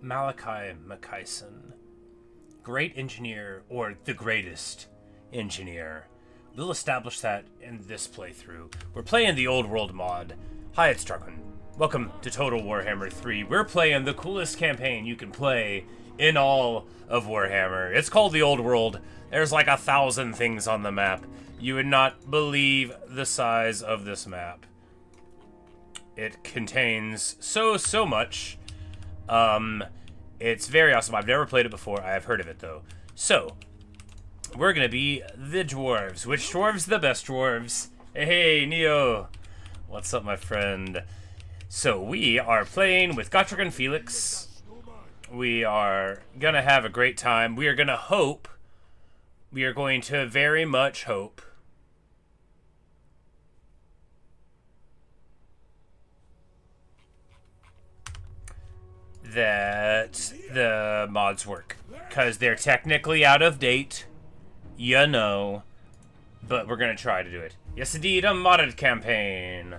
Malakai Makaisen. Great engineer, or the greatest engineer. We'll establish that in this playthrough. We're playing the Old World mod. Hi, it's Darwin. Welcome to Total Warhammer 3. We're playing the coolest campaign you can play in all of Warhammer. It's called the Old World. There's like 1,000 things on the map. You would not believe the size of this map. It contains so much. It's very awesome. I've never played it before. I have heard of it, though. So, we're gonna be the dwarves. Which dwarves? The best dwarves. Hey, Neo. What's up, my friend? So, we are playing with Gotrek and Felix. We are gonna have a great time. We are gonna hope. We are going to very much hope that the mods work, because they're technically out of date, you know, but we're gonna try to do it. Yes, indeed, a modded campaign,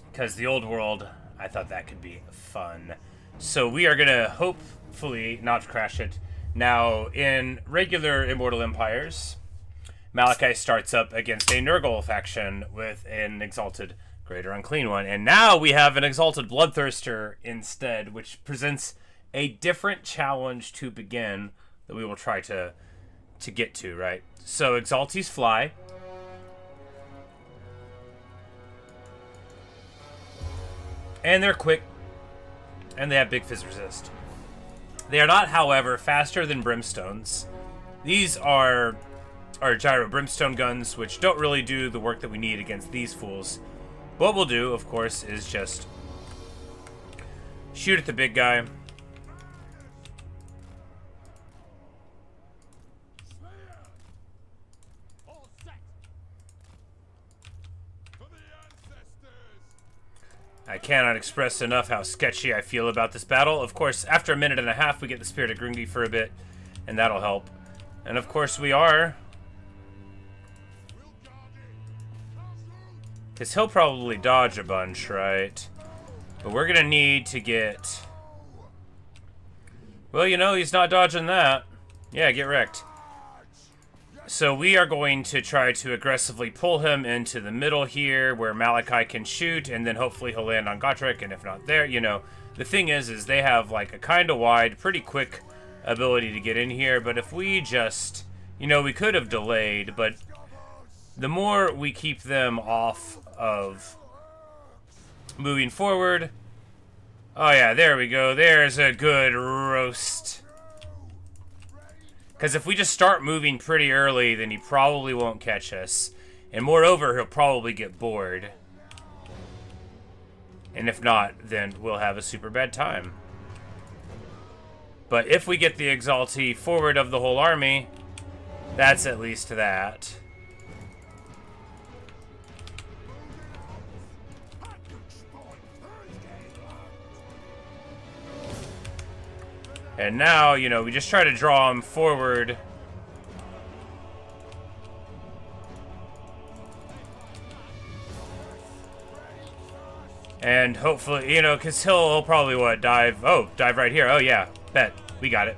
because the Old World, I thought that could be fun. So we are gonna hopefully not crash it. Now, in regular Immortal Empires, Malakai starts up against a Nurgle faction with an Exalted Greater Unclean One. And now we have an Exalted Bloodthirster instead, which presents a different challenge to begin that we will try to get to, right? So Exalties fly. And they're quick. And they have big fizz resist. They are not, however, faster than Brimstones. These are gyro brimstone guns, which don't really do the work that we need against these fools. What we'll do, of course, is just shoot at the big guy. I cannot express enough how sketchy I feel about this battle. Of course, after a minute and a half, we get the Spirit of Grungi for a bit, and that'll help. And of course, we are... because he'll probably dodge a bunch, right? But we're gonna need to get... well, you know, he's not dodging that. Yeah, get wrecked. So we are going to try to aggressively pull him into the middle here, where Malakai can shoot, and then hopefully he'll land on Gotrek, and if not there, you know. The thing is they have like a kind of wide, pretty quick ability to get in here, but if we just... you know, we could have delayed, but the more we keep them off of moving forward... oh yeah, there we go. There's a good roast. Because if we just start moving pretty early, then he probably won't catch us. And moreover, he'll probably get bored. And if not, then we'll have a super bad time. But if we get the Exaltee forward of the whole army, that's at least that. And now, you know, we just try to draw him forward. And hopefully, you know, because he'll probably, what, dive? Oh, dive right here. Oh, yeah. Bet. We got it.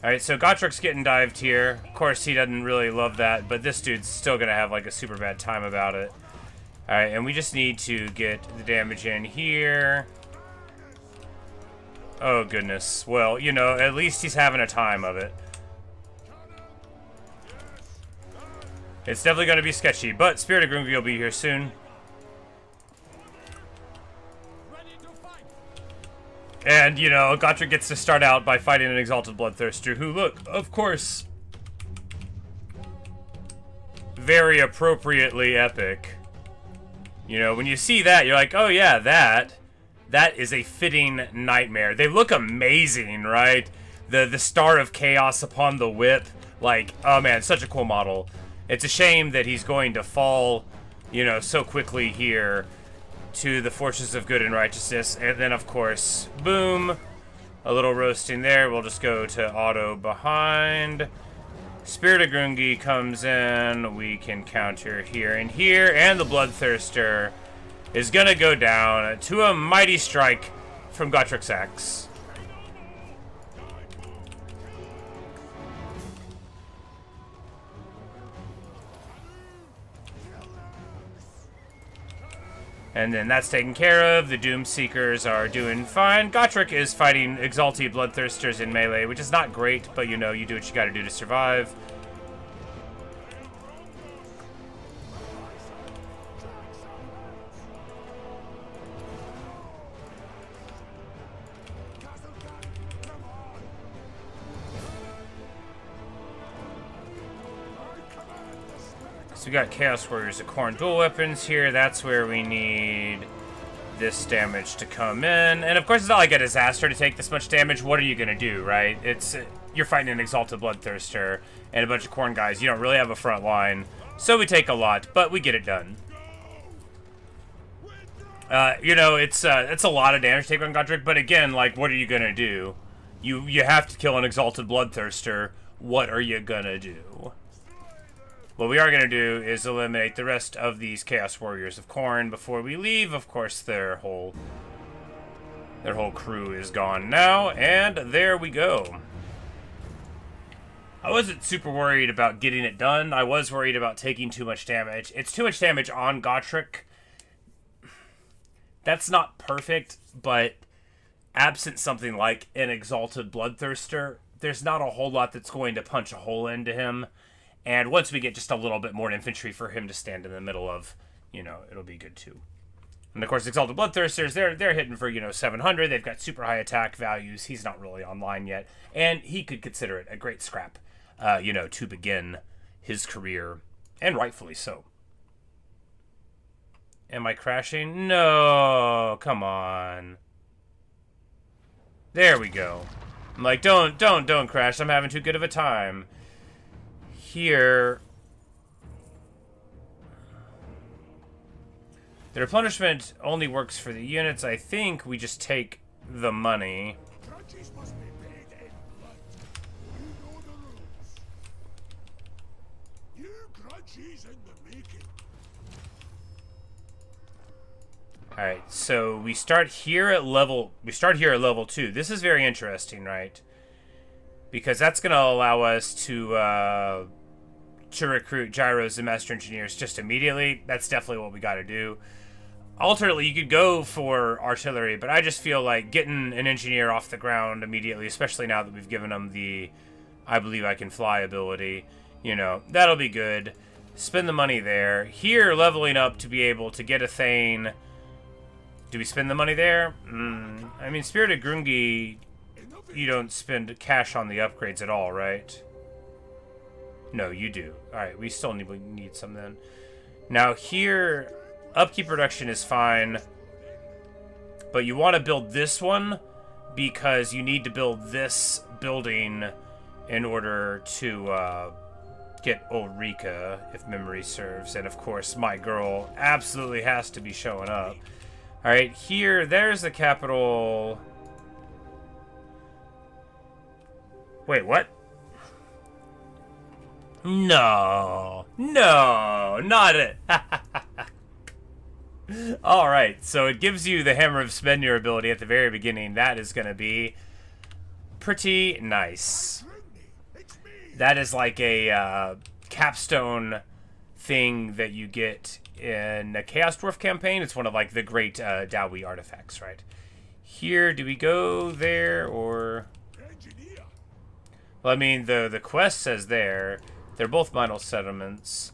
Alright, so Gotrek's getting dived here. Of course, he doesn't really love that, but this dude's still going to have, like, a super bad time about it. Alright, and we just need to get the damage in here. Oh, goodness. Well, you know, at least he's having a time of it. It's definitely going to be sketchy, but Spirit of Grungi will be here soon. And, you know, Gotrek gets to start out by fighting an Exalted Bloodthirster, who, look, of course, very appropriately epic. You know, when you see that, you're like, oh yeah, that is a fitting nightmare. They look amazing, right? The Star of Chaos upon the whip. Like, oh man, such a cool model. It's a shame that he's going to fall, you know, so quickly here to the forces of good and righteousness. And then, of course, boom. A little roasting there. We'll just go to auto behind. Spirit of Grungi comes in. We can counter here and here. And the Bloodthirster is gonna go down to a mighty strike from Gottrik's axe. And then that's taken care of. The Doom Seekers are doing fine. Gotrek is fighting Exalted Bloodthirsters in melee, which is not great, but you know, you do what you gotta do to survive. So we got Chaos Warriors of Khorne dual weapons here. That's where we need this damage to come in. And of course, it's not like a disaster to take this much damage. What are you going to do, right? You're fighting an Exalted Bloodthirster and a bunch of Khorne guys. You don't really have a front line. So we take a lot, but we get it done. You know, it's a lot of damage to take on Godric, but again, like, what are you going to do? You have to kill an Exalted Bloodthirster. What are you going to do? What we are going to do is eliminate the rest of these Chaos Warriors of Khorne before we leave. Of course, their whole crew is gone now, and there we go. I wasn't super worried about getting it done. I was worried about taking too much damage. It's too much damage on Gotrek. That's not perfect, but absent something like an Exalted Bloodthirster, there's not a whole lot that's going to punch a hole into him. And once we get just a little bit more infantry for him to stand in the middle of, you know, it'll be good too. And of course, Exalted Bloodthirsters, they're hitting for, you know, 700. They've got super high attack values. He's not really online yet. And he could consider it a great scrap, you know, to begin his career. And rightfully so. Am I crashing? No, come on. There we go. I'm like, don't crash. I'm having too good of a time. Here, the replenishment only works for the units. I think we just take the money. Alright, so we start here at level 2. This is very interesting, right? Because that's going to allow us to recruit gyros and master engineers just immediately. That's definitely what we got to do. Alternately, you could go for artillery, but I just feel like getting an engineer off the ground immediately, especially now that we've given them the I believe I can fly ability, you know, that'll be good. Spend the money there. Here, leveling up to be able to get a Thane. Do we spend the money there? I mean, Spirited Grungi, you don't spend cash on the upgrades at all, right? No, you do. Alright, we still need some then. Now here, upkeep production is fine. But you want to build this one because you need to build this building in order to get Ulrika, if memory serves. And of course, my girl absolutely has to be showing up. Alright, here, there's the capital. Wait, what? No, not it. Alright, so it gives you the Hammer of Spendir ability at the very beginning. That is going to be pretty nice. That is like a capstone thing that you get in a Chaos Dwarf campaign. It's one of like the great Dowie artifacts, right? Here, do we go there or... Well, I mean, the quest says there. They're both minor settlements.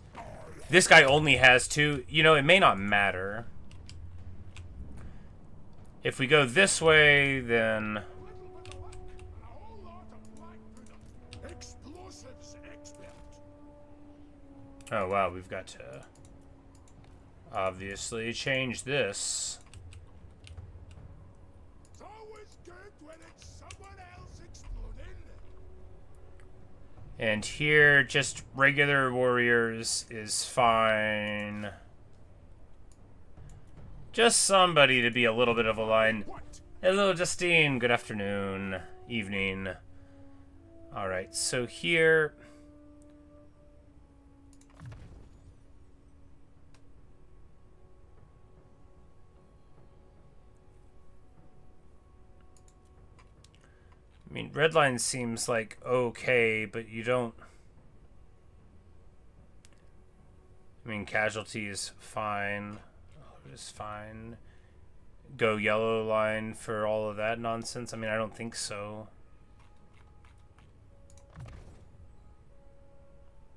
This guy only has 2. You know, it may not matter. If we go this way, then... Oh, wow, we've got to obviously change this. And here, just regular warriors is fine. Just somebody to be a little bit of a line. Hello, Justine. Good afternoon. Evening. Alright, so here... I mean, red line seems like okay, but you don't... I mean, casualty is fine. Is fine. Go yellow line for all of that nonsense? I mean, I don't think so.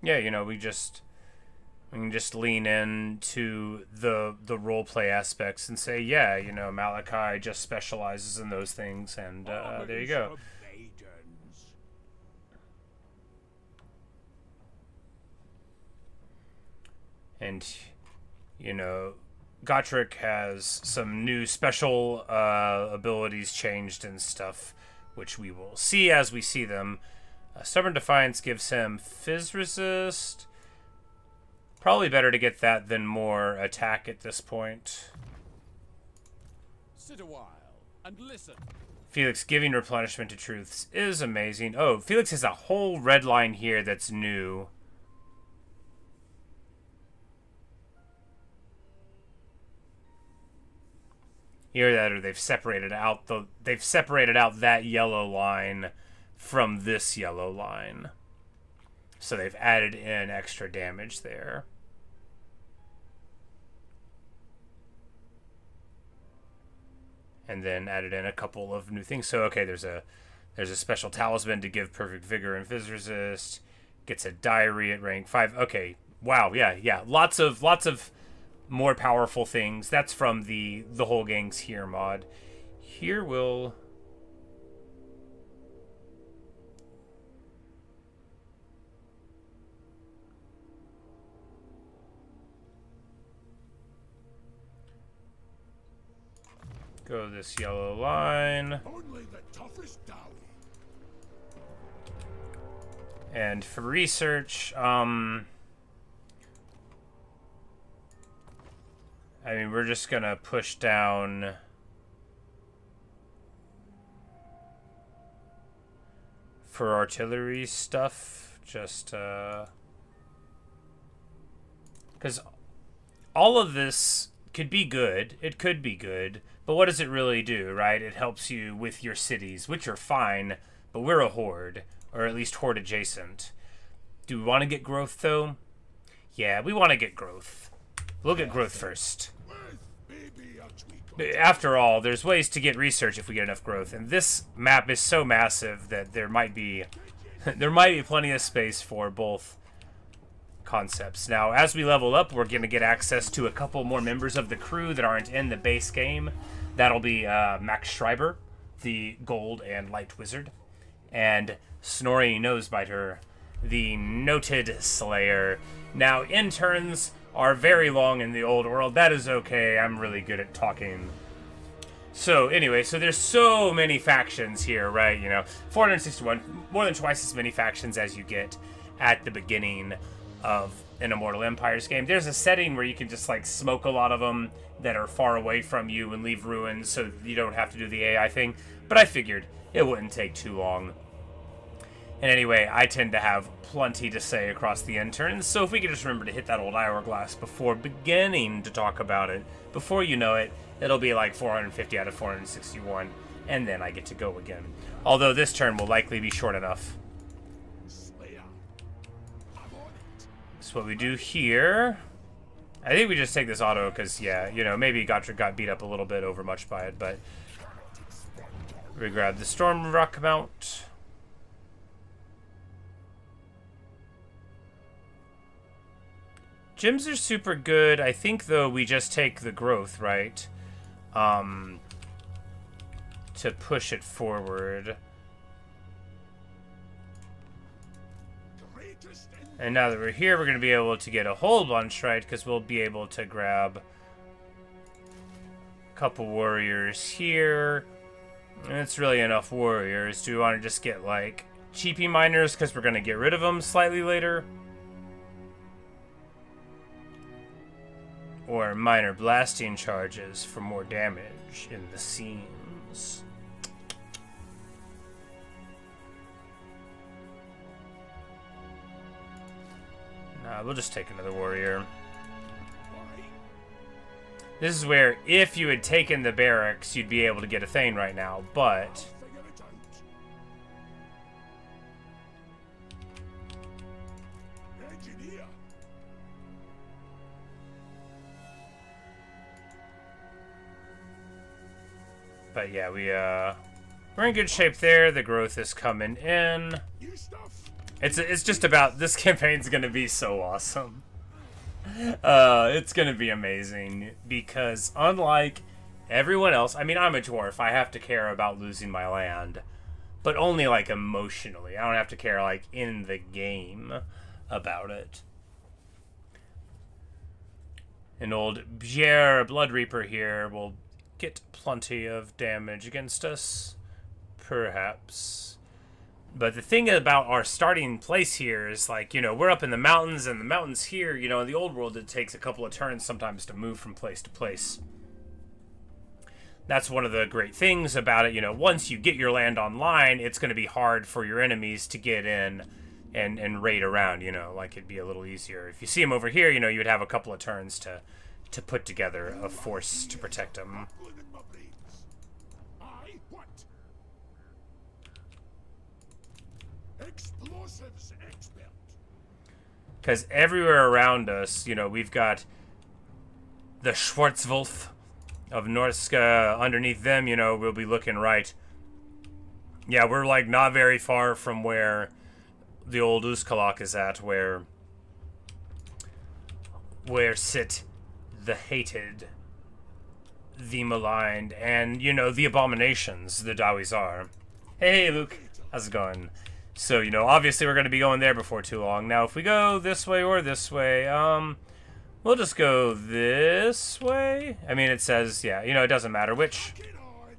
Yeah, you know, we can just lean into the roleplay aspects and say, yeah, you know, Malakai just specializes in those things, and there you go. And, you know, Gotrek has some new special abilities changed and stuff, which we will see as we see them. Stubborn Defiance gives him Fizz Resist. Probably better to get that than more attack at this point. Sit a while and listen. Felix giving replenishment to truths is amazing. Oh, Felix has a whole red line here that's new. Either that, or they've separated out that yellow line from this yellow line. So they've added in extra damage there. And then added in a couple of new things. So okay, there's a special talisman to give perfect vigor and fizz resist. Gets a diary at rank 5. Okay, wow, yeah. Lots of more powerful things. That's from the whole gang's here mod. Here we'll go this yellow line. Only the toughest down. And for research, I mean, we're just gonna push down for artillery stuff, just because all of this could be good. It could be good, but what does it really do, right? It helps you with your cities, which are fine, but we're a horde, or at least horde adjacent. Do we want to get growth, though? Yeah, we want to get growth. We'll get growth first. After all, there's ways to get research if we get enough growth, and this map is so massive that there might be plenty of space for both concepts. Now, as we level up, we're going to get access to a couple more members of the crew that aren't in the base game. That'll be Max Schreiber, the Gold and Light Wizard, and Snorri Nosebiter, the Noted Slayer. Now, interns are very long in the old world. That is okay. I'm really good at talking. So anyway, so there's so many factions here, right? You know, 461, more than twice as many factions as you get at the beginning of an Immortal Empires game. There's a setting where you can just like smoke a lot of them that are far away from you and leave ruins so you don't have to do the AI thing. But I figured it wouldn't take too long. And anyway, I tend to have plenty to say across the interns, so if we could just remember to hit that old hourglass before beginning to talk about it, before you know it, it'll be like 450 out of 461, and then I get to go again. Although this turn will likely be short enough. So what we do here, I think we just take this auto, because, yeah, you know, maybe Gotrek got beat up a little bit overmuch by it, but we grab the Storm Rock mount. Gyms are super good. I think, though, we just take the growth, right? To push it forward. And now that we're here, we're going to be able to get a whole bunch, right? Because we'll be able to grab a couple warriors here. And it's really enough warriors. Do we want to just get, like, cheapy miners because we're going to get rid of them slightly later? Or minor blasting charges for more damage in the seams. Nah, we'll just take another warrior. This is where, if you had taken the barracks, you'd be able to get a Thane right now, but But yeah, we're in good shape there. The growth is coming in. New stuff. It's just about, this campaign's gonna be so awesome. It's gonna be amazing because unlike everyone else, I mean, I'm a dwarf. I have to care about losing my land, but only like emotionally. I don't have to care like in the game about it. An old Bjer Blood Reaper here will get plenty of damage against us, perhaps. But the thing about our starting place here is, like, you know, we're up in the mountains, and the mountains here, you know, in the old world, it takes a couple of turns sometimes to move from place to place. That's one of the great things about it. You know, once you get your land online, it's going to be hard for your enemies to get in and raid around, you know, like it'd be a little easier. If you see them over here, you know, you would have a couple of turns to put together a force to protect them. I what? Explosives expert. Because everywhere around us, you know, we've got the Schwarzwolf of Norska underneath them, you know, we'll be looking right. Yeah, we're like not very far from where the old Uskalak is at, where sit the hated, the maligned, and, you know, the abominations, the Dawizar. Hey, Luke. How's it going? So, you know, obviously we're going to be going there before too long. Now, if we go this way or this way, we'll just go this way. I mean, it says, yeah, you know, it doesn't matter which. Get on.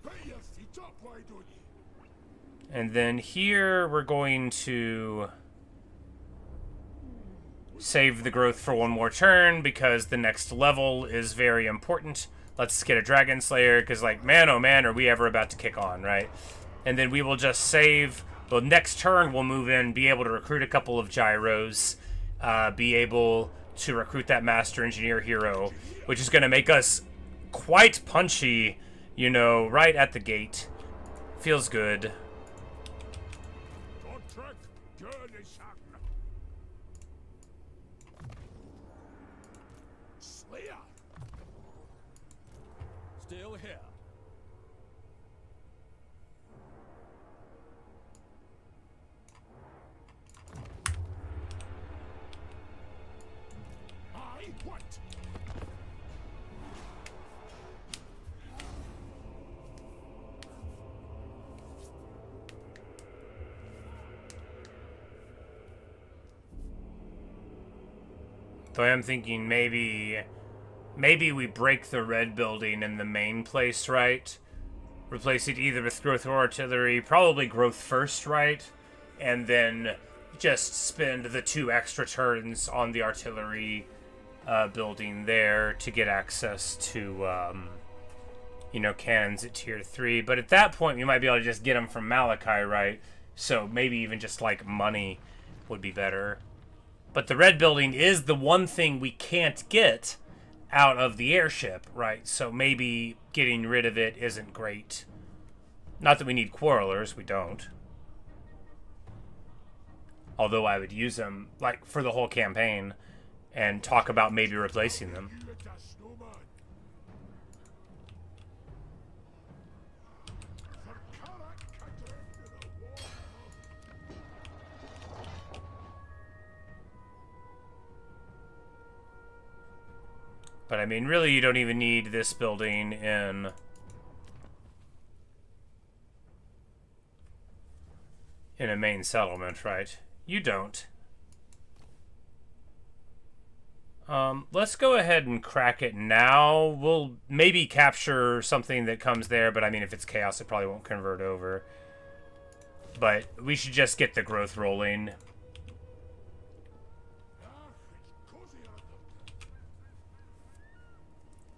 Put your feet up, why don't you? And then here we're going to save the growth for one more turn because the next level is very important. Let's get a Dragon Slayer because, like, man, oh man, are we ever about to kick on, right? And then we will just save. Well, next turn we'll move in, be able to recruit a couple of gyros, be able to recruit that Master Engineer hero, which is going to make us quite punchy, you know, right at the gate. Feels good. Contract Gurnishak. Slayer. Still here. I what? So I am thinking maybe we break the red building in the main place, right? Replace it either with growth or artillery, probably growth first, right? And then just spend the 2 extra turns on the artillery building there to get access to, you know, cannons at tier 3. But at that point, we might be able to just get them from Malakai, right? So maybe even just, like, money would be better. But the red building is the one thing we can't get out of the airship, right? So maybe getting rid of it isn't great. Not that we need quarrelers, we don't. Although I would use them, like, for the whole campaign and talk about maybe replacing them. You let us know, man. For Karaz Ankor into the war. But I mean, really, you don't even need this building in a main settlement, right? You don't. Let's go ahead and crack it now. We'll maybe capture something that comes there, but I mean, if it's chaos, it probably won't convert over. But we should just get the growth rolling.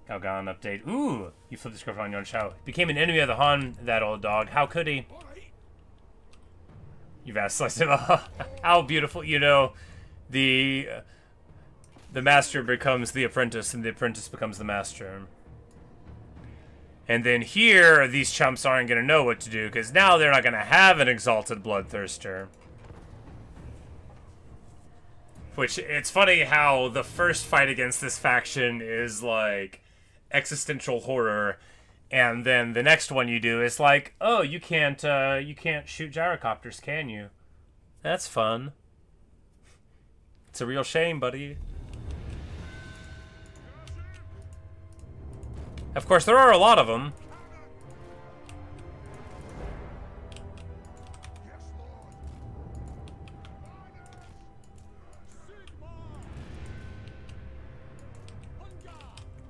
Galgan update. Ooh, you flipped the script on Yon Shao. Became an enemy of the Han, that old dog. How could he? You've asked sliced him. How beautiful, you know, the master becomes the apprentice and the apprentice becomes the master. And then here, these chumps aren't going to know what to do because now they're not going to have an exalted bloodthirster. Which, it's funny how the first fight against this faction is like existential horror, and then the next one you do is like, oh, you can't shoot gyrocopters, can you? That's fun. It's a real shame, buddy. Of course, there are a lot of them.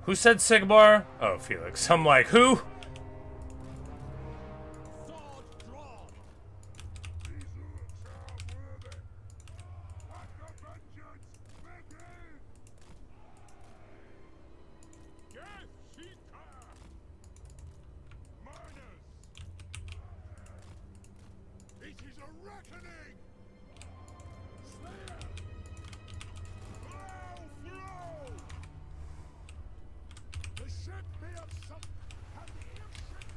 Who said Sigmar? Oh, Felix. I'm like, who?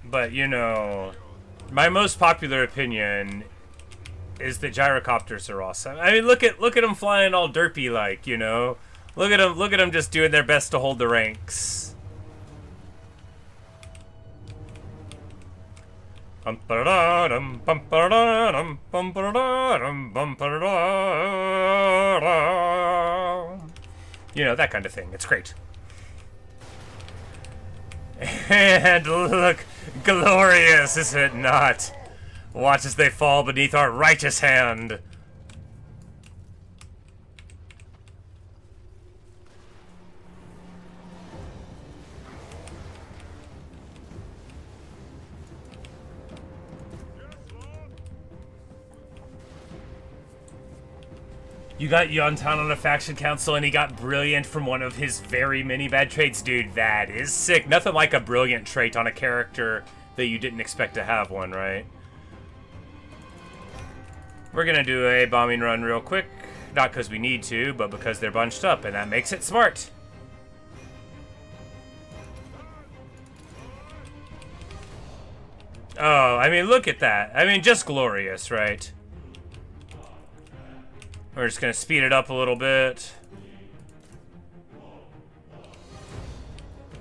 But, you know, my most popular opinion is that gyrocopters are awesome. I mean, look at them flying all derpy like, you know. Look at them just doing their best to hold the ranks. You know, that kind of thing. It's great. And look, glorious, is it not? Watch as they fall beneath our righteous hand. You got Yontan on a faction council and he got brilliant from one of his very many bad traits. Dude, that is sick. Nothing like a brilliant trait on a character that you didn't expect to have one, right? We're gonna do a bombing run real quick. Not because we need to, but because they're bunched up, and that makes it smart. Oh, I mean, look at that. I mean, just glorious, right? We're just gonna speed it up a little bit.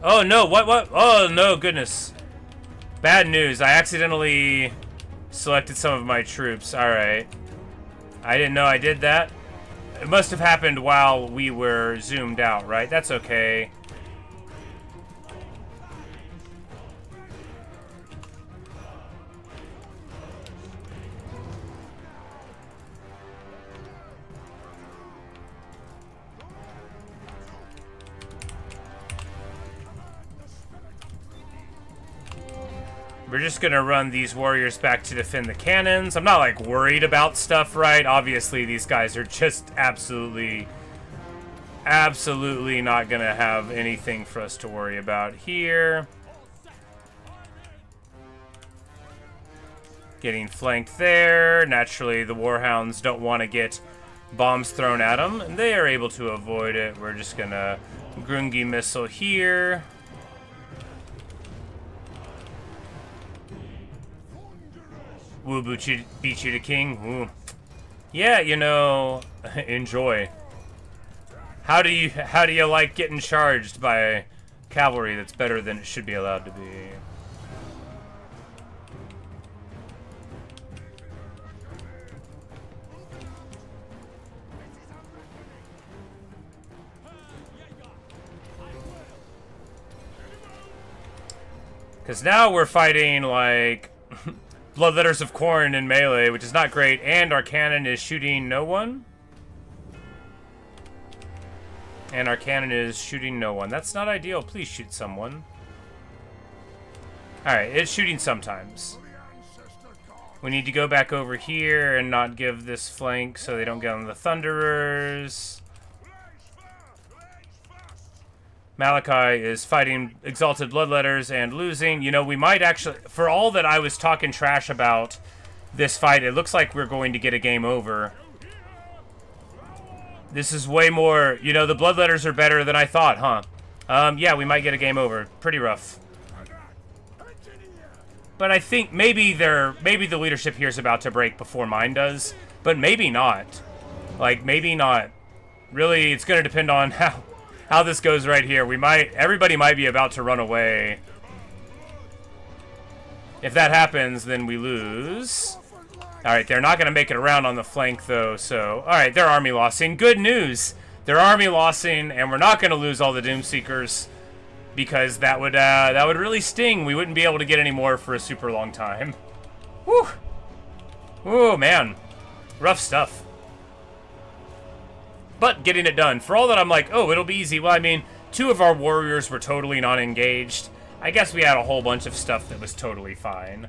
Oh no, what? Oh no, goodness. Bad news, I accidentally selected some of my troops. Alright. I didn't know I did that. It must have happened while we were zoomed out, right? That's okay. We're just gonna run these warriors back to defend the cannons. I'm not like worried about stuff, right? Obviously these guys are just absolutely not gonna have anything for us to worry about here. Getting flanked there. Naturally the warhounds don't want to get bombs thrown at them, and they are able to avoid it. We're just gonna Grungi missile here. Woo, beat you to king. Woo. Yeah, you know, enjoy. How do you like getting charged by cavalry that's better than it should be allowed to be? Because now we're fighting like Bloodletters of Khorne in melee, which is not great, and our cannon is shooting no one. And our cannon is shooting no one. That's not ideal. Please shoot someone. Alright, it's shooting sometimes. We need to go back over here and not give this flank so they don't get on the Thunderers. Malakai is fighting Exalted Bloodletters and losing. You know, we might actually... For all that I was talking trash about this fight, it looks like we're going to get a game over. This is way more... You know, the Bloodletters are better than I thought, huh? Yeah, we might get a game over. Pretty rough. But I think maybe the leadership here is about to break before mine does. But maybe not. Like, maybe not. Really, it's going to depend on how this goes right here. Everybody might be about to run away. If that happens, then we lose. Alright, they're not going to make it around on the flank, though, so... Alright, they're army lossing. Good news! They're army lossing, and we're not going to lose all the Doomseekers, because that would really sting. We wouldn't be able to get any more for a super long time. Whew! Ooh, man. Rough stuff. But getting it done. For all that I'm like, oh, it'll be easy. Well, I mean, 2 of our warriors were totally not engaged. I guess we had a whole bunch of stuff that was totally fine.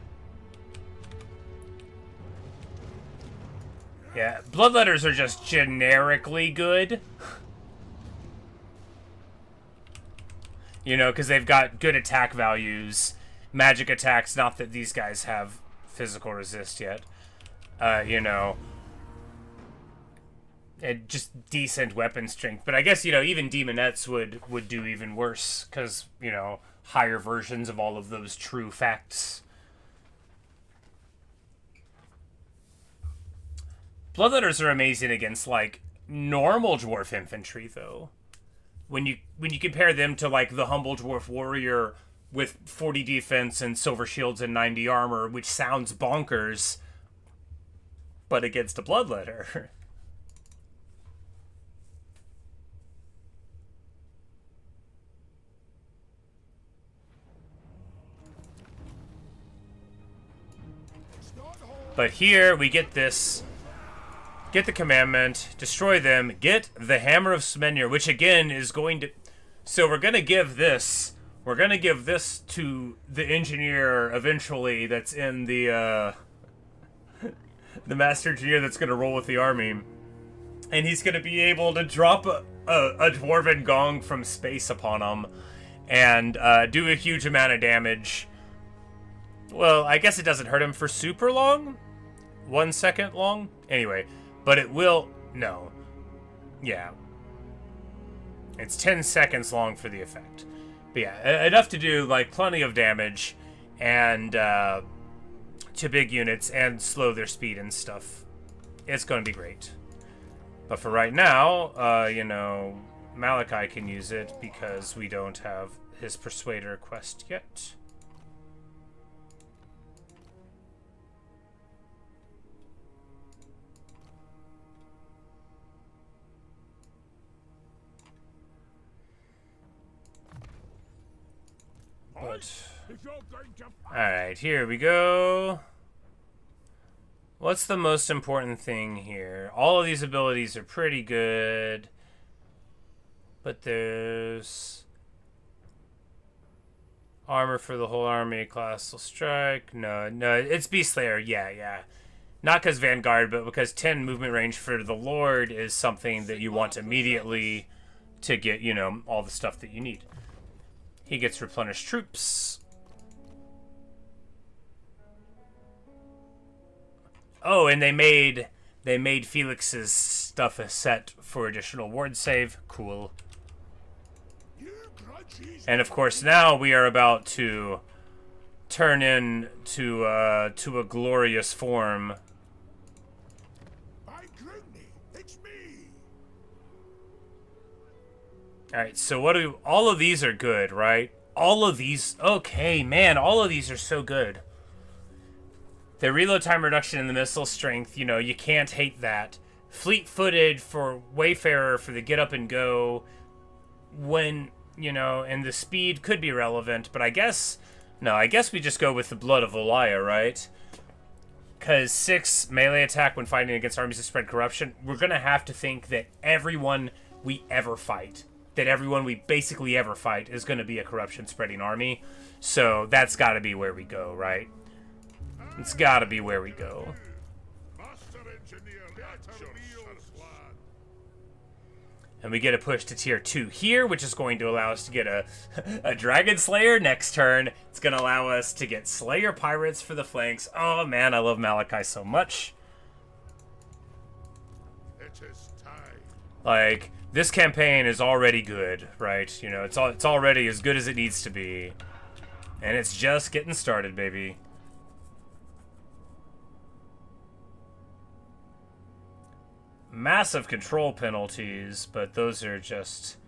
Yeah, Bloodletters are just generically good. You know, because they've got good attack values. Magic attacks, not that these guys have physical resist yet. You know. And just decent weapon strength. But I guess, you know, even Demonettes would do even worse. Because, you know, higher versions of all of those true facts. Bloodletters are amazing against, like, normal dwarf infantry, though. When you compare them to, like, the humble dwarf warrior with 40 defense and silver shields and 90 armor, which sounds bonkers, but against a bloodletter. But here we get this. Get the commandment, destroy them, get the Hammer of Smenir, which again is going to... So we're going to give this to the engineer eventually that's in the the master engineer that's going to roll with the army. And he's going to be able to drop a dwarven gong from space upon him and do a huge amount of damage. Well, I guess it doesn't hurt him for super long? 1 second long? Anyway... But it will... No. Yeah. It's 10 seconds long for the effect. But yeah, enough to do, like, plenty of damage and, to big units and slow their speed and stuff. It's going to be great. But for right now, you know, Malakai can use it because we don't have his Persuader quest yet. Alright, here we go. What's the most important thing here? All of these abilities are pretty good. But there's... Armor for the whole army, Colossal Strike. No, it's Beast Slayer. Yeah. Not because Vanguard, but because 10 movement range for the Lord is something that you want immediately to get, you know, all the stuff that you need. He gets replenished troops. Oh, and they made Felix's stuff a set for additional ward save. Cool. And of course, now we are about to turn into to a glorious form. Alright, so what do... All of these are good, right? All of these... Okay, man, all of these are so good. The reload time reduction in the missile strength, you know, you can't hate that. Fleet-footed for Wayfarer for the get up and go. When, you know, and the speed could be relevant, but I guess... No, I guess we just go with the Blood of Elia, right? Because 6 melee attack when fighting against armies that spread corruption, we're going to have to think that everyone we ever fight... that everyone we basically ever fight is going to be a corruption-spreading army. So that's got to be where we go, right? It's got to be where we go. And we get a push to tier 2 here, which is going to allow us to get a Dragon Slayer next turn. It's going to allow us to get Slayer Pirates for the flanks. Oh, man, I love Malakai so much. Like... This campaign is already good, right? You know, it's already as good as it needs to be. And it's just getting started, baby. Massive control penalties, but those are just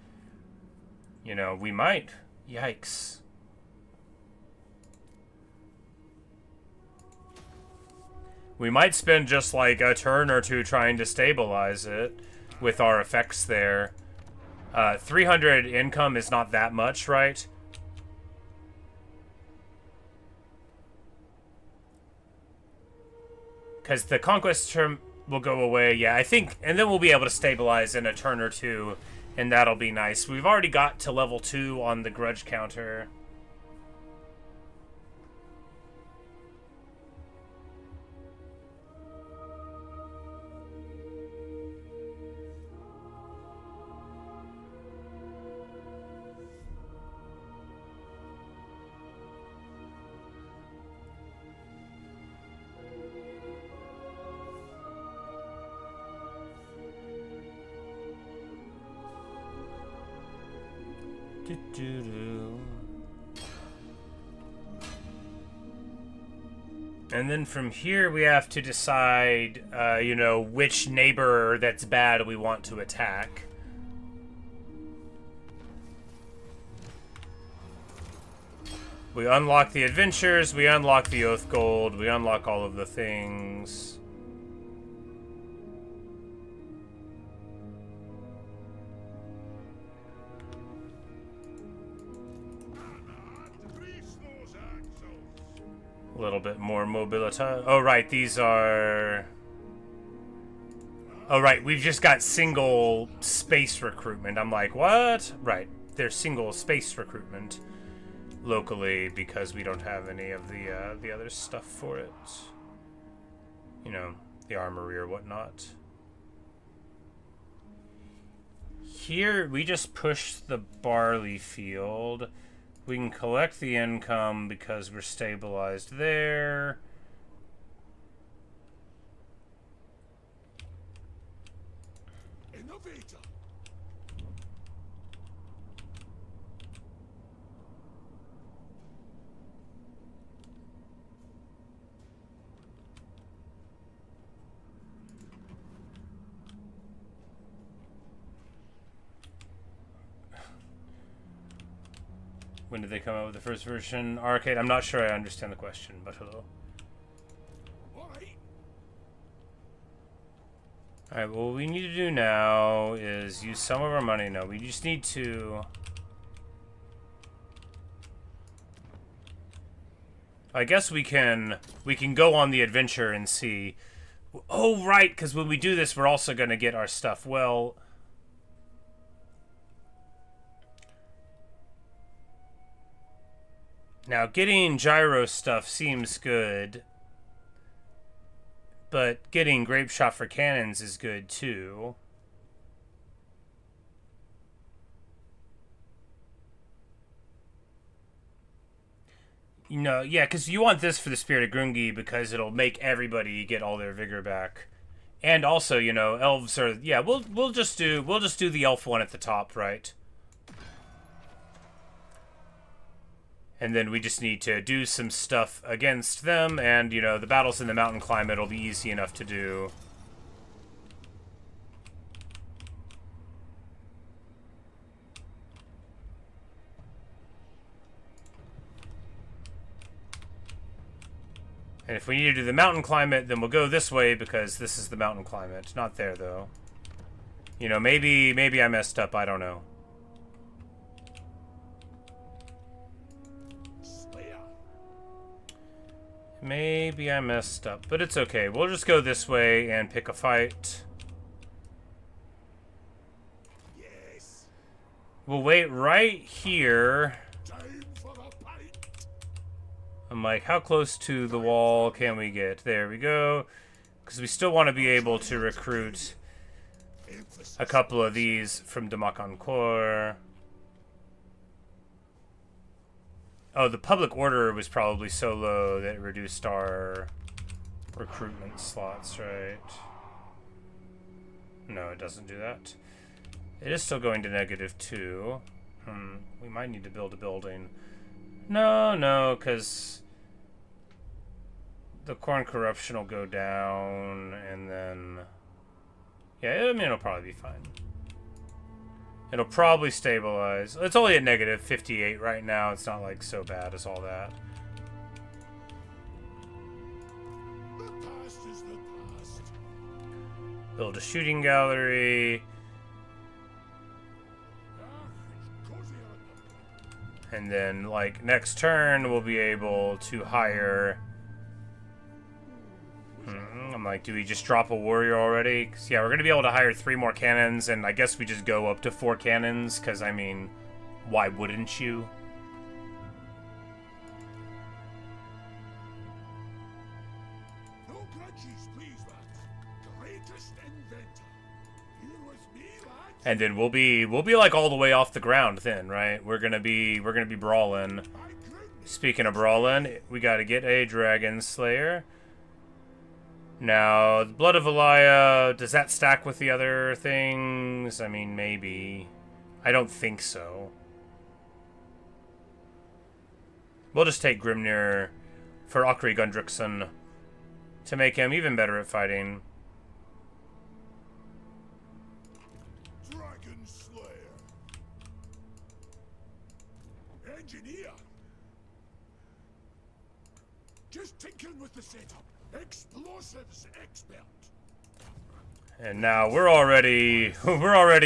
You know, we might. Yikes. We might spend just like a turn or two trying to stabilize it with our effects there. 300 income is not that much, right? Because the conquest term will go away, yeah, I think, and then we'll be able to stabilize in a turn or two, and that'll be nice. We've already got to level 2 on the grudge counter. And then from here we have to decide, you know, which neighbor that's bad we want to attack. We unlock the adventures, we unlock the oath gold, we unlock all of the things. A little bit more mobility. Oh, right, these are... Oh, right, we've just got single space recruitment. I'm like, what? Right, there's single space recruitment locally because we don't have any of the other stuff for it. You know, the armory or whatnot. Here, we just push the barley field. We can collect the income because we're stabilized there. Innovator. When did they come out with the first version? Arcade? I'm not sure I understand the question, but hello. Alright, well, what we need to do now is use some of our money. No, we just need to... I guess we can go on the adventure and see... Oh, right, because when we do this, we're also going to get our stuff. Well... Now, getting gyro stuff seems good, but getting grape shot for cannons is good too. You know, yeah, because you want this for the Spirit of Grungi because it'll make everybody get all their vigor back, and also, you know, elves are we'll just do the elf one at the top, right? And then we just need to do some stuff against them, and, you know, the battles in the mountain climate will be easy enough to do. And if we need to do the mountain climate, then we'll go this way, because this is the mountain climate. Not there, though. You know, maybe I messed up, I don't know. Maybe I messed up, but it's okay. We'll just go this way and pick a fight. Yes. We'll wait right here. Time for a pint. I'm like, how close to the wall can we get? There we go. Because we still want to be able to recruit a couple of these from Ankor. Oh, the public order was probably so low that it reduced our recruitment slots, right? No, it doesn't do that. It is still going to -2. We might need to build a building. No, because the corn corruption will go down, and then... Yeah, I mean, it'll probably be fine. It'll probably stabilize. It's only at negative 58 right now. It's not like so bad as all that. The past is the past. Build a shooting gallery. It's cozier at the top. And then, like, next turn, we'll be able to hire... I'm like, do we just drop a warrior already? 'Cause, yeah, we're going to be able to hire 3 more cannons, and I guess we just go up to 4 cannons, because, I mean, why wouldn't you? No grudges, please, lads. Greatest inventor. You with me, lads? And then we'll be like all the way off the ground then, right? We're gonna be brawling. My goodness. Speaking of brawling, we got to get a Dragon Slayer. Now, the Blood of Elia, does that stack with the other things? I mean, maybe. I don't think so. We'll just take Grimnir for Akri Gundrickson to make him even better at fighting. Dragon Slayer. Engineer. Just tinkering with the setup. Explosives expert. And now we're already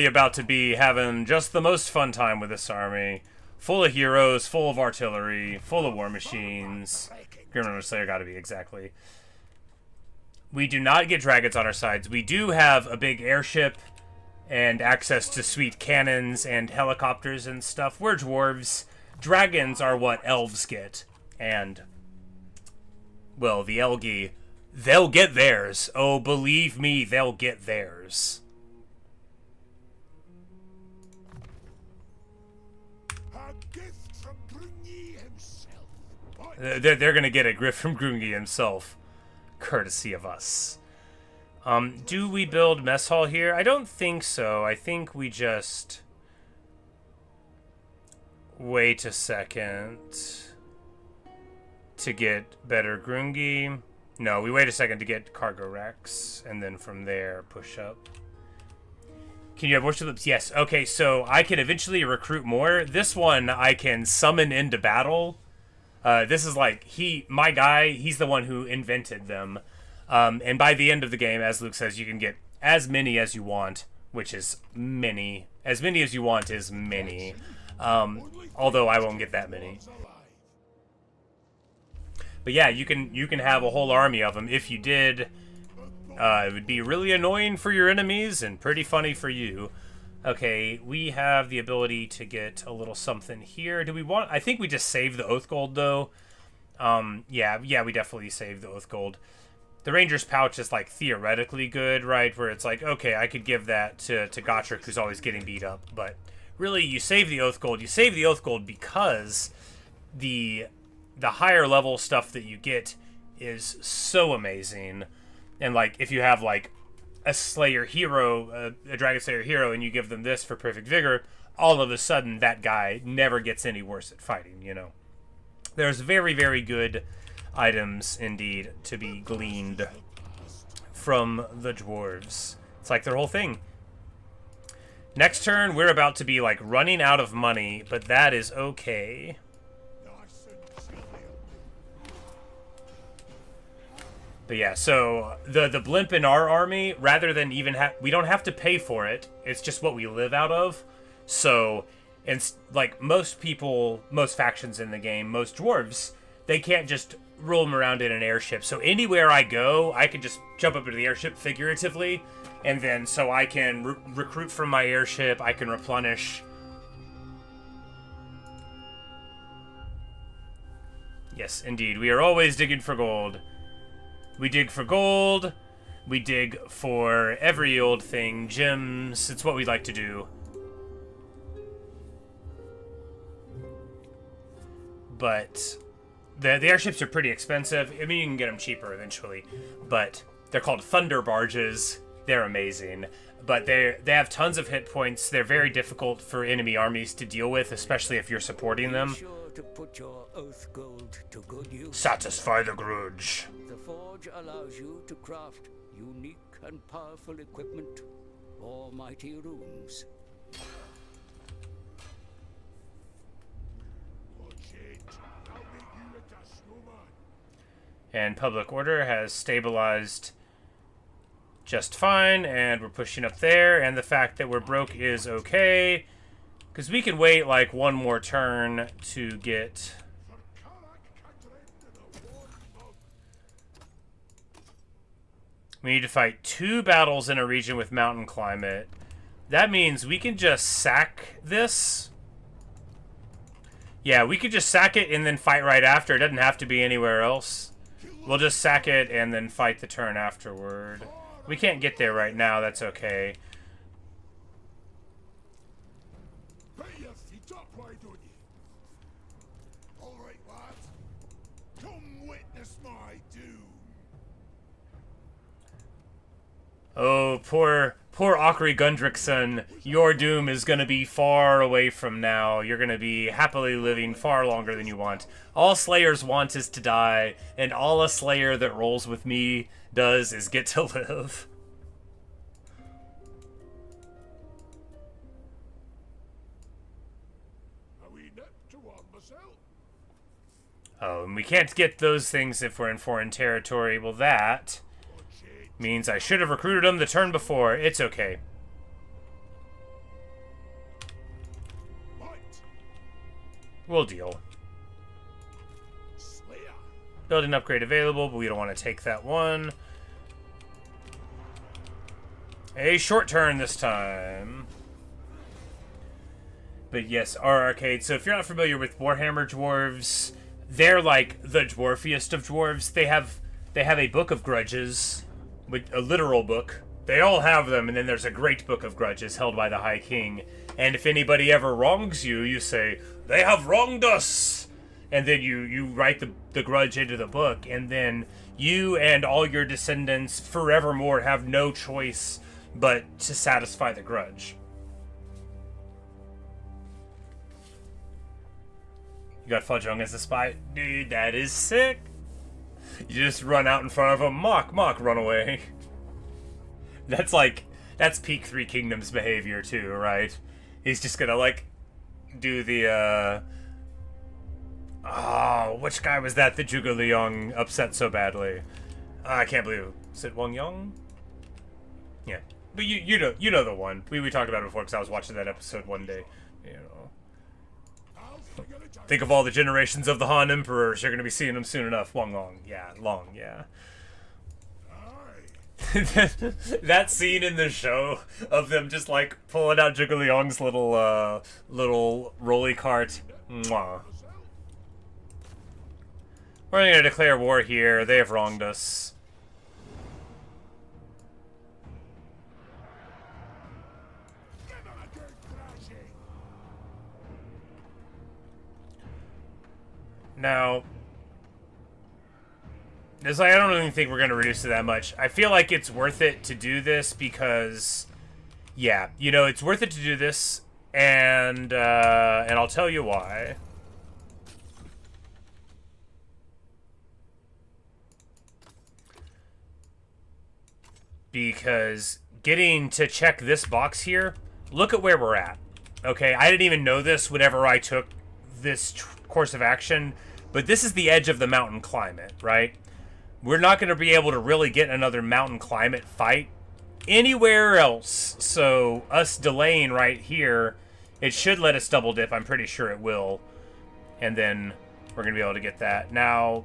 about to be having just the most fun time with this army. Full of heroes, full of artillery, full of war machines. Grimnir Slayer gotta be, exactly. We do not get dragons on our sides. We do have a big airship and access to sweet cannons and helicopters and stuff. We're dwarves. Dragons are what elves get. And, well, the Elgi, they'll get theirs. Oh, believe me, they'll get theirs. A gift from Brungi himself. They're gonna get a gift from Grungi himself. Courtesy of us. Do we build mess hall here? I don't think so. I think we just... wait a second to get better Grungi. No, we wait a second to get cargo racks, and then from there push up. Can you have worship lips? Yes. Okay, so I can eventually recruit more. This one I can summon into battle. This is like, my guy, he's the one who invented them. And by the end of the game, as Luke says, you can get as many as you want, which is many. As many as you want is many. Although I won't get that many. But yeah, you can have a whole army of them. If you did, it would be really annoying for your enemies and pretty funny for you. Okay, we have the ability to get a little something here. Do we want... I think we just save the Oath Gold, though. Yeah, we definitely save the Oath Gold. The Ranger's Pouch is, like, theoretically good, right? Where it's like, okay, I could give that to Gotrek, who's always getting beat up. But really, you save the Oath Gold. You save the Oath Gold because the higher level stuff that you get is so amazing. And, like, if you have, like, a Slayer hero, a Dragon Slayer hero, and you give them this for Perfect Vigor, all of a sudden that guy never gets any worse at fighting, you know. There's very, very good items, indeed, to be gleaned from the dwarves. It's like their whole thing. Next turn, we're about to be, like, running out of money, but that is okay. But yeah, so the blimp in our army, rather than even we don't have to pay for it. It's just what we live out of. So, and like most people, most factions in the game, most dwarves, they can't just roll them around in an airship. So anywhere I go, I can just jump up into the airship figuratively, and then so I can recruit from my airship. I can replenish. Yes, indeed, we are always digging for gold. We dig for gold, we dig for every old thing, gems, it's what we like to do. But the airships are pretty expensive. I mean, you can get them cheaper eventually, but they're called thunder barges. They're amazing, but they have tons of hit points. They're very difficult for enemy armies to deal with, especially if you're supporting them. Be sure to put your oath gold to good use. Satisfy the grudge. The forge allows you to craft unique and powerful equipment or mighty runes. And public order has stabilized just fine, and we're pushing up there, and the fact that we're broke is okay, because we can wait like one more turn to get... We need to fight 2 battles in a region with mountain climate. That means we can just sack this. Yeah, we could just sack it and then fight right after. It doesn't have to be anywhere else. We'll just sack it and then fight the turn afterward. We can't get there right now, that's okay. Put your feet up, why don't you? All right, lads. Come witness my doom. Oh, poor Akri Gundrickson. Your doom is gonna be far away from now. You're gonna be happily living far longer than you want. All Slayers want is to die, and all a Slayer that rolls with me does is get to live. Are we nipped to warm myself? Oh, and we can't get those things if we're in foreign territory. Well, that means I should have recruited them the turn before. It's okay. Right. We'll deal. Slayer. Building upgrade available, but we don't want to take that one. A short turn this time. But yes, our arcade. So if you're not familiar with Warhammer dwarves, they're like the dwarfiest of dwarves. They have a book of grudges, with a literal book. They all have them, and then there's a great book of grudges held by the High King. And if anybody ever wrongs you, you say, "They have wronged us!" And then you write the grudge into the book, and then you and all your descendants forevermore have no choice but to satisfy the grudge. You got Fudgong as a spy? Dude, that is sick! You just run out in front of him, mock, run away. That's peak Three Kingdoms behavior too, right? He's just gonna, like, do the, oh, which guy was that Zhuge Liang upset so badly? I can't believe it. Is it Wang Yong? Yeah. But you know the one. We talked about it before because I was watching that episode one day. You know. I'll figure it out. Think of all the generations of the Han Emperors. You're going to be seeing them soon enough. Wang Long. Yeah, Long, yeah. Aye. That scene in the show of them just, like, pulling out Zhuge Liang's little rolly cart. Mwah. We're going to declare war here. They have wronged us. Give him a good thrashing. Now, it's like, I don't even think we're going to reduce it that much. I feel like it's worth it to do this because, yeah, you know, it's worth it to do this, and I'll tell you why. Because getting to check this box here, look at where we're at. Okay, I didn't even know this whenever I took this course of action, but this is the edge of the mountain climate, right? We're not going to be able to really get another mountain climate fight anywhere else. So us delaying right here, it should let us double dip. I'm pretty sure it will. And then we're going to be able to get that. Now,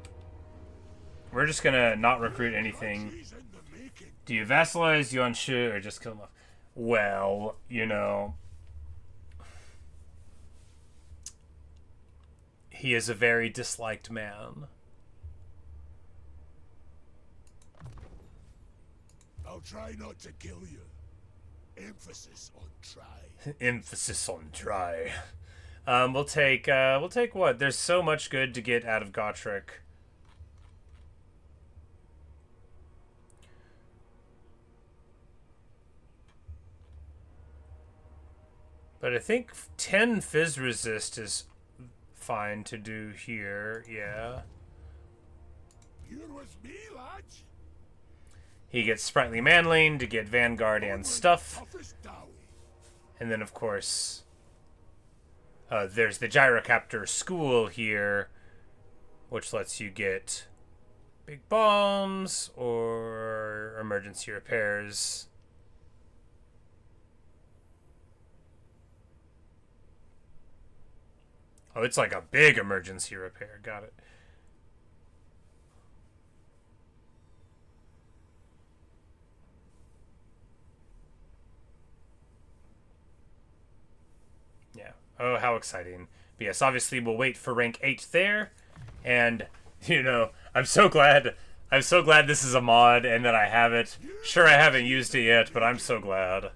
we're just going to not recruit anything. He's in the making. Do you vassalize Yuan Shu or just kill him off? Well, you know, he is a very disliked man. I'll try not to kill you. Emphasis on try. Emphasis on try. We'll take what? There's so much good to get out of Gotrek. But I think 10 fizz resist is fine to do here, yeah. You're with me, lads. He gets Sprightly Manling to get Vanguard and stuff. Toughest Dowie. And then, of course, there's the gyrocopter school here, which lets you get Big bombs or emergency repairs. Oh, it's like a big emergency repair. Got it. Yeah. Oh, how exciting. But yes, obviously we'll wait for rank 8 there. And, you know, I'm so glad this is a mod and that I have it. Sure, I haven't used it yet, but I'm so glad.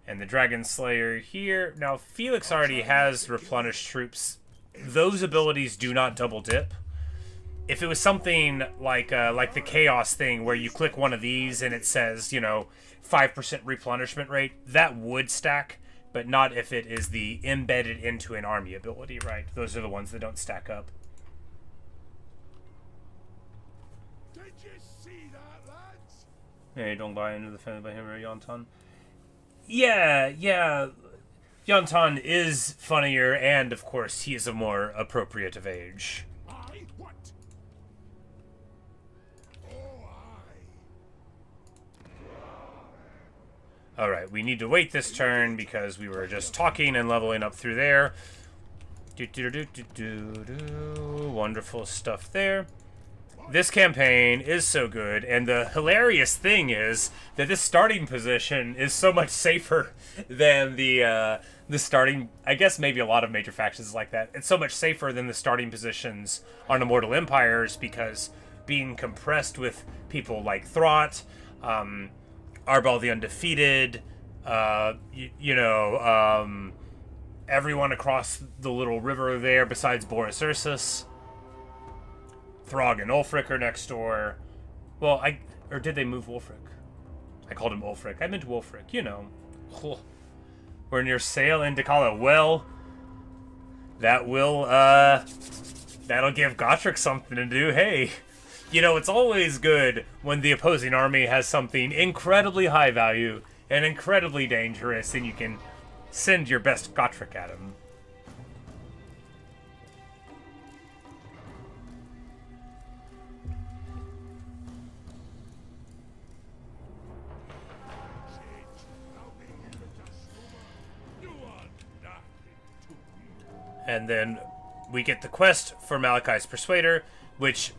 And the Dragon Slayer here. Now, Felix already has replenished troops. Those abilities do not double dip. If it was something like the Chaos thing where you click one of these and it says, you know, 5% replenishment rate, that would stack, but not if it is the embedded into an army ability, right? Those are the ones that don't stack up. Did you see that, lads? Hey, don't buy into the family by him or Yonton. Yeah. Yonton is funnier, and of course, he is a more appropriate of age. Aye, what? Oh, aye. Alright, we need to wait this turn because we were just talking and leveling up through there. Wonderful stuff there. This campaign is so good, and the hilarious thing is that this starting position is so much safer than the starting... I guess maybe a lot of major factions like that. It's so much safer than the starting positions on Immortal Empires because being compressed with people like Throt, Arbal the Undefeated, everyone across the little river there besides Boris Ursus. Throg and Ulfric are next door. Well, or did they move Wulfric? I called him Ulfric. I meant Wulfric, you know. We're near Sale and Dakala. Well, that will, that'll give Gotrek something to do. Hey, you know, it's always good when the opposing army has something incredibly high value and incredibly dangerous, and you can send your best Gotrek at him. And then we get the quest for Malakai's Persuader, which,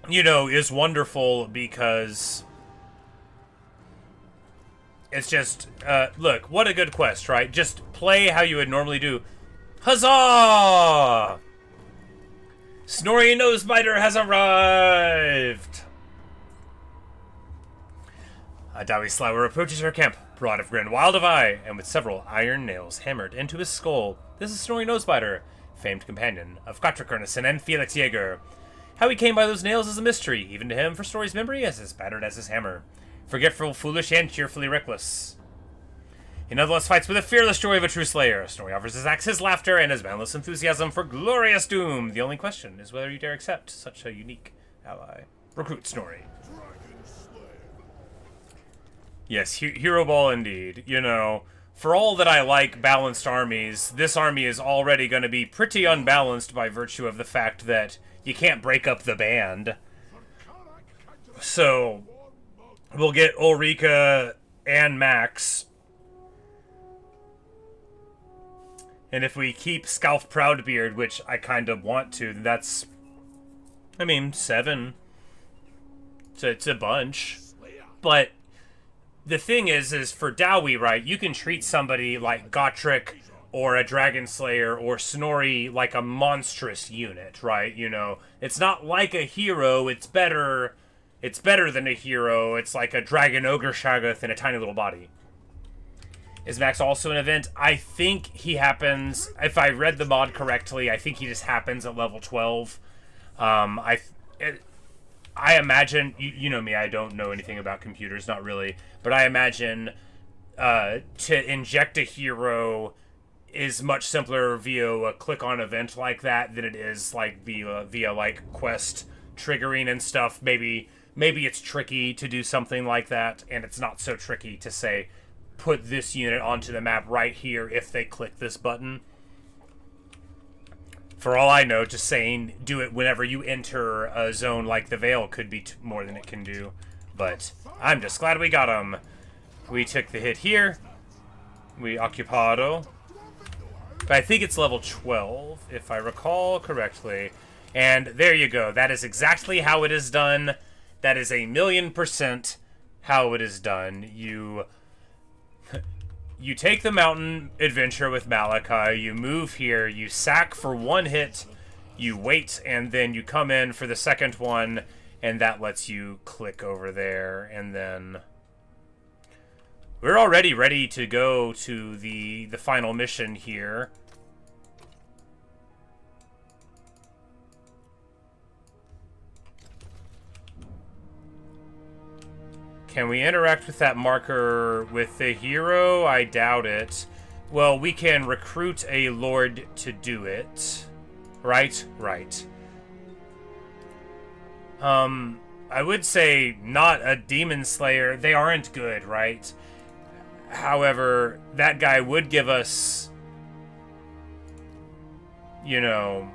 you know, is wonderful because it's just, look, what a good quest, right? Just play how you would normally do. Huzzah! Snorri Nosebiter has arrived! Adawi Slower approaches her camp, broad of grin, wild of eye, and with several iron nails hammered into his skull. This is Snorri Nosebiter, famed companion of Gotrek Ernison and Felix Jaeger. How he came by those nails is a mystery, even to him, for Snorri's memory is as battered as his hammer. Forgetful, foolish, and cheerfully reckless. He nonetheless fights with the fearless joy of a true slayer. Snorri offers his axe, his laughter, and his boundless enthusiasm for glorious doom. The only question is whether you dare accept such a unique ally. Recruit Snorri. Yes, hero ball indeed. You know, for all that I like balanced armies, this army is already going to be pretty unbalanced by virtue of the fact that you can't break up the band. So, we'll get Ulrika and Max. And if we keep Scalf Proudbeard, which I kind of want to, that's, I mean, 7. So it's a bunch. But the thing is for Dowie, right, you can treat somebody like Gotrek or a Dragon Slayer or Snorri like a monstrous unit, right? You know, it's not like a hero, it's better than a hero. It's like a Dragon Ogre Shaggoth in a tiny little body. Is Max also an event? I think he happens, if I read the mod correctly, I think he just happens at level 12. I imagine, you know me, I don't know anything about computers, not really, but I imagine to inject a hero is much simpler via a click-on event like that than it is like via like quest triggering and stuff. Maybe it's tricky to do something like that, and it's not so tricky to say, put this unit onto the map right here if they click this button. For all I know, just saying do it whenever you enter a zone like the Veil could be more than it can do. But I'm just glad we got him. We took the hit here. We occupado. But I think it's level 12, if I recall correctly. And there you go. That is exactly how it is done. That is 1,000,000% how it is done. You take the mountain adventure with Malakai, you move here, you sack for 1 hit, you wait, and then you come in for the second one, and that lets you click over there, and then we're already ready to go to the final mission here. Can we interact with that marker with the hero? I doubt it. Well, we can recruit a lord to do it. Right? Right. I would say not a demon slayer. They aren't good, right? However, that guy would give us, you know,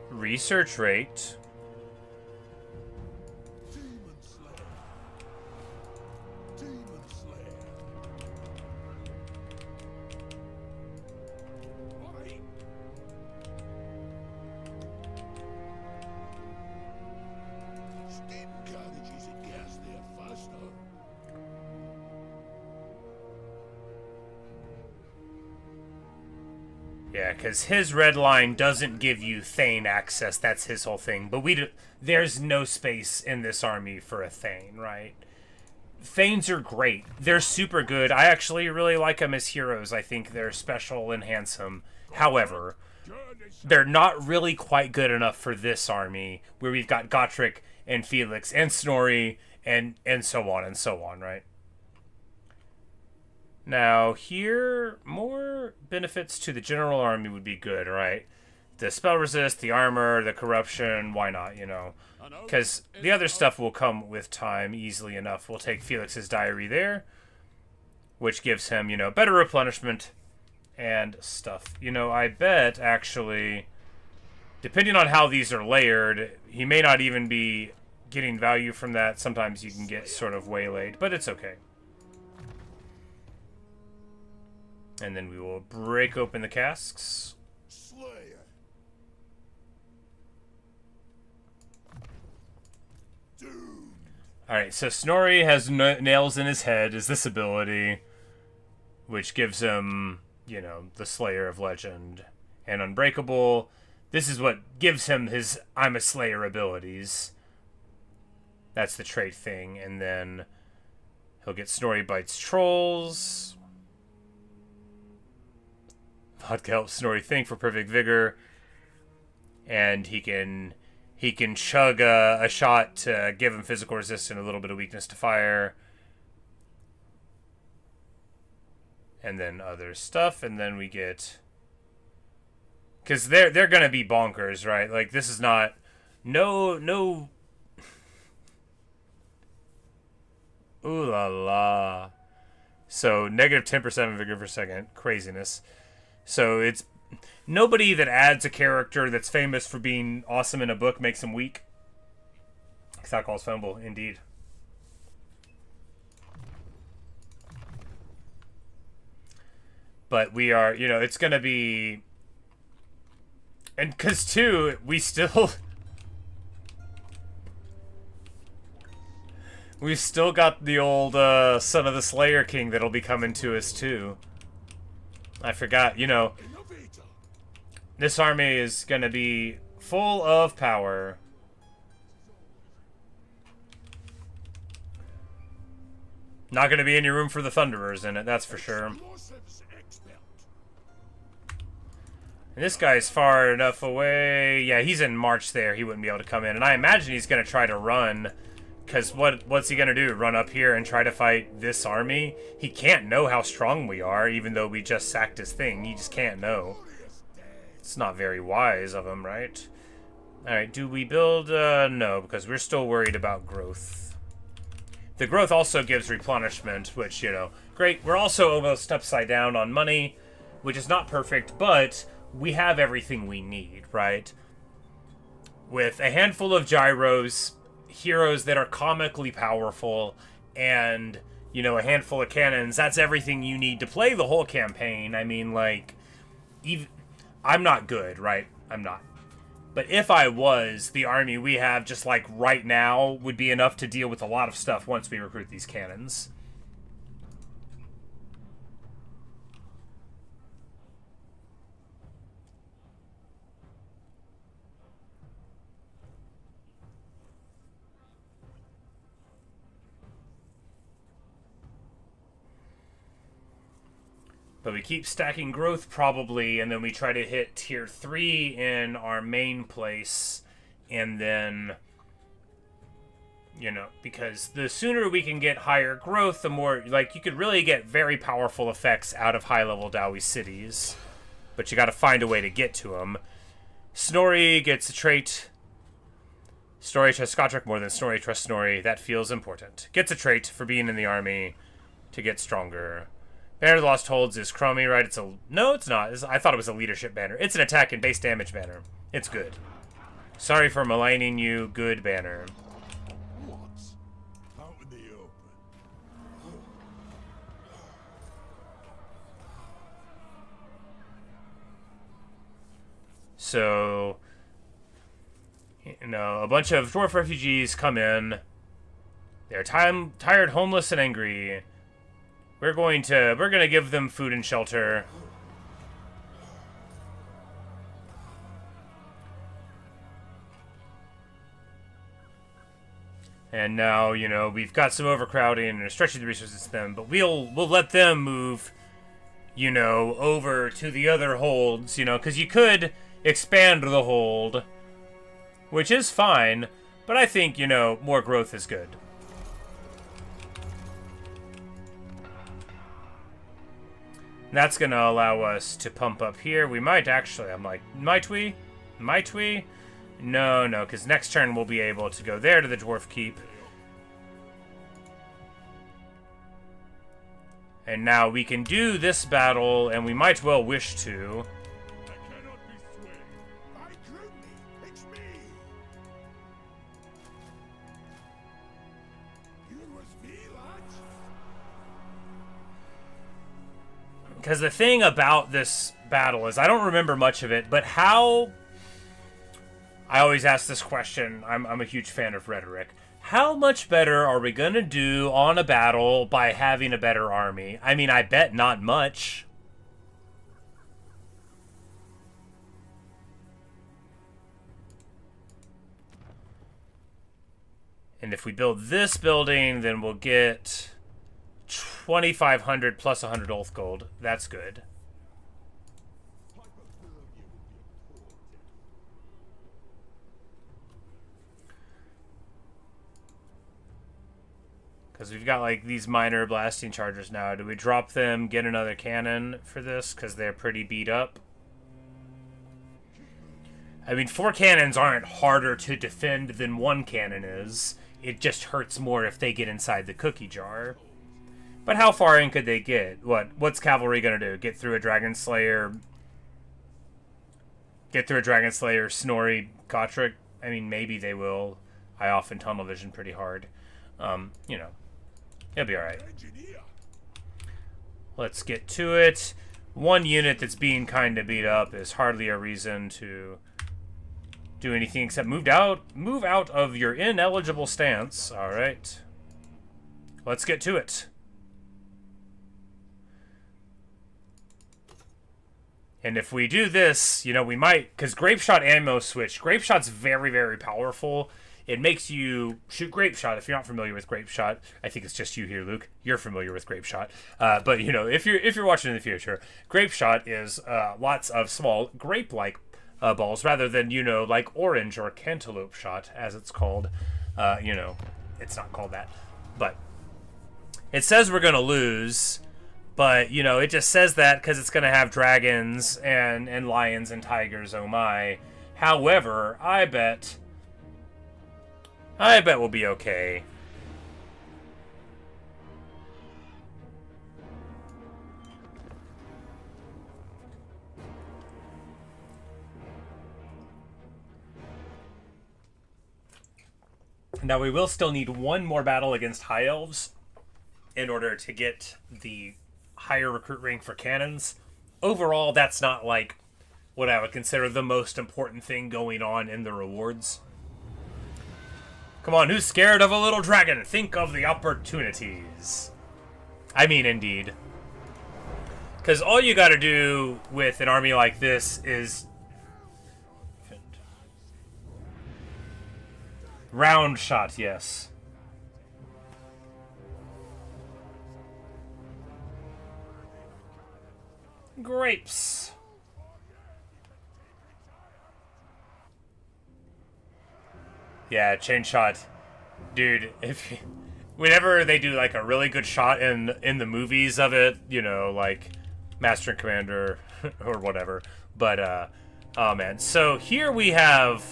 research rate. Yeah, because his red line doesn't give you Thane access. That's his whole thing. But there's no space in this army for a Thane, right? Thanes are great. They're super good. I actually really like them as heroes. I think they're special and handsome. However, they're not really quite good enough for this army, where we've got Gotrek and Felix and Snorri and so on, right? Now, here, more benefits to the general army would be good, right? The spell resist, the armor, the corruption, why not, you know? Because the other stuff will come with time easily enough. We'll take Felix's diary there, which gives him, you know, better replenishment and stuff. You know, I bet, actually, depending on how these are layered, he may not even be getting value from that. Sometimes you can get sort of waylaid, but it's okay. And then we will break open the casks. Slayer. Doomed. Alright, so Snorri has nails in his head, is this ability, which gives him, you know, the Slayer of Legend. And Unbreakable, this is what gives him his I'm a Slayer abilities. That's the trait thing. And then he'll get Snorri Bites Trolls. Vodka helps Snorri think for perfect vigor, and he can chug a shot to give him physical resist and a little bit of weakness to fire, and then other stuff, and then we get, because they're gonna be bonkers, right? Like, this is not no ooh la la. So negative 10% vigor per second, craziness. So it's nobody that adds a character that's famous for being awesome in a book makes him weak. Thakkal's Fumble, indeed. But we are, you know, it's going to be... And because, too, we still... We've still got the old Son of the Slayer King that'll be coming to us, too. I forgot, you know, this army is going to be full of power. Not going to be any room for the Thunderers in it, that's for sure. And this guy's far enough away. Yeah, he's in March there. He wouldn't be able to come in. And I imagine he's going to try to run. Because what's he going to do? Run up here and try to fight this army? He can't know how strong we are, even though we just sacked his thing. He just can't know. It's not very wise of him, right? Alright, do we build? No, because we're still worried about growth. The growth also gives replenishment, which, you know, great. We're also almost upside down on money, which is not perfect, but we have everything we need, right? With a handful of gyros, heroes that are comically powerful, and, you know, a handful of cannons, that's everything you need to play the whole campaign. I mean, like, even I'm not good, right? I'm not. But if I was, the army we have just like right now would be enough to deal with a lot of stuff once we recruit these cannons. But we keep stacking growth probably, and then we try to hit tier 3 in our main place, and then, you know, because the sooner we can get higher growth, the more, like, you could really get very powerful effects out of high-level Dowie cities, but you gotta find a way to get to them. Snorri gets a trait. Snorri trusts Gotrek more than Snorri trusts Snorri. That feels important. Gets a trait for being in the army to get stronger. Banner of the Lost Holds is crummy, right? It's a... No, it's not. I thought it was a leadership banner. It's an attack and base damage banner. It's good. Sorry for maligning you. Good banner. What? Out in the open. So, you know, a bunch of dwarf refugees come in. They're tired, homeless, and angry. We're gonna give them food and shelter. And now, you know, we've got some overcrowding and are stretching the resources to them, but we'll let them move, you know, over to the other holds, you know, because you could expand the hold, which is fine, but I think, you know, more growth is good. That's going to allow us to pump up here. We might actually, I'm like, might we? Might we? No, because next turn we'll be able to go there to the Dwarf Keep. And now we can do this battle, and we might well wish to. I cannot be swayed. I group me. It's me. You was me, lads. Because the thing about this battle is, I don't remember much of it, but how... I always ask this question. I'm a huge fan of rhetoric. How much better are we going to do on a battle by having a better army? I mean, I bet not much. And if we build this building, then we'll get 2,500 plus 100 Oath Gold. That's good. Because we've got, like, these minor blasting chargers now. Do we drop them, get another cannon for this? Because they're pretty beat up. I mean, 4 cannons aren't harder to defend than 1 cannon is. It just hurts more if they get inside the cookie jar. But how far in could they get? What's cavalry going to do? Get through a Dragon Slayer? Get through a Dragon Slayer, Snorri, Gotrek? I mean, maybe they will. I often tunnel vision pretty hard. You know. It'll be alright. Let's get to it. 1 unit that's being kind of beat up is hardly a reason to do anything except move out of your ineligible stance. Alright. Let's get to it. And if we do this, you know, we might... Because Grape Shot ammo switch. Grape Shot's very, very powerful. It makes you shoot Grape Shot. If you're not familiar with Grape Shot, I think it's just you here, Luke. You're familiar with Grape Shot, but you know, if you're watching in the future, Grape Shot is lots of small grape-like balls, rather than, you know, like orange or cantaloupe shot, as it's called. You know, it's not called that, but it says we're gonna lose. But you know, it just says that because it's gonna have dragons and lions and tigers. Oh my! However, I bet we'll be okay. Now, we will still need one more battle against High Elves in order to get the higher recruit rank for cannons. Overall, that's not, like, what I would consider the most important thing going on in the rewards. Come on, who's scared of a little dragon? Think of the opportunities. I mean, indeed. Because all you gotta do with an army like this is... round shot, yes. Grapes. Yeah, chain shot. Dude, if whenever they do like a really good shot in the movies of it, you know, like Master and Commander or whatever. But oh man. So here we have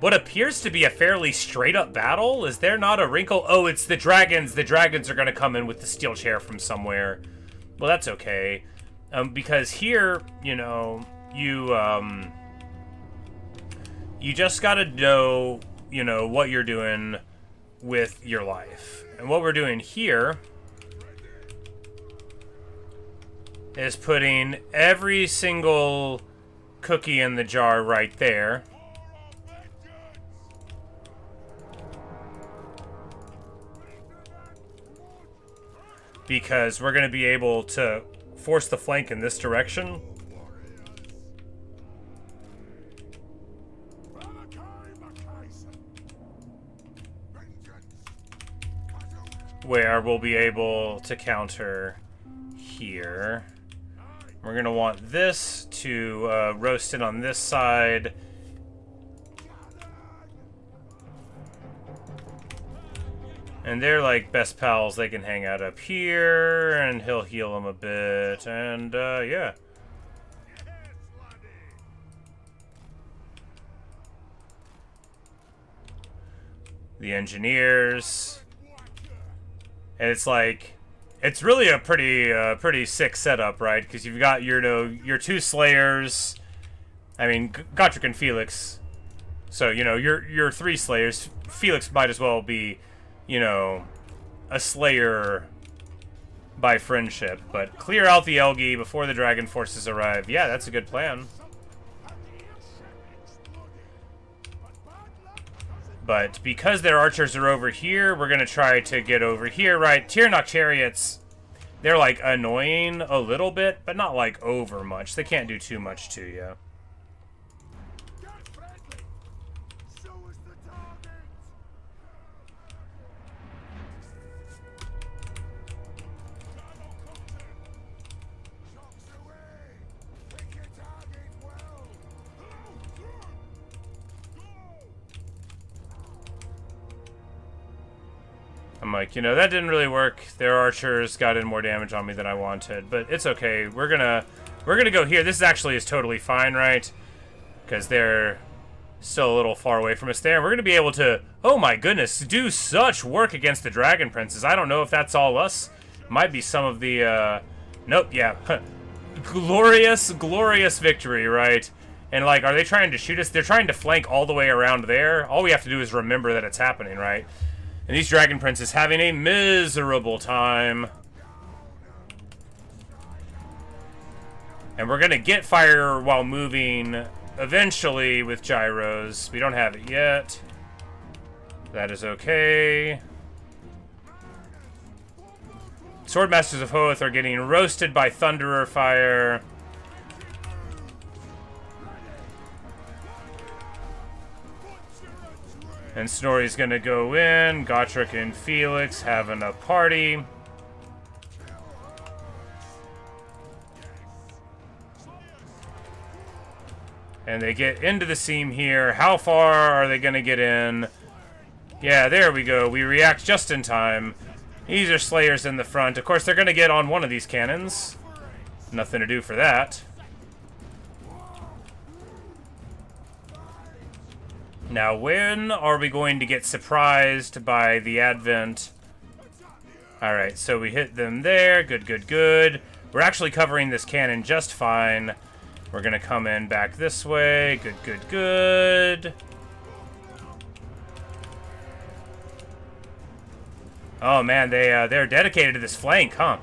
what appears to be a fairly straight up battle. Is there not a wrinkle? Oh, it's the dragons. The dragons are going to come in with the steel chair from somewhere. Well, that's okay. Because here, you know, you just got to know, you know, what you're doing with your life. And what we're doing here is putting every single cookie in the jar right there. Because we're going to be able to force the flank in this direction. Where we'll be able to counter here. We're going to want this to roast it on this side. And they're like best pals. They can hang out up here, and he'll heal them a bit. And, yeah. The engineers. And it's like, it's really a pretty sick setup, right? Because you've got your two slayers. I mean, Gotrek and Felix. So, you know, your three slayers. Felix might as well be, you know, a slayer by friendship. But clear out the Elgi before the dragon forces arrive. Yeah, that's a good plan. But because their archers are over here, we're going to try to get over here, right? Tyrannok chariots, they're, like, annoying a little bit, but not, like, over much. They can't do too much to you. I'm like, you know, that didn't really work. Their archers got in more damage on me than I wanted, but it's okay. We're gonna go here. This actually is totally fine, right? Because they're still a little far away from us there. We're gonna be able to, oh my goodness, do such work against the dragon princes. I don't know if that's all us. Might be some of the, nope, yeah. Glorious, glorious victory, right? And like, are they trying to shoot us? They're trying to flank all the way around there. All we have to do is remember that it's happening, right? And these dragon princes having a miserable time. And we're gonna get fire while moving eventually with gyros. We don't have it yet. That is okay. Swordmasters of Hoth are getting roasted by Thunderer fire. And Snorri's gonna go in. Gotrek and Felix having a party. And they get into the seam here. How far are they gonna get in? Yeah, there we go. We react just in time. These are Slayers in the front. Of course, they're gonna get on one of these cannons. Nothing to do for that. Now, when are we going to get surprised by the advent? Alright, so we hit them there. Good, good, good. We're actually covering this cannon just fine. We're going to come in back this way. Good, good, good. Oh man, they're dedicated to this flank, huh?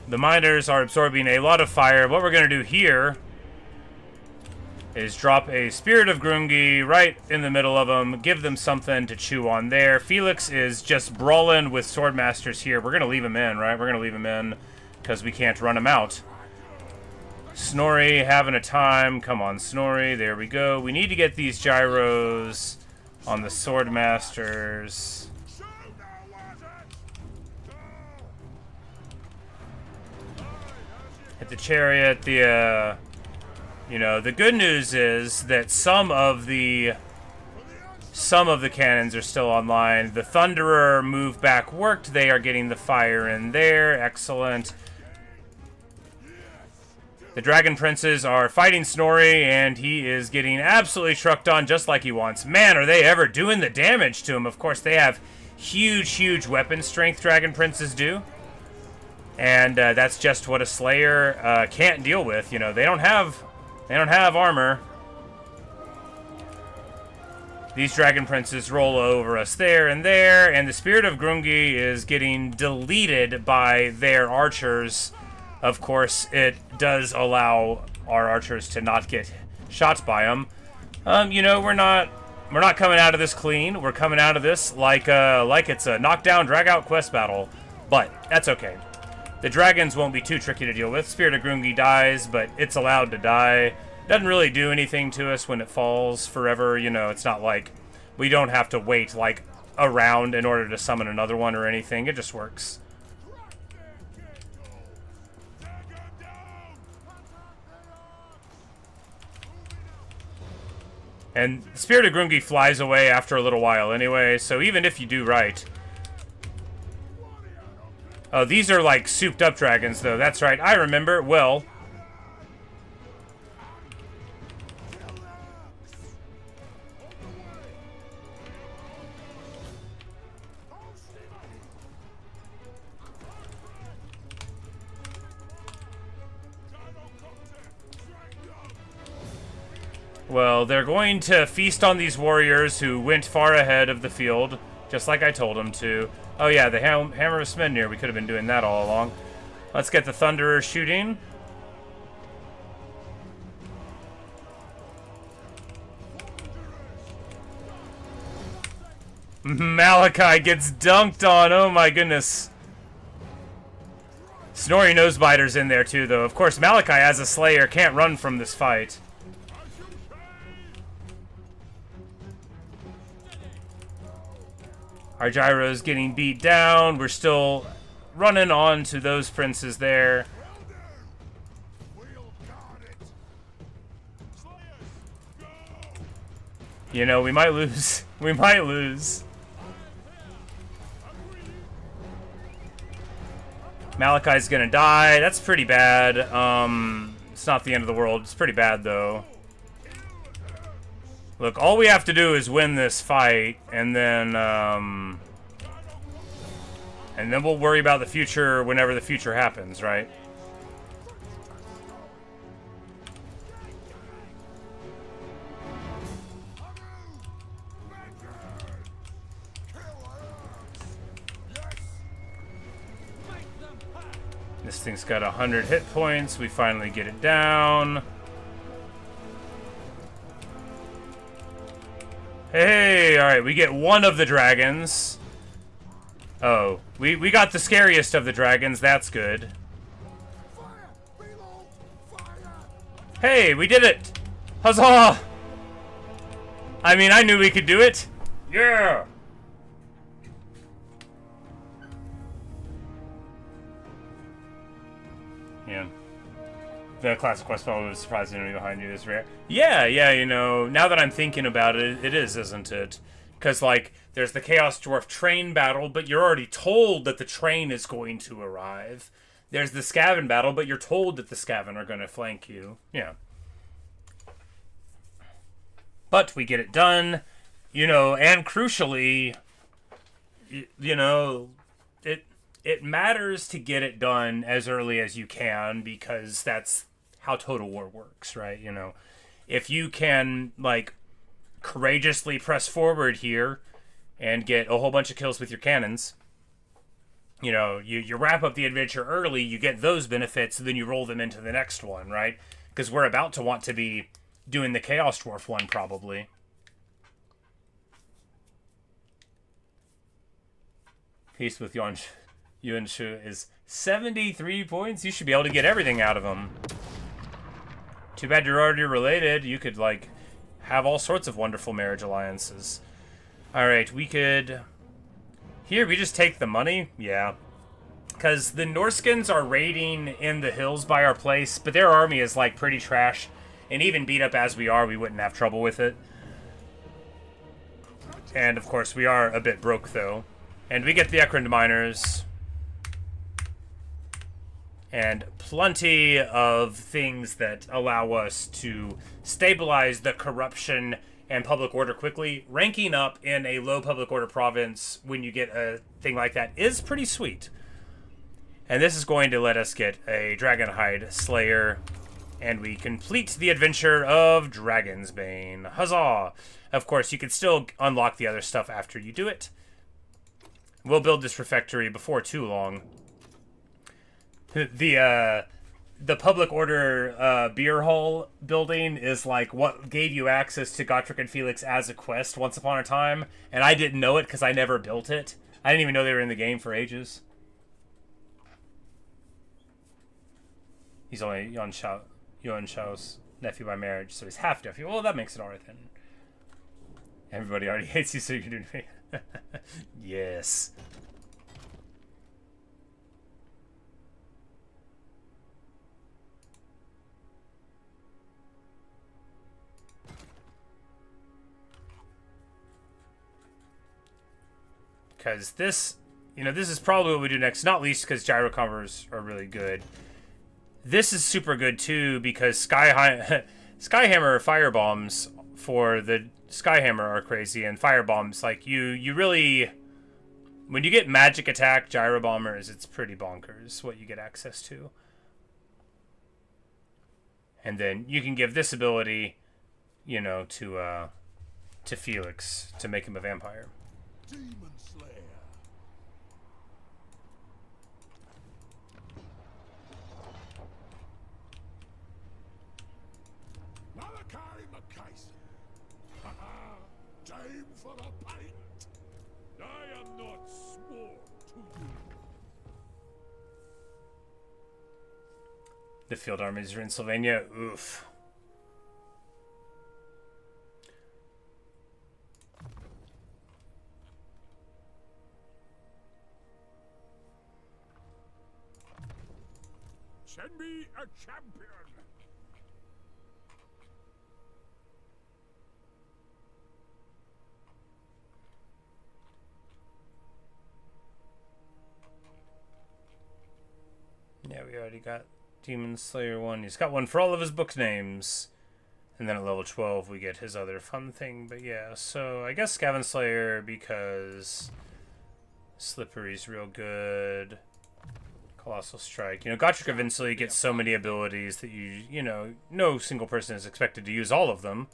The miners are absorbing a lot of fire. What we're going to do here is drop a Spirit of Grungi right in the middle of them, give them something to chew on there. Felix is just brawling with Swordmasters here. We're going to leave him in, right? We're going to leave him in because we can't run him out. Snorri having a time. Come on, Snorri. There we go. We need to get these gyros on the Swordmasters. Hit the chariot. You know, the good news is that some of the cannons are still online. The Thunderer move back worked. They are getting the fire in there. Excellent. The Dragon Princes are fighting Snorri, and he is getting absolutely trucked on just like he wants. Man, are they ever doing the damage to him. Of course, they have huge, huge weapon strength, Dragon Princes do. And that's just what a Slayer can't deal with. You know, they don't have armor. These Dragon Princes roll over us there, and the Spirit of Grungi is getting deleted by their archers. Of course, it does allow our archers to not get shot by them. You know, we're not coming out of this clean. We're coming out of this like it's a knockdown, drag-out quest battle. But that's okay. The dragons won't be too tricky to deal with. Spirit of Grungi dies, but it's allowed to die. Doesn't really do anything to us when it falls forever. You know, it's not like we don't have to wait like a round in order to summon another one or anything. It just works. And Spirit of Grungi flies away after a little while anyway, so even if you do right... Oh, these are like souped up dragons, though. That's right. I remember. Well. Well, they're going to feast on these warriors who went far ahead of the field, just like I told them to. Oh yeah, the Hammer of Smednir. We could have been doing that all along. Let's get the Thunderer shooting. Malakai gets dunked on. Oh my goodness. Snorri Nosebiter's in there too, though. Of course, Malakai, as a Slayer, can't run from this fight. Our gyro's getting beat down. We're still running on to those princes there. You know, we might lose. We might lose. Malakai's gonna die. That's pretty bad. It's not the end of the world. It's pretty bad, though. Look, all we have to do is win this fight, and then we'll worry about the future whenever the future happens, right? This thing's got 100 hit points. We finally get it down. Hey, alright, we get one of the dragons. Oh, we got the scariest of the dragons, that's good. Hey, we did it! Huzzah! I mean, I knew we could do it. Yeah! Yeah. The classic quest probably was surprisingly behind you is rare. Yeah, you know, now that I'm thinking about it, it is, isn't it? Because, like, there's the Chaos Dwarf train battle, but you're already told that the train is going to arrive. There's the Skaven battle, but you're told that the Skaven are going to flank you. Yeah. But we get it done, you know, and crucially, you know, it matters to get it done as early as you can, because that's how Total War works, right? You know, if you can, like, courageously press forward here and get a whole bunch of kills with your cannons, you know, you wrap up the adventure early, you get those benefits, then you roll them into the next one, right? Because we're about to want to be doing the Chaos Dwarf one, probably. Peace with Yuan Shu is 73 points. You should be able to get everything out of them. Too bad you're already related. You could, like, have all sorts of wonderful marriage alliances. Alright, we could... Here, we just take the money? Yeah. Because the Norskins are raiding in the hills by our place, but their army is, like, pretty trash. And even beat up as we are, we wouldn't have trouble with it. And, of course, we are a bit broke, though. And we get the Ekrund miners. And plenty of things that allow us to stabilize the corruption and public order quickly. Ranking up in a low public order province when you get a thing like that is pretty sweet. And this is going to let us get a Dragonhide Slayer. And we complete the adventure of Dragon's Bane. Huzzah! Of course, you can still unlock the other stuff after you do it. We'll build this refectory before too long. The public order beer hall building is like what gave you access to Gotrek and Felix as a quest once upon a time, and I didn't know it because I never built it. I didn't even know they were in the game for ages. He's only Yuan Shao's nephew by marriage, so he's half nephew. Well, that makes it alright then. Everybody already hates you, so you can do me. Yes. Because this, you know, this is probably what we do next, not least because gyrocopters are really good. This is super good too because Skyhammer firebombs for the Skyhammer are crazy, and firebombs, like, you really, when you get magic attack gyro bombers, it's pretty bonkers what you get access to. And then you can give this ability, you know, to Felix to make him a vampire. Demon Slayer. Malakai McKayson. Haha, time for a pint. I am not sworn to you. The field armies are in Sylvania. Oof. Send me a champion. Yeah, we already got Demon Slayer 1. He's got one for all of his book names. And then at level 12 we get his other fun thing. But yeah, so I guess Skaven Slayer because Slippery's real good. Colossal Strike. You know, Gotrek eventually gets so many abilities that you know, no single person is expected to use all of them.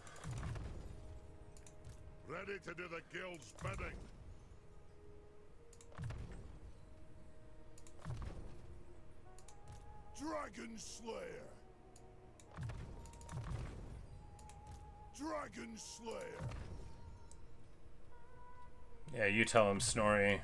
Ready to do the guild's bidding. Dragon Slayer. Dragon Slayer. Yeah, you tell him, Snorri.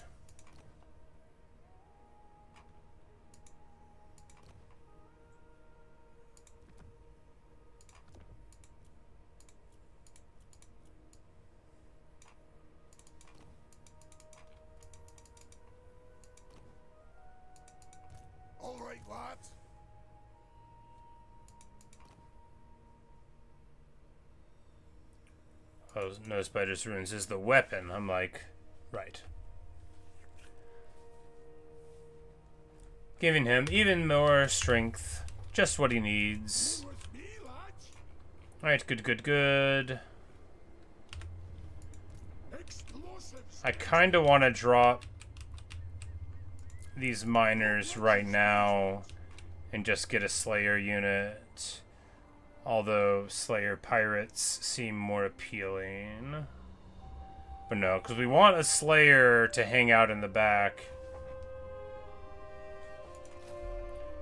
All right, lads. Oh, no, Spider's Runes is the weapon. I'm like, right. Giving him even more strength. Just what he needs. With me, lads. Alright, good, good, good. Explosives. I kind of want to drop these miners right now and just get a Slayer unit. Although Slayer pirates seem more appealing. But no, because we want a Slayer to hang out in the back.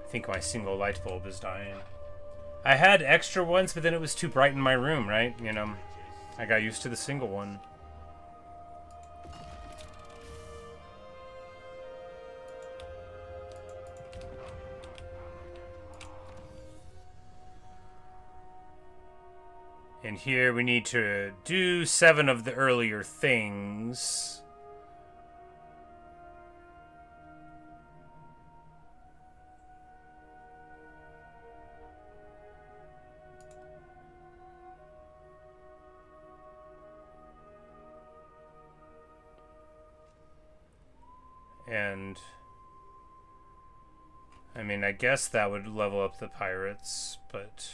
I think my single light bulb is dying. I had extra ones, but then it was too bright in my room, right? You know, I got used to the single one. And here we need to do 7 of the earlier things. And I mean, I guess that would level up the pirates, but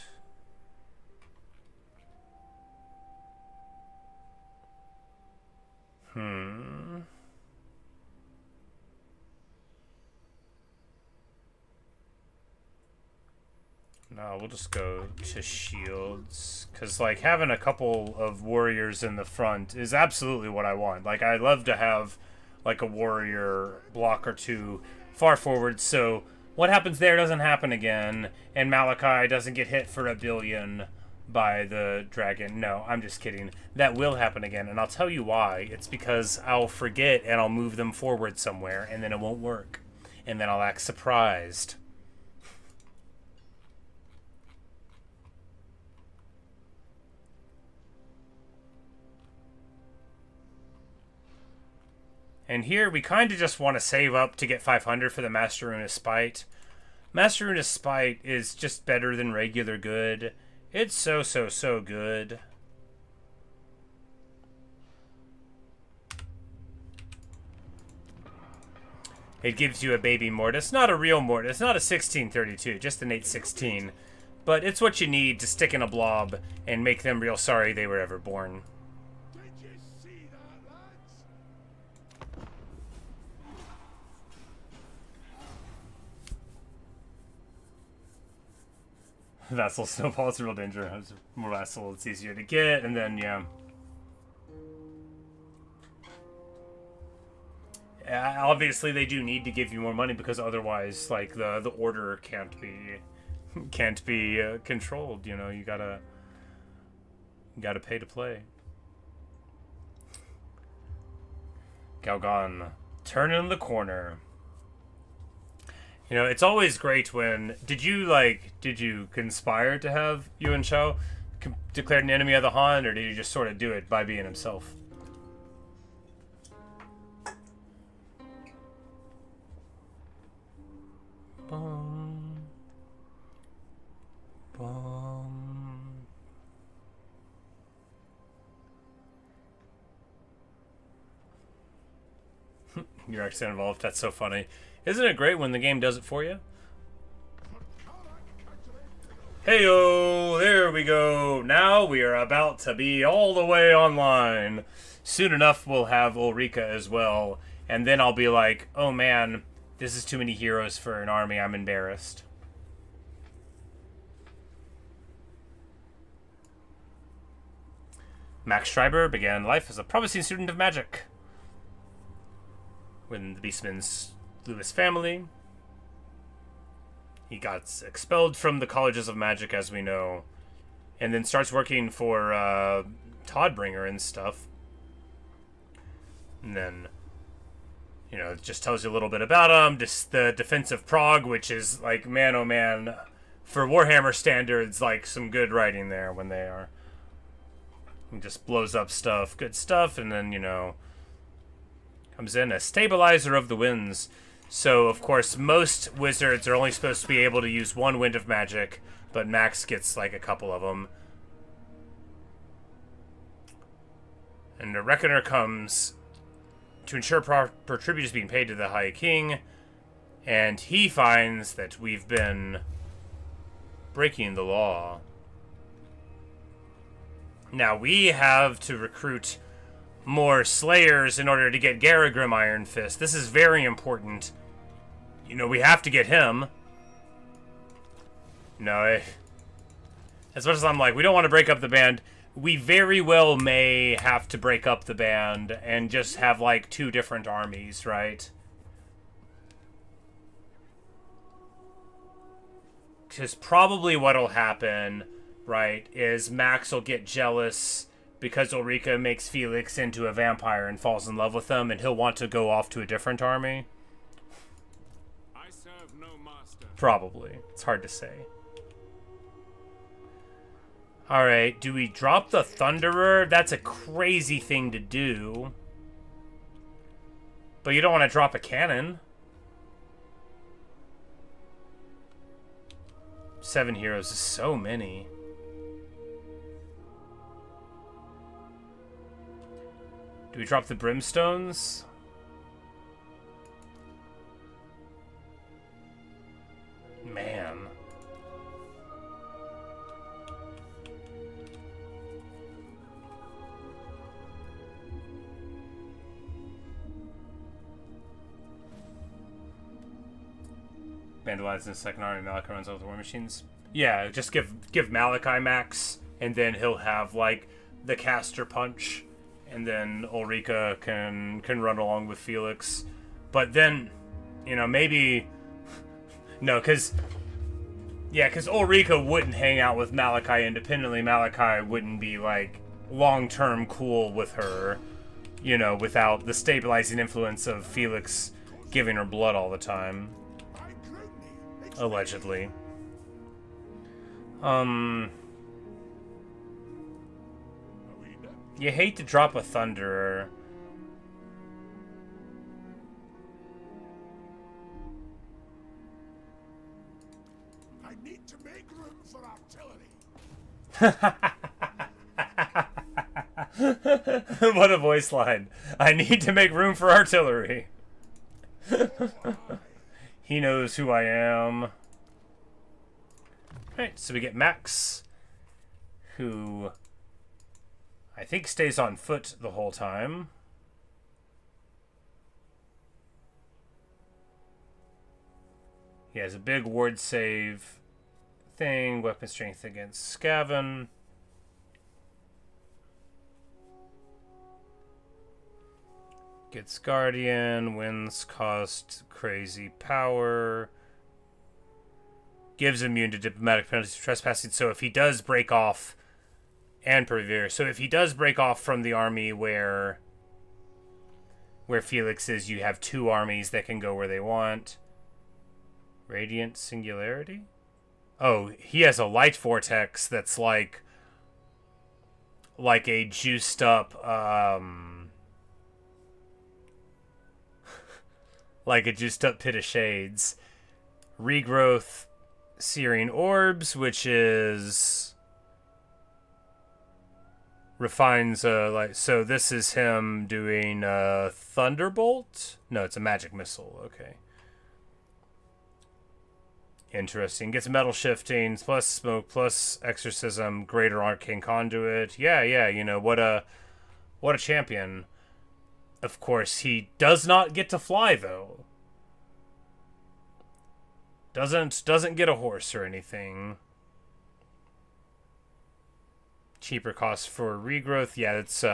no, we'll just go to shields. Because, like, having a couple of warriors in the front is absolutely what I want. Like, I'd love to have, like, a warrior block or 2 far forward, so what happens there doesn't happen again, and Malakai doesn't get hit for 1 billion by the dragon. No, I'm just kidding. That will happen again, and I'll tell you why. It's because I'll forget and I'll move them forward somewhere, and then it won't work. And then I'll act surprised. And here we kind of just want to save up to get 500 for the Master Runa Spite. Master Runa Spite is just better than regular good. It's so good. It gives you a baby Mortis. Not a real Mortis, not a 1632, just an 816. But it's what you need to stick in a blob and make them real sorry they were ever born. Did you see that, lads? Vassal Snowball is a real danger. More Vassal, it's easier to get, and then, yeah. Obviously, they do need to give you more money because otherwise, like, the order can't be controlled. You know, you gotta pay to play. Galgon, turning the corner. You know, it's always great when... Did you conspire to have Yuan Shao declared an enemy of the Han, or did you just sort of do it by being himself? Boom. Boom. You're actually involved. That's so funny. Isn't it great when the game does it for you? Heyo, there we go. Now we are about to be all the way online. Soon enough, we'll have Ulrika as well. And then I'll be like, oh man, this is too many heroes for an army. I'm embarrassed. Max Schreiber began life as a promising student of magic. When the Beastman's Lewis family, he got expelled from the colleges of magic, as we know, and then starts working for Toddbringer and stuff. And then, you know, it just tells you a little bit about him. Just the Defense of Prague, which is like, man oh man, for Warhammer standards, like some good writing there when they are. He just blows up stuff, good stuff, and then, you know, comes in a Stabilizer of the Winds. So, of course, most wizards are only supposed to be able to use 1 wind of magic, but Max gets, like, a couple of them. And the Reckoner comes to ensure proper tribute is being paid to the High King, and he finds that we've been breaking the law. Now, we have to recruit more Slayers in order to get Garagrim Iron Fist. This is very important you know, we have to get him. No, as much as I'm like, we don't want to break up the band, we very well may have to break up the band and just have, like, 2 different armies, right? Because probably what'll happen, right, is Max will get jealous because Ulrika makes Felix into a vampire and falls in love with him, and he'll want to go off to a different army. I serve no master. Probably. It's hard to say. Alright, do we drop the Thunderer? That's a crazy thing to do. But you don't want to drop a cannon. 7 heroes is so many. Do we drop the Brimstones? Man. Vandalize in the second army. Malakai runs over the war machines. Yeah, just give Malakai Max, and then he'll have like the caster punch, and then Ulrika can run along with Felix. But then, you know, maybe no, because Ulrika wouldn't hang out with Malakai independently. Malakai wouldn't be like long-term cool with her, you know, without the stabilizing influence of Felix giving her blood all the time. Allegedly. You hate to drop a Thunderer. I need to make room for artillery. What a voice line. I need to make room for artillery. He knows who I am. Alright, so we get Max, who I think stays on foot the whole time. He has a big ward save thing, weapon strength against Skaven. Gets Guardian, wins cost crazy power. Gives immune to diplomatic penalties for trespassing. So if he does break off, and Persevere. So if he does break off from the army where Felix is, you have 2 armies that can go where they want. Radiant Singularity? Oh, he has a light vortex that's like a juiced up like a juiced up Pit of Shades. Regrowth Searing Orbs, which is refines so this is him doing Thunderbolt? No, it's a magic missile. Okay. Interesting. Gets metal shifting, plus smoke, plus exorcism, greater arcane conduit. Yeah, you know, what a champion. Of course, he does not get to fly though. Doesn't get a horse or anything. Cheaper cost for regrowth. Yeah, it's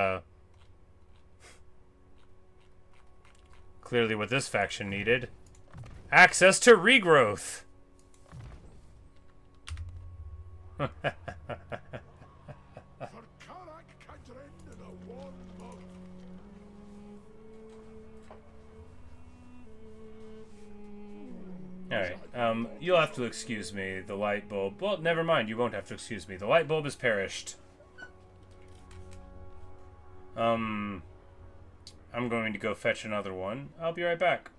clearly what this faction needed. Access to regrowth. Alright, you'll have to excuse me, the light bulb. Well, never mind, you won't have to excuse me. The light bulb has perished. I'm going to go fetch another one. I'll be right back.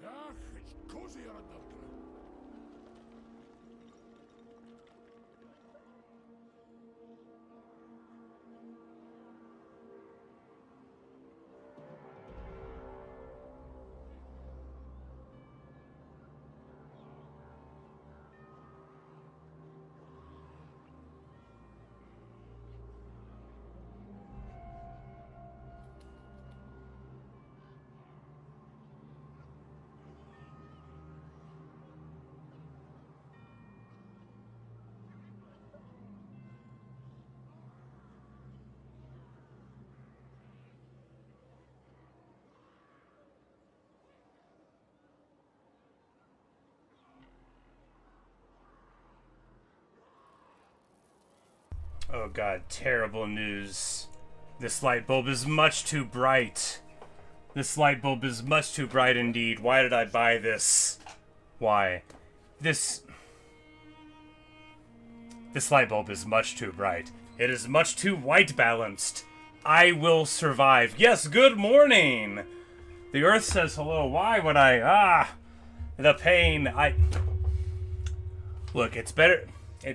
Ach, it's cozier underground. Oh god, terrible news. This light bulb is much too bright. This light bulb is much too bright indeed. Why did I buy this? Why? This light bulb is much too bright. It is much too white balanced. I will survive. Yes, good morning! The earth says hello. Why would I? The pain. Look, it's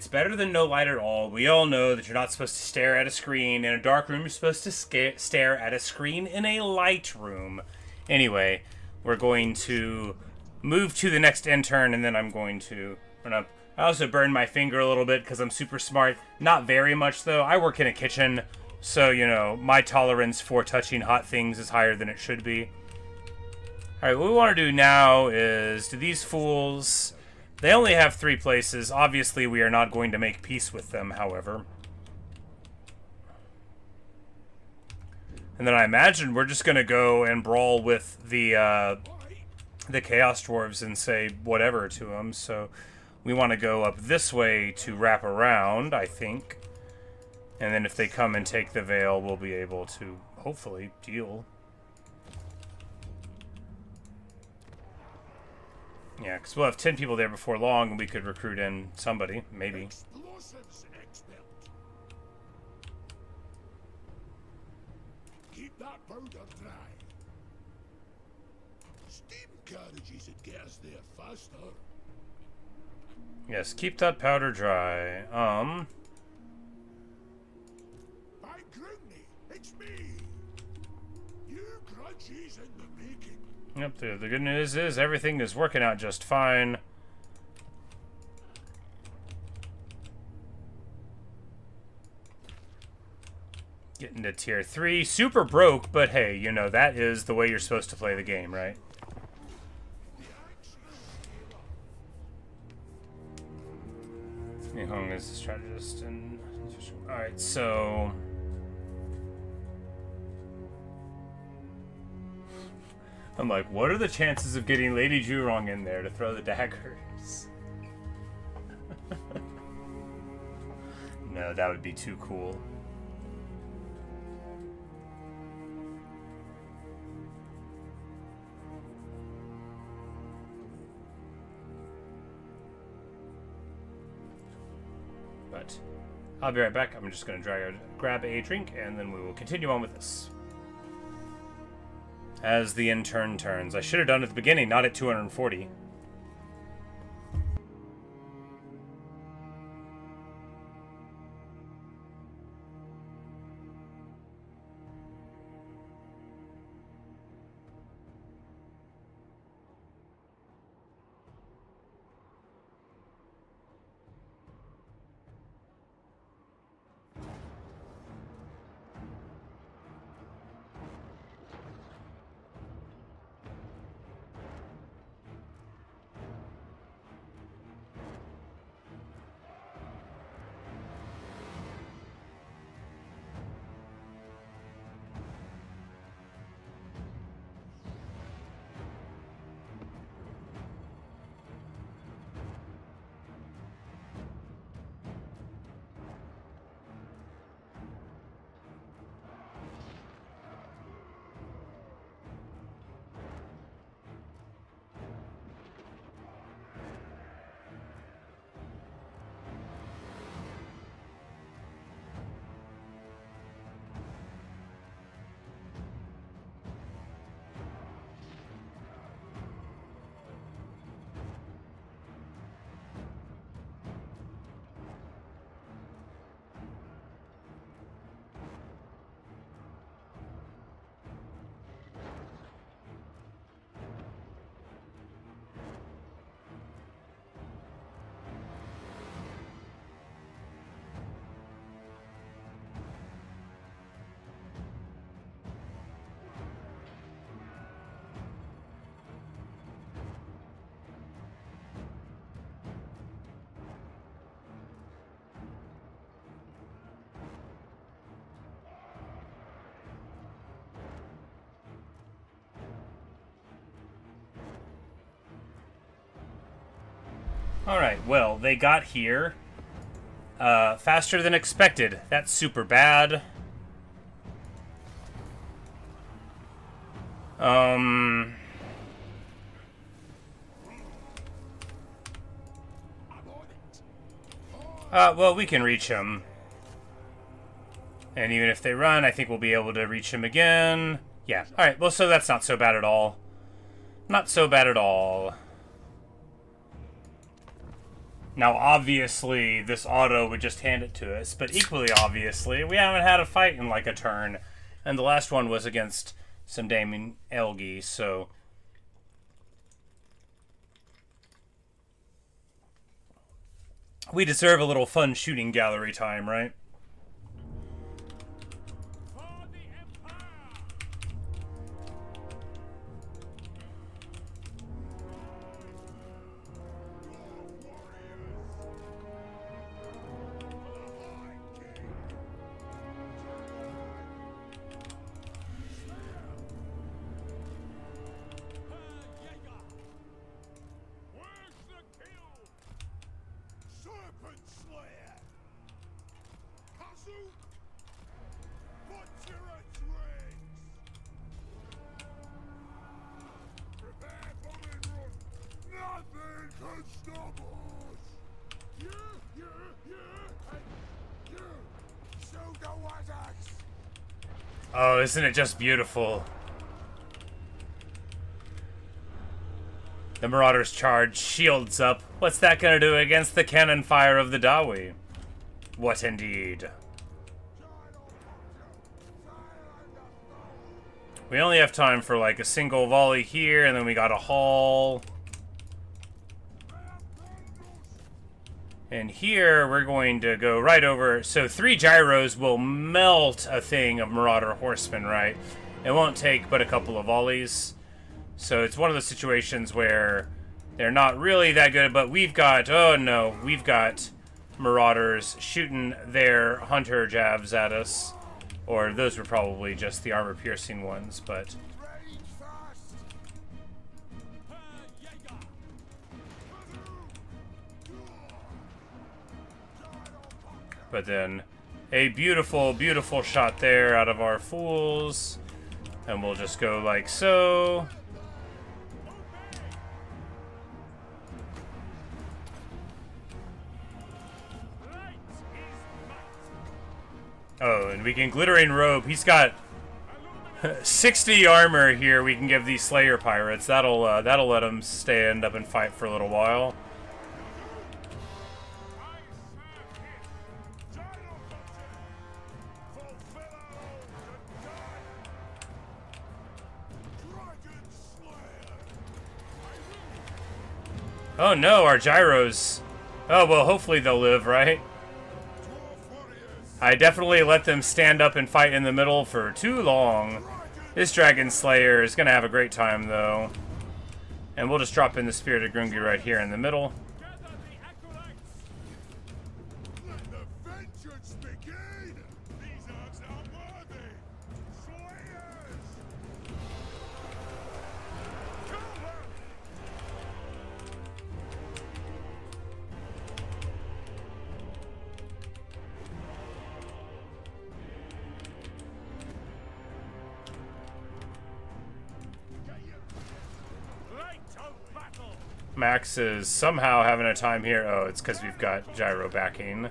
better than no light at all. We all know that you're not supposed to stare at a screen in a dark room. You're supposed to stare at a screen in a light room. Anyway, we're going to move to the next intern, and then I'm going to run up. I also burned my finger a little bit because I'm super smart. Not very much, though. I work in a kitchen, so, you know, my tolerance for touching hot things is higher than it should be. Alright, what we want to do now is, to these fools... They only have 3 places. Obviously, we are not going to make peace with them, however. And then I imagine we're just going to go and brawl with the Chaos Dwarves and say whatever to them. So we want to go up this way to wrap around, I think. And then if they come and take the veil, we'll be able to hopefully deal. Yeah, because we'll have 10 people there before long, and we could recruit in somebody, maybe. Explosives expert. Keep that powder dry. Steam carriages would get us there faster. Yes, keep that powder dry. By Grimney, it's me. You grudges in the making. Yep, the good news is everything is working out just fine. Getting to tier 3. Super broke, but hey, you know, that is the way you're supposed to play the game, right? Nihong is a strategist and... Alright, so... I'm like, what are the chances of getting Lady Jurong in there to throw the daggers? No, that would be too cool. But I'll be right back. I'm just going to grab a drink, and then we will continue on with this. As the intern turns. I should have done it at the beginning, not at 240. Alright, well, they got here faster than expected. That's super bad. Well, we can reach him. And even if they run, I think we'll be able to reach him again. Yeah, alright, well, so that's not so bad at all. Not so bad at all. Now, obviously, this auto would just hand it to us, but equally obviously, we haven't had a fight in like a turn. And the last one was against some Damon Elgi, so... we deserve a little fun shooting gallery time, right? For the Empire! Where's the kill? Serpent Slayer! Kazu! Butcher its rings! Prepare for the run! Nothing can stop us! You, and you! Pseudo wizards! Oh, isn't it just beautiful? The Marauders charge, shields up. What's that gonna do against the cannon fire of the Dawi? What indeed? We only have time for like a single volley here, and then we got a haul. And here, we're going to go right over... so 3 gyros will melt a thing of Marauder Horsemen, right? It won't take but a couple of volleys. So it's one of those situations where they're not really that good, but we've got... oh no, we've got Marauders shooting their Hunter jabs at us. Or those were probably just the armor-piercing ones, but... Rage fast! but then a beautiful, beautiful shot there out of our fools. And we'll just go like so. Oh, and we can glittering robe. He's got 60 armor here. We can give these Slayer pirates. That'll let them stand up and fight for a little while. Oh no, our gyros. Oh well, hopefully they'll live, right? I definitely let them stand up and fight in the middle for too long. This Dragon Slayer is going to have a great time, though. And we'll just drop in the Spirit of Grungi right here in the middle. Let the vengeance begin! These orcs are worthy! Slayers! Cover! Max is somehow having a time here. Oh, it's because we've got gyro backing.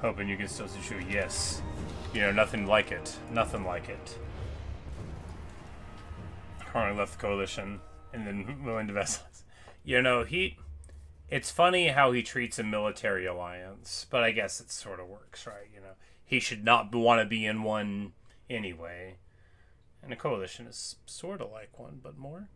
Hoping you can still shoot. Yes. You know, nothing like it. Nothing like it. Currently left the coalition and then willing to vessels. You know, it's funny how he treats a military alliance, but I guess it sort of works, right? You know, he should not want to be in one anyway. And a coalition is sort of like one, but more.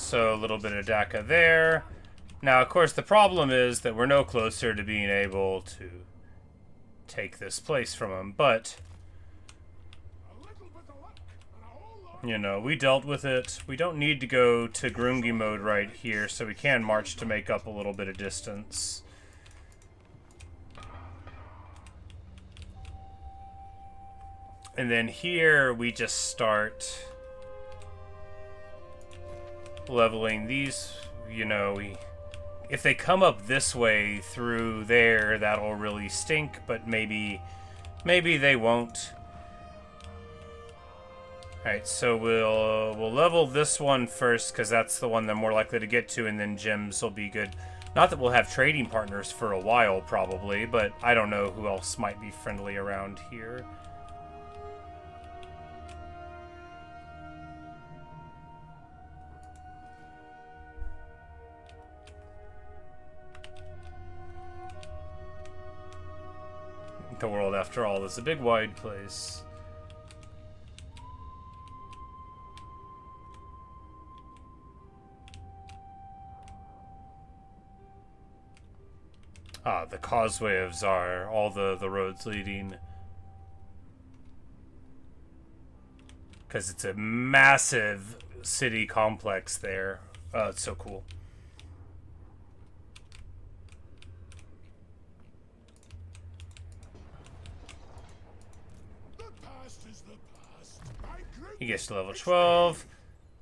So a little bit of DACA there. Now, of course, the problem is that we're no closer to being able to take this place from him, but, you know, we dealt with it. We don't need to go to Grungi mode right here, so we can march to make up a little bit of distance. And then here, we just start leveling these, you know, if they come up this way through there, that'll really stink, but maybe they won't. Alright, so we'll level this one first, because that's the one they're more likely to get to, and then gems will be good. Not that we'll have trading partners for a while, probably, but I don't know who else might be friendly around here. The world, after all, is a big, wide place. Ah, the causeway of Zar, all the roads leading. Because it's a massive city complex there. Oh, it's so cool. He gets to level 12.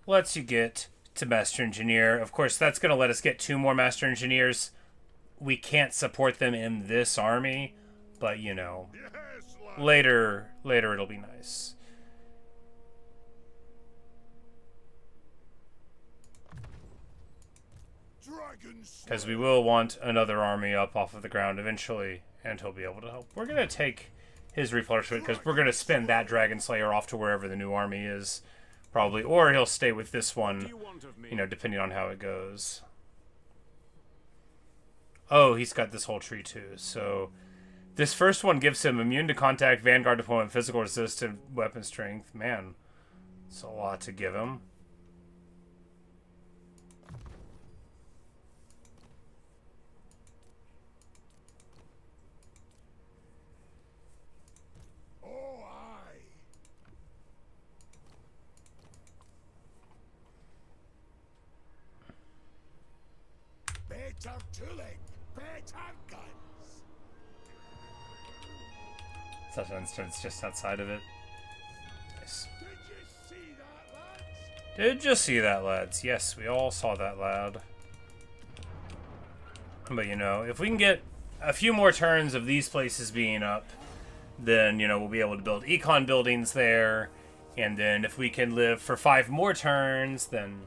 Lets you get to Master Engineer. Of course, that's going to let us get 2 more Master Engineers. We can't support them in this army, but, you know, later it'll be nice. Because we will want another army up off of the ground eventually, and he'll be able to help. We're going to take his replenishment, because we're going to spin that Dragon Slayer off to wherever the new army is, probably. Or he'll stay with this one, you know, depending on how it goes. Oh, he's got this whole tree too. So this first one gives him immune to contact, vanguard deployment, physical resistance, weapon strength. Man, it's a lot to give him. Better tooling, better guns. Such an instance just outside of it. Nice. Did you see that, lads? Did you see that, lads? Yes, we all saw that, lad. But, you know, if we can get a few more turns of these places being up, then, you know, we'll be able to build econ buildings there. And then if we can live for 5 more turns, then...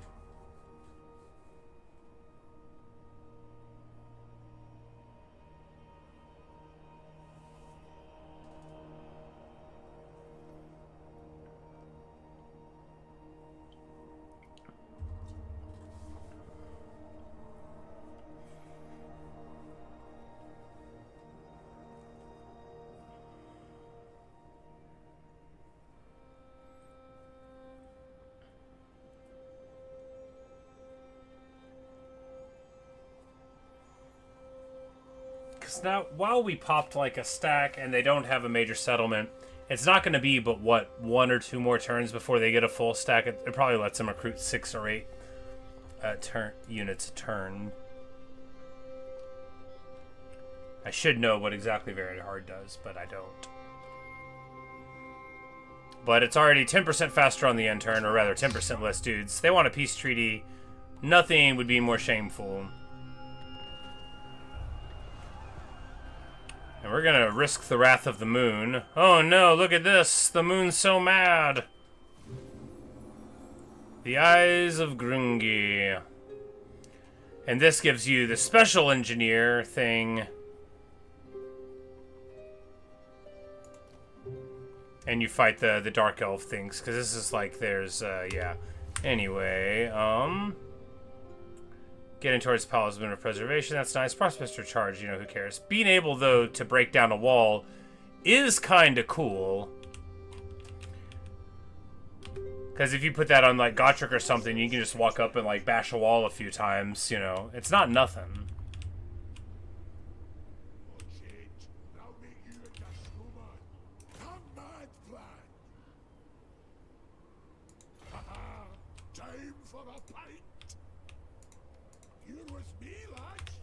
Now, while we popped like a stack and they don't have a major settlement, it's not going to be but, what, 1 or 2 more turns before they get a full stack. It probably lets them recruit 6 or 8 units a turn. I should know what exactly Very Hard does, but I don't. But it's already 10% faster on the end turn, or rather 10% less dudes. They want a peace treaty. Nothing would be more shameful. And we're gonna risk the wrath of the moon. Oh no, look at this! The moon's so mad! The Eyes of Grungi. And this gives you the special engineer thing. And you fight the dark elf things, because this is like there's, yeah. Anyway, getting towards Palisman of Preservation, that's nice. Prospector Charge, you know, who cares. Being able, though, to break down a wall is kind of cool. Because if you put that on, like, Gotrek or something, you can just walk up and, like, bash a wall a few times, you know. It's not nothing. Time for a pint. You're with me, lads.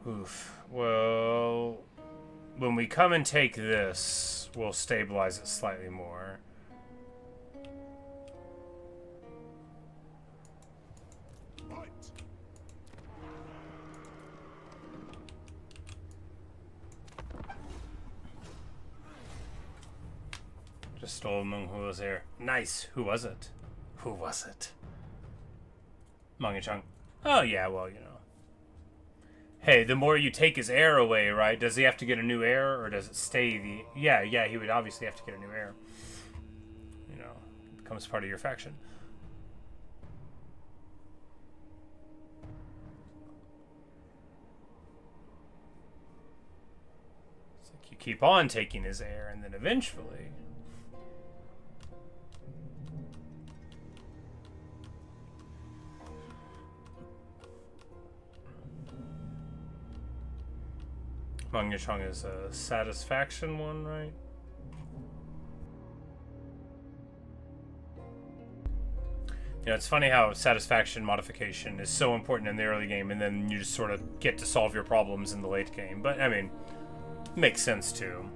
Oof. Well, when we come and take this, we'll stabilize it slightly more. Right. Just stole among who was here. Nice. Who was it? Who was it? Manga-chung. Oh, yeah, well, you know. Hey, the more you take his heir away, right? Does he have to get a new heir, or does it stay the... Yeah, he would obviously have to get a new heir. You know, becomes part of your faction. It's like you keep on taking his heir, and then eventually... Manga-chung is a satisfaction one, right? You know, it's funny how satisfaction modification is so important in the early game, and then you just sort of get to solve your problems in the late game. But, I mean, makes sense, too.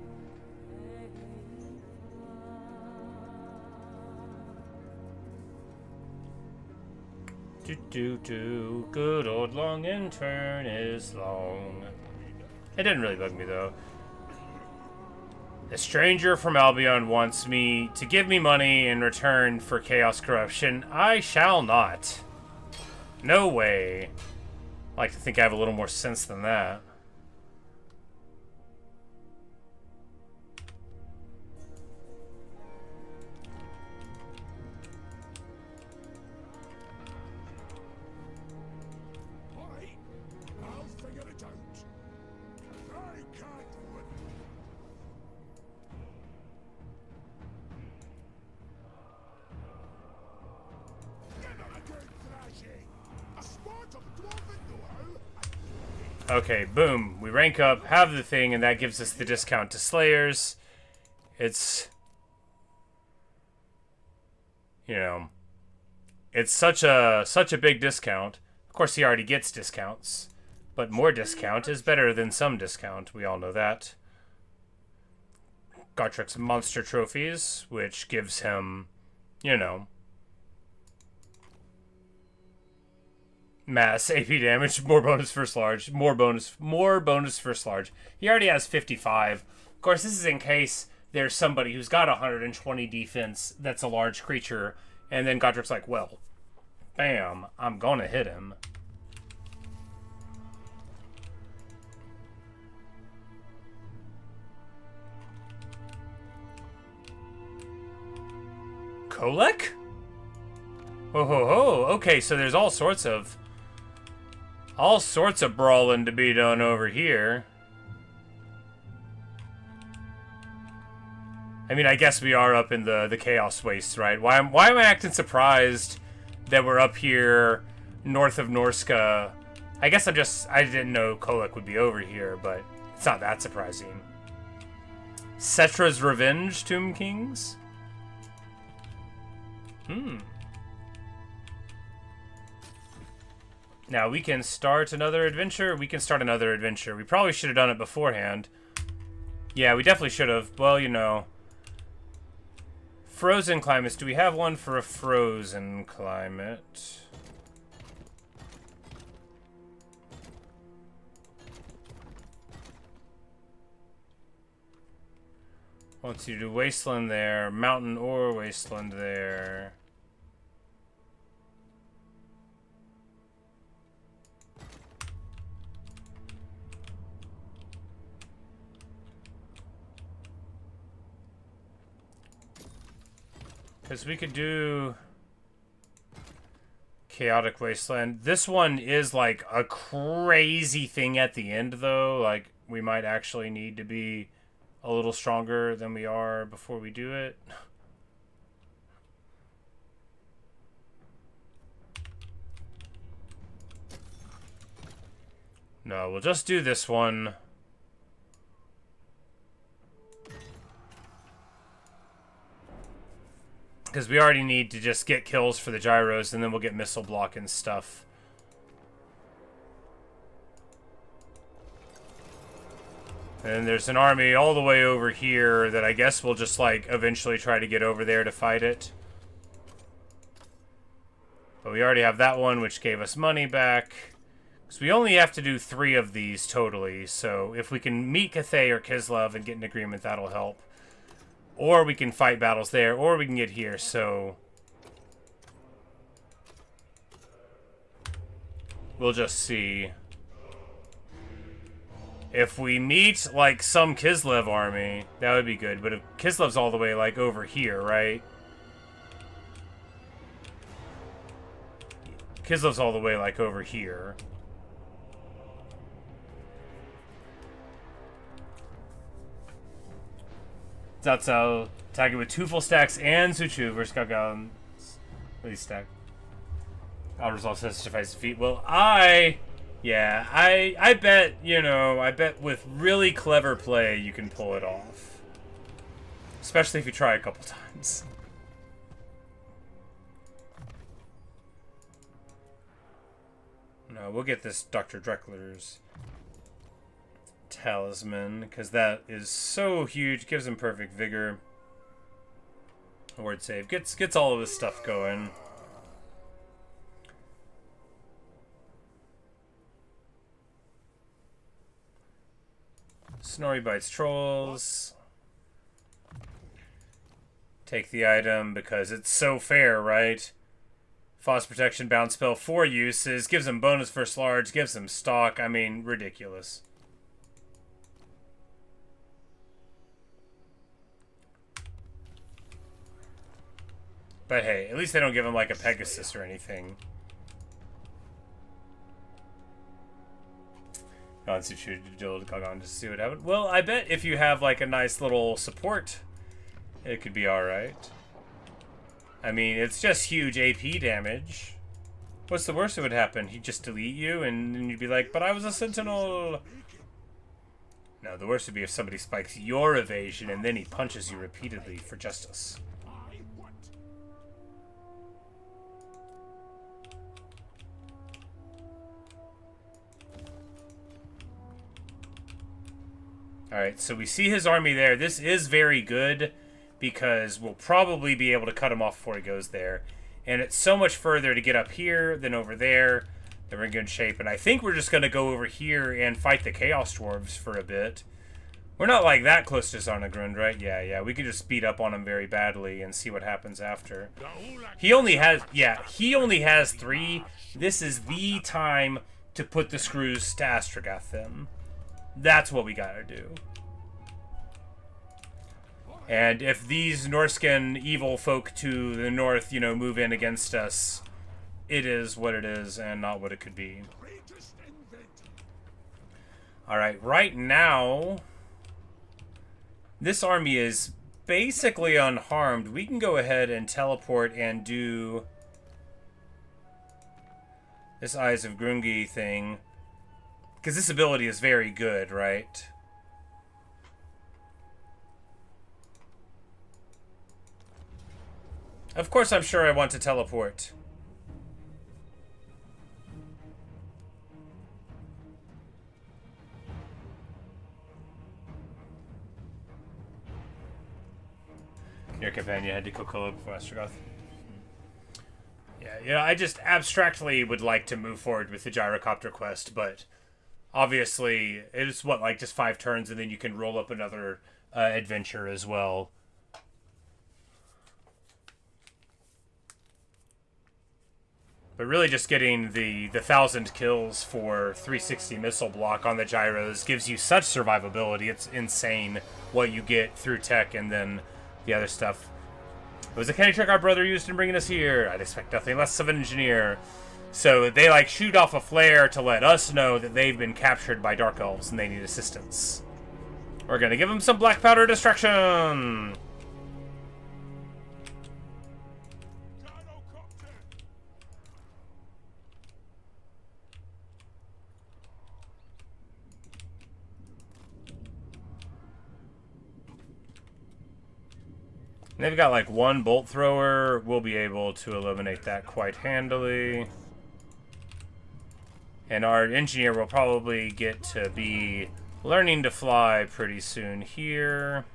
Do-do-do, good old long intern is long. It didn't really bug me, though. A stranger from Albion wants me to give me money in return for chaos corruption. I shall not. No way. I like to think I have a little more sense than that. Alright, I'll figure it out. I can't win. Give him a good thrashing. A spot of dwarven know-how. Okay, boom. We rank up, have the thing, and that gives us the discount to Slayers. It's... You know... It's such a big discount. Of course, he already gets discounts. But more discount is better than some discount. We all know that. Gotrek's monster trophies, which gives him, you know... Mass AP damage, more bonus first large, more bonus first large. He already has 55. Of course, this is in case there's somebody who's got 120 defense that's a large creature, and then Godric's like, well, bam, I'm gonna hit him. Kolek? Ho ho ho, okay, so there's all sorts of brawling to be done over here. I mean, I guess we are up in the Chaos Wastes, right? Why am I acting surprised that we're up here north of Norska? I guess I didn't know Kolek would be over here, but it's not that surprising. Cetra's Revenge, Tomb Kings? Now, we can start another adventure. We probably should have done it beforehand. Yeah, we definitely should have. Well, you know. Frozen climates. Do we have one for a frozen climate? Once you do Wasteland there, Mountain or Wasteland there. Because we could do Chaotic Wasteland. This one is like a crazy thing at the end, though. Like, we might actually need to be a little stronger than we are before we do it. No, we'll just do this one. Because we already need to just get kills for the gyros, and then we'll get missile block and stuff. And there's an army all the way over here that I guess we'll just, like, eventually try to get over there to fight it. But we already have that one, which gave us money back. So we only have to do 3 of these totally, so if we can meet Cathay or Kislev and get an agreement, that'll help. Or we can fight battles there, or we can get here, so... we'll just see. If we meet, like, some Kislev army, that would be good. But if Kislev's all the way, like, over here, right? Kislev's all the way, like, over here. Zatzao attacking with 2 full stacks and Suchu versus Gagan. Please stack. I'll resolve sacrifice defeat. Well, I bet, you know, I bet with really clever play you can pull it off. Especially if you try a couple times. No, we'll get this Dr. Dreckler's talisman, because that is so huge. Gives him perfect vigor. Word save. Gets all of his stuff going. Snorri bites trolls. Take the item because it's so fair, right? Frost protection bound spell 4 uses. Gives him bonus first large. Gives him stock. I mean, ridiculous. But hey, at least they don't give him like a Pegasus or anything. On to see what happens. Well, I bet if you have like a nice little support, it could be alright. I mean, it's just huge AP damage. What's the worst that would happen? He'd just delete you and then you'd be like, but I was a sentinel. No, the worst would be if somebody spikes your evasion and then he punches you repeatedly for justice. Alright, so we see his army there. This is very good because we'll probably be able to cut him off before he goes there. And it's so much further to get up here than over there that we're in good shape. And I think we're just going to go over here and fight the Chaos Dwarves for a bit. We're not like that close to Zarnagrund, right? Yeah, we could just speed up on him very badly and see what happens after. He only has 3. This is the time to put the screws to Astragoth then. That's what we gotta do. And if these Norscan evil folk to the north, you know, move in against us, it is what it is and not what it could be. Alright, right now, this army is basically unharmed. We can go ahead and teleport and do this Eyes of Grungi thing. Because this ability is very good, right? Of course I'm sure I want to teleport. Your companion had to Kokolo before Astragoth. Yeah, I just abstractly would like to move forward with the gyrocopter quest, but obviously it's what, like just 5 turns and then you can roll up another adventure as well. But really just getting the 1,000 kills for 360 missile block on the gyros gives you such survivability. It's insane what you get through tech and then the other stuff. It was a candy trick our brother used in bringing us here. I'd expect nothing less of an engineer. So they like shoot off a flare to let us know that they've been captured by dark elves and they need assistance. We're gonna give them some black powder distraction. Gyrocopter! They've got like one bolt thrower. We'll be able to eliminate that quite handily. And our engineer will probably get to be learning to fly pretty soon here.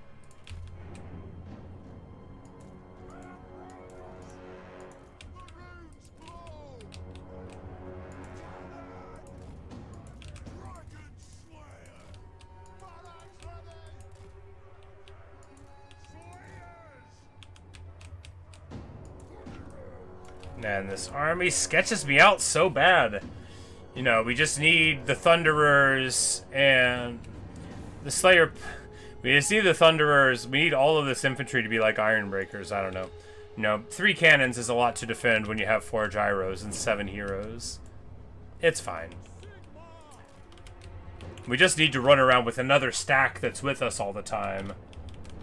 Man, this army sketches me out so bad. You know, we just need the Thunderers and the Slayer. We just need the Thunderers. We need all of this infantry to be like Iron Breakers. I don't know. You know, 3 cannons is a lot to defend when you have 4 gyros and 7 heroes. It's fine. We just need to run around with another stack that's with us all the time,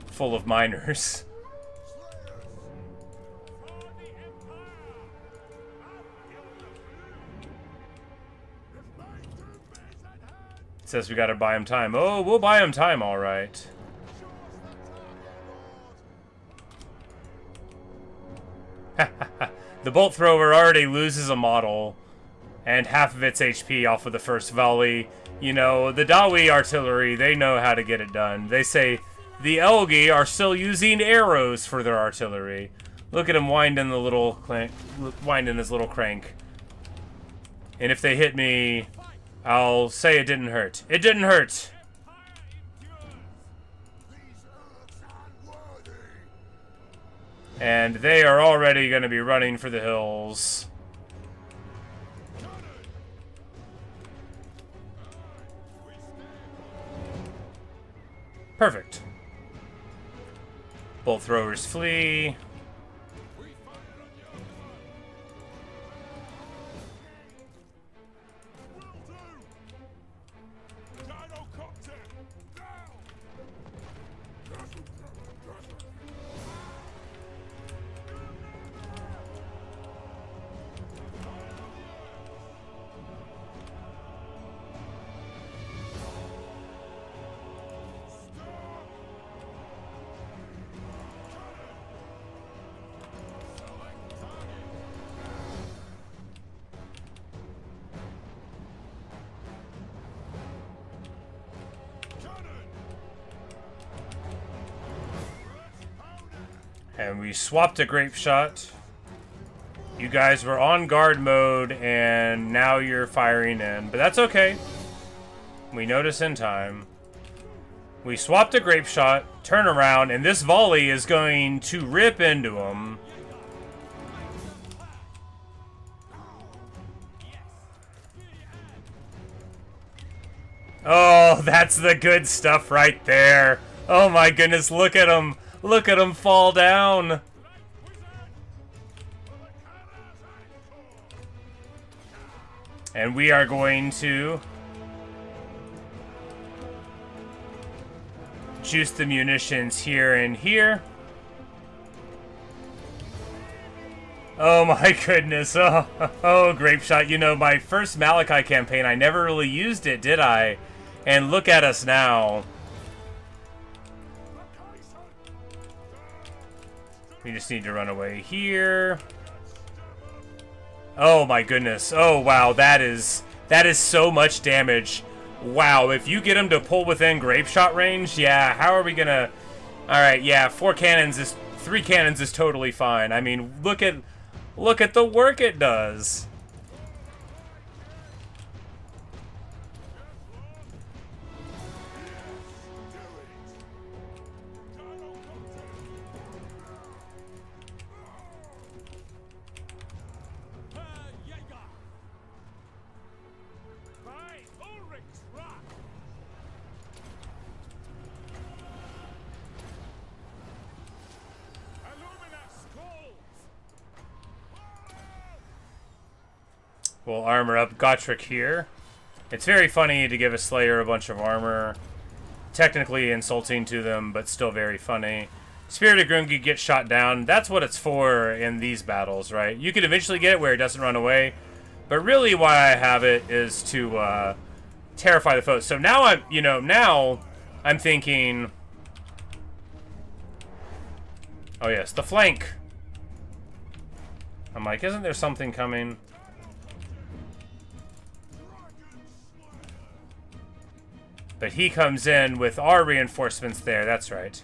full of miners. It says we gotta buy him time. Oh, we'll buy him time, all right. The bolt thrower already loses a model and half of its HP off of the first volley. You know, the Dawi artillery, they know how to get it done. They say the Elgi are still using arrows for their artillery. Look at him winding the little clank, winding his little crank. And if they hit me, I'll say it didn't hurt. It didn't hurt. And they are already going to be running for the hills. Perfect. Bolt throwers flee. And we swapped a grape shot. You guys were on guard mode, and now you're firing in. But that's okay. We notice in time. We swapped a grape shot, turn around, and this volley is going to rip into him. Oh, that's the good stuff right there. Oh my goodness, look at him. Look at him fall down. And we are going to juice the munitions here and here. Oh my goodness. Oh, grape shot. You know, my first Malakai campaign, I never really used it, did I? And look at us now. We just need to run away here. Oh my goodness. Oh wow, that is so much damage. Wow, if you get him to pull within grape shot range, yeah, how are we gonna... Alright, yeah, 3 cannons is totally fine. I mean, look at the work it does. We'll armor up Gotrek here. It's very funny to give a Slayer a bunch of armor. Technically insulting to them, but still very funny. Spirit of Grungi gets shot down. That's what it's for in these battles, right? You could eventually get it where it doesn't run away. But really why I have it is to terrify the foes. So now I'm thinking... Oh yes, the flank. I'm like, isn't there something coming? But he comes in with our reinforcements there, that's right.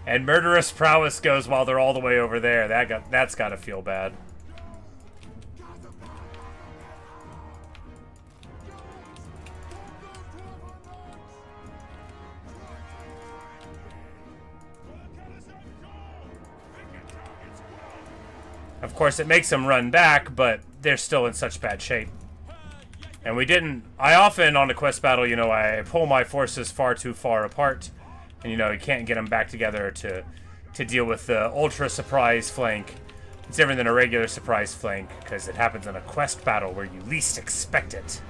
And murderous prowess goes while they're all the way over there. That's got to feel bad. Of course, it makes them run back, but they're still in such bad shape. And we didn't... I often, on a quest battle, you know, I pull my forces far too far apart. And, you know, you can't get them back together to deal with the ultra surprise flank. It's different than a regular surprise flank, because it happens in a quest battle where you least expect it.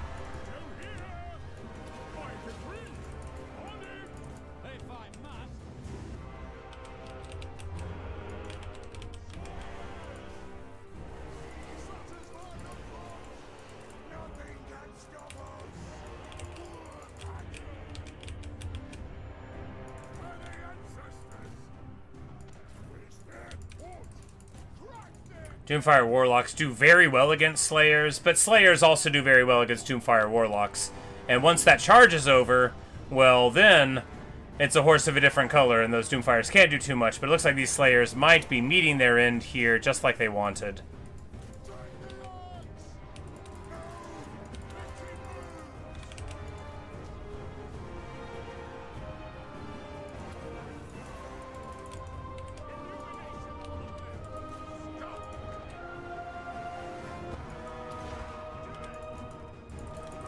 Doomfire Warlocks do very well against Slayers, but Slayers also do very well against Doomfire Warlocks. And once that charge is over, well then, it's a horse of a different color, and those Doomfires can't do too much, but it looks like these Slayers might be meeting their end here, just like they wanted.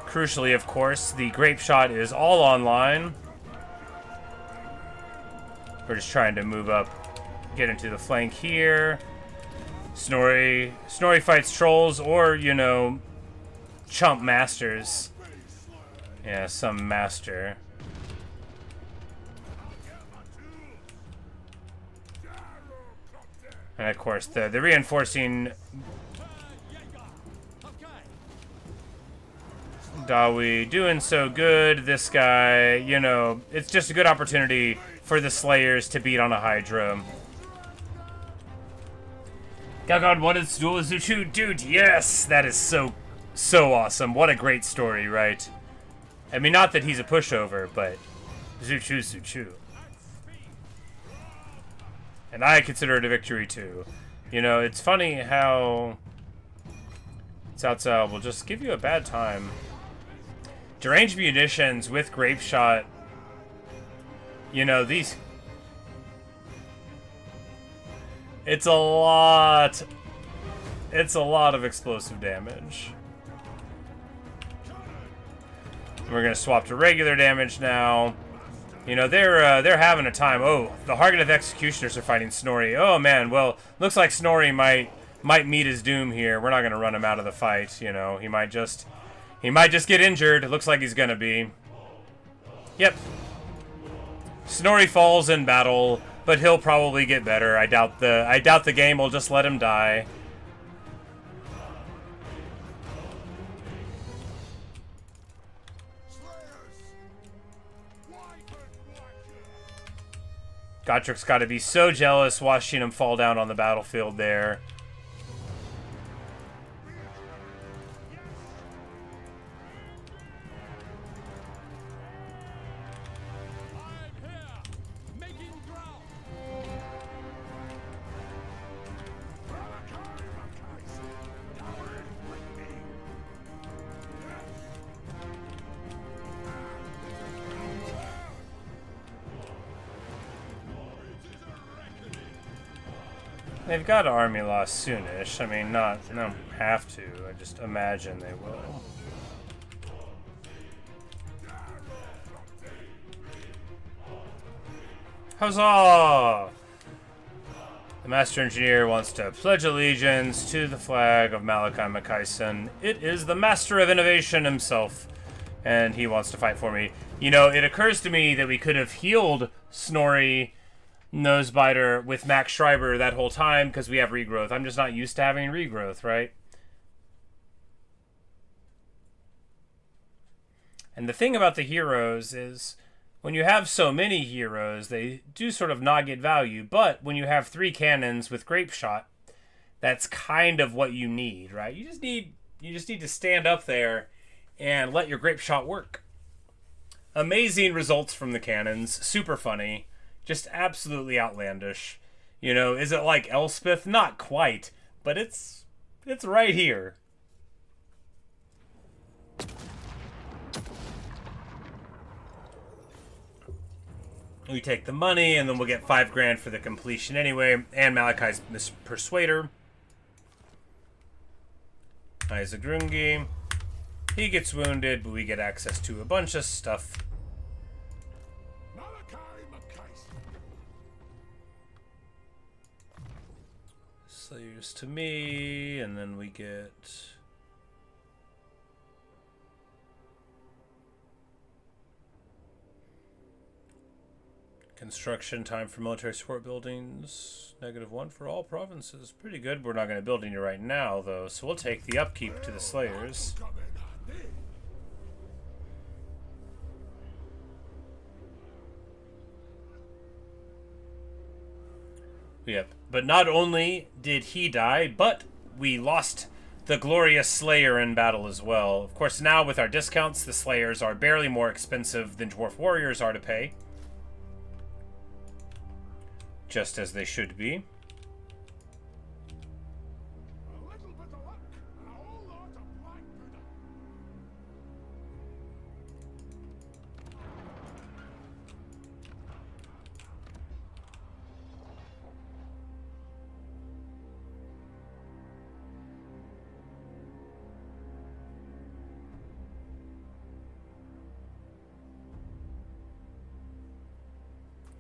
Crucially, of course, the grape shot is all online. We're just trying to move up, get into the flank here. Snorri fights trolls or, you know, chump masters. Yeah, some master. And of course, the reinforcing Dawi doing so good. This guy, you know, it's just a good opportunity for the Slayers to beat on a Hydra. God, what is Duel Zuchu? Dude, yes! That is so awesome. What a great story, right? I mean, not that he's a pushover, but Zuchu's Zuchu. And I consider it a victory, too. You know, it's funny how Cao Cao will just give you a bad time. Deranged munitions with grape shot. You know, these... It's a lot of explosive damage. We're gonna swap to regular damage now. You know, they're having a time. Oh, the Harganeth Executioners are fighting Snorri. Oh man, well, looks like Snorri might meet his doom here. We're not gonna run him out of the fight, you know. He might just get injured. It looks like he's gonna be. Yep. Snorri falls in battle, but he'll probably get better. I doubt the game will just let him die. Gotrek's got to be so jealous watching him fall down on the battlefield there. They've got an army loss soonish. I mean, they don't have to. I just imagine they will. Huzzah! The Master Engineer wants to pledge allegiance to the flag of Malakai Makai'son. It is the Master of Innovation himself, and he wants to fight for me. You know, it occurs to me that we could have healed Snorri Nosebiter with Max Schreiber that whole time because we have regrowth. I'm just not used to having regrowth, right? And the thing about the heroes is, when you have so many heroes, they do sort of not get value. But when you have 3 cannons with grape shot, that's kind of what you need, right? You just need to stand up there and let your grape shot work. Amazing results from the cannons, super funny, just absolutely outlandish. You know, is it like Elspeth? Not quite, but it's right here. We take the money, and then we'll get $5,000 for the completion anyway. And Malakai's Persuader. Isagrungi. He gets wounded, but we get access to a bunch of stuff. Slayers to me, and then we get... Construction time for military support buildings, -1 for all provinces. Pretty good. We're not going to build any right now, though, so we'll take the upkeep to the Slayers. Yep. But not only did he die, but we lost the glorious Slayer in battle as well. Of course, now with our discounts, the Slayers are barely more expensive than Dwarf Warriors are to pay. Just as they should be.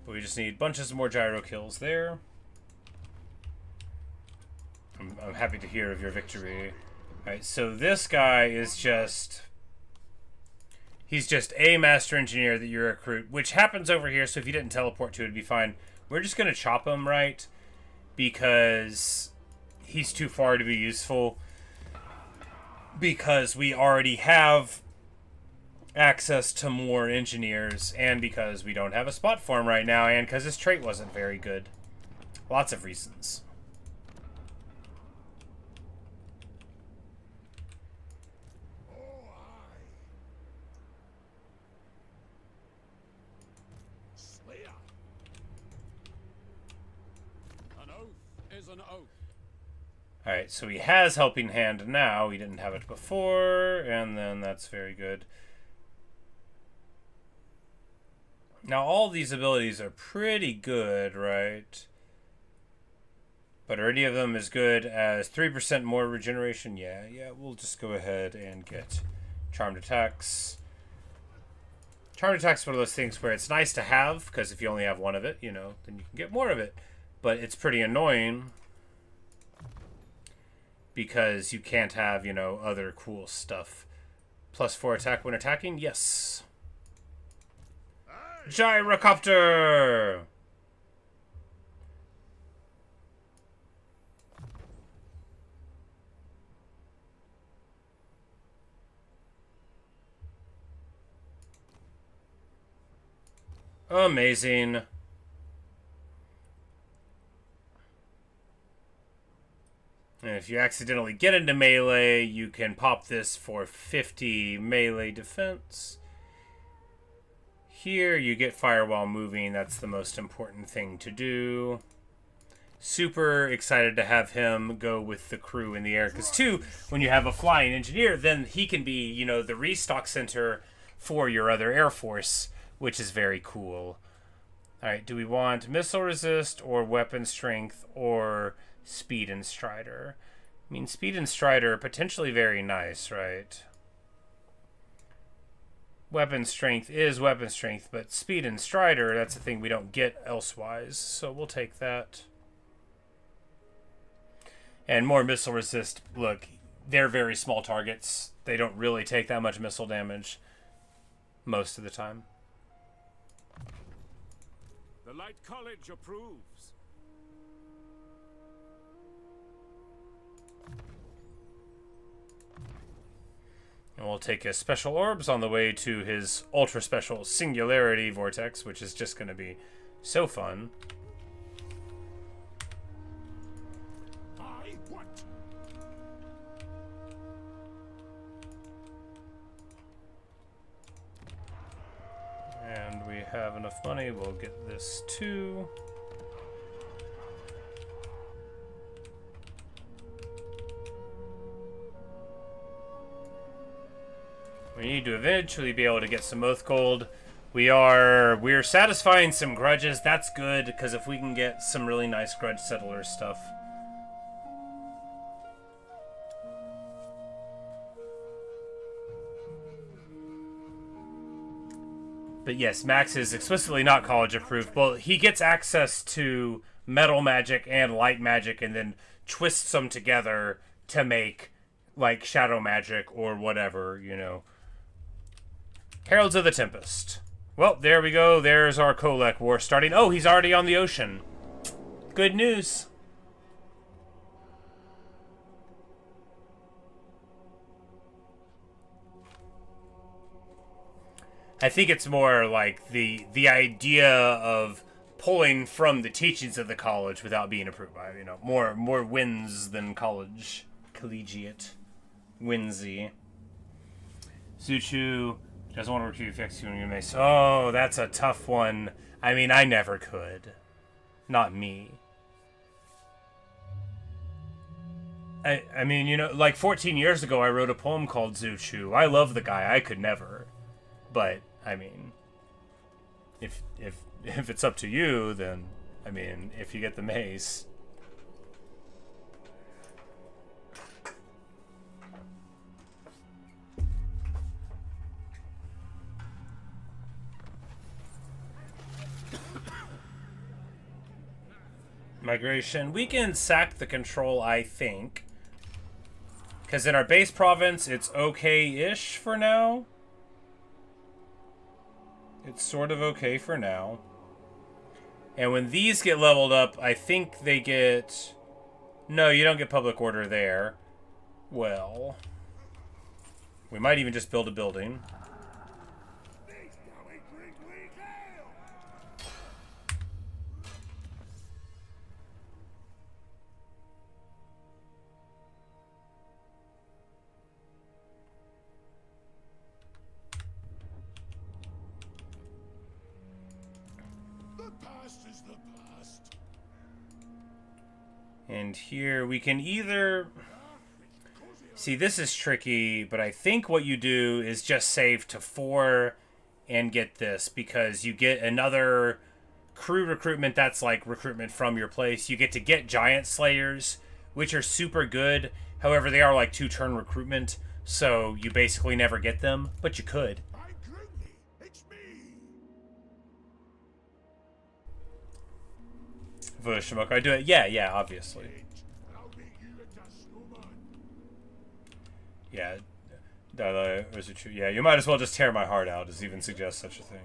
We just need bunches more gyro kills there. I'm happy to hear of your victory. Alright, so this guy is just... He's just a Master Engineer that you recruit, which happens over here, so if you didn't teleport to it, it'd be fine. We're just going to chop him, right? Because he's too far to be useful. Because we already have access to more engineers, and because we don't have a spot for him right now, and because his trait wasn't very good. Lots of reasons. An oath is an oath. Alright, so he has Helping Hand now. He didn't have it before, and then that's very good. Now, all these abilities are pretty good, right? But are any of them as good as 3% more regeneration? Yeah, we'll just go ahead and get Charmed Attacks. Charmed Attacks is one of those things where it's nice to have, because if you only have one of it, you know, then you can get more of it. But it's pretty annoying, because you can't have, you know, other cool stuff. +4 attack when attacking? Yes. Gyrocopter! Amazing. And if you accidentally get into melee, you can pop this for 50 melee defense. Here, you get fire while moving. That's the most important thing to do. Super excited to have him go with the crew in the air. Because, too, when you have a flying engineer, then he can be, you know, the restock center for your other air force, which is very cool. Alright, do we want missile resist or weapon strength or speed and strider? I mean, speed and strider are potentially very nice, right? Weapon strength is weapon strength, but speed and strider, that's a thing we don't get elsewise, so we'll take that. And more missile resist. Look, they're very small targets. They don't really take that much missile damage most of the time. The Light College approves. And we'll take his special orbs on the way to his ultra special singularity vortex, which is just going to be so fun. And we have enough money, we'll get this too. We need to eventually be able to get some oath gold. We're satisfying some grudges. That's good, because if we can get some really nice grudge settler stuff. But yes, Max is explicitly not college approved. Well, he gets access to metal magic and light magic and then twists them together to make like shadow magic or whatever, you know. Heralds of the Tempest. Well, there we go. There's our Kolek war starting. Oh, he's already on the ocean. Good news. I think it's more like the idea of pulling from the teachings of the college without being approved by, you know, more wins than college. Collegiate. Winsy. Zuchu doesn't want to recruit effects on your mace. Oh, that's a tough one. I mean, I never could. Not me. I mean, you know, like 14 years ago I wrote a poem called Zuchu. I love the guy. I could never. But I mean, if it's up to you, then I mean, if you get the mace. Migration. We can sack the control, I think. Because in our base province, it's okay-ish for now. It's sort of okay for now. And when these get leveled up, I think they get... No, you don't get public order there. Well... We might even just build a building. And here we can either... See, this is tricky, but I think what you do is just save to 4 and get this, because you get another crew recruitment that's like recruitment from your place. You get to get Giant Slayers, which are super good. However, they are like 2-turn recruitment, so you basically never get them, but you could. Vushimok, I do it. Yeah, obviously. Yeah, yeah, you might as well just tear my heart out, as even suggest such a thing.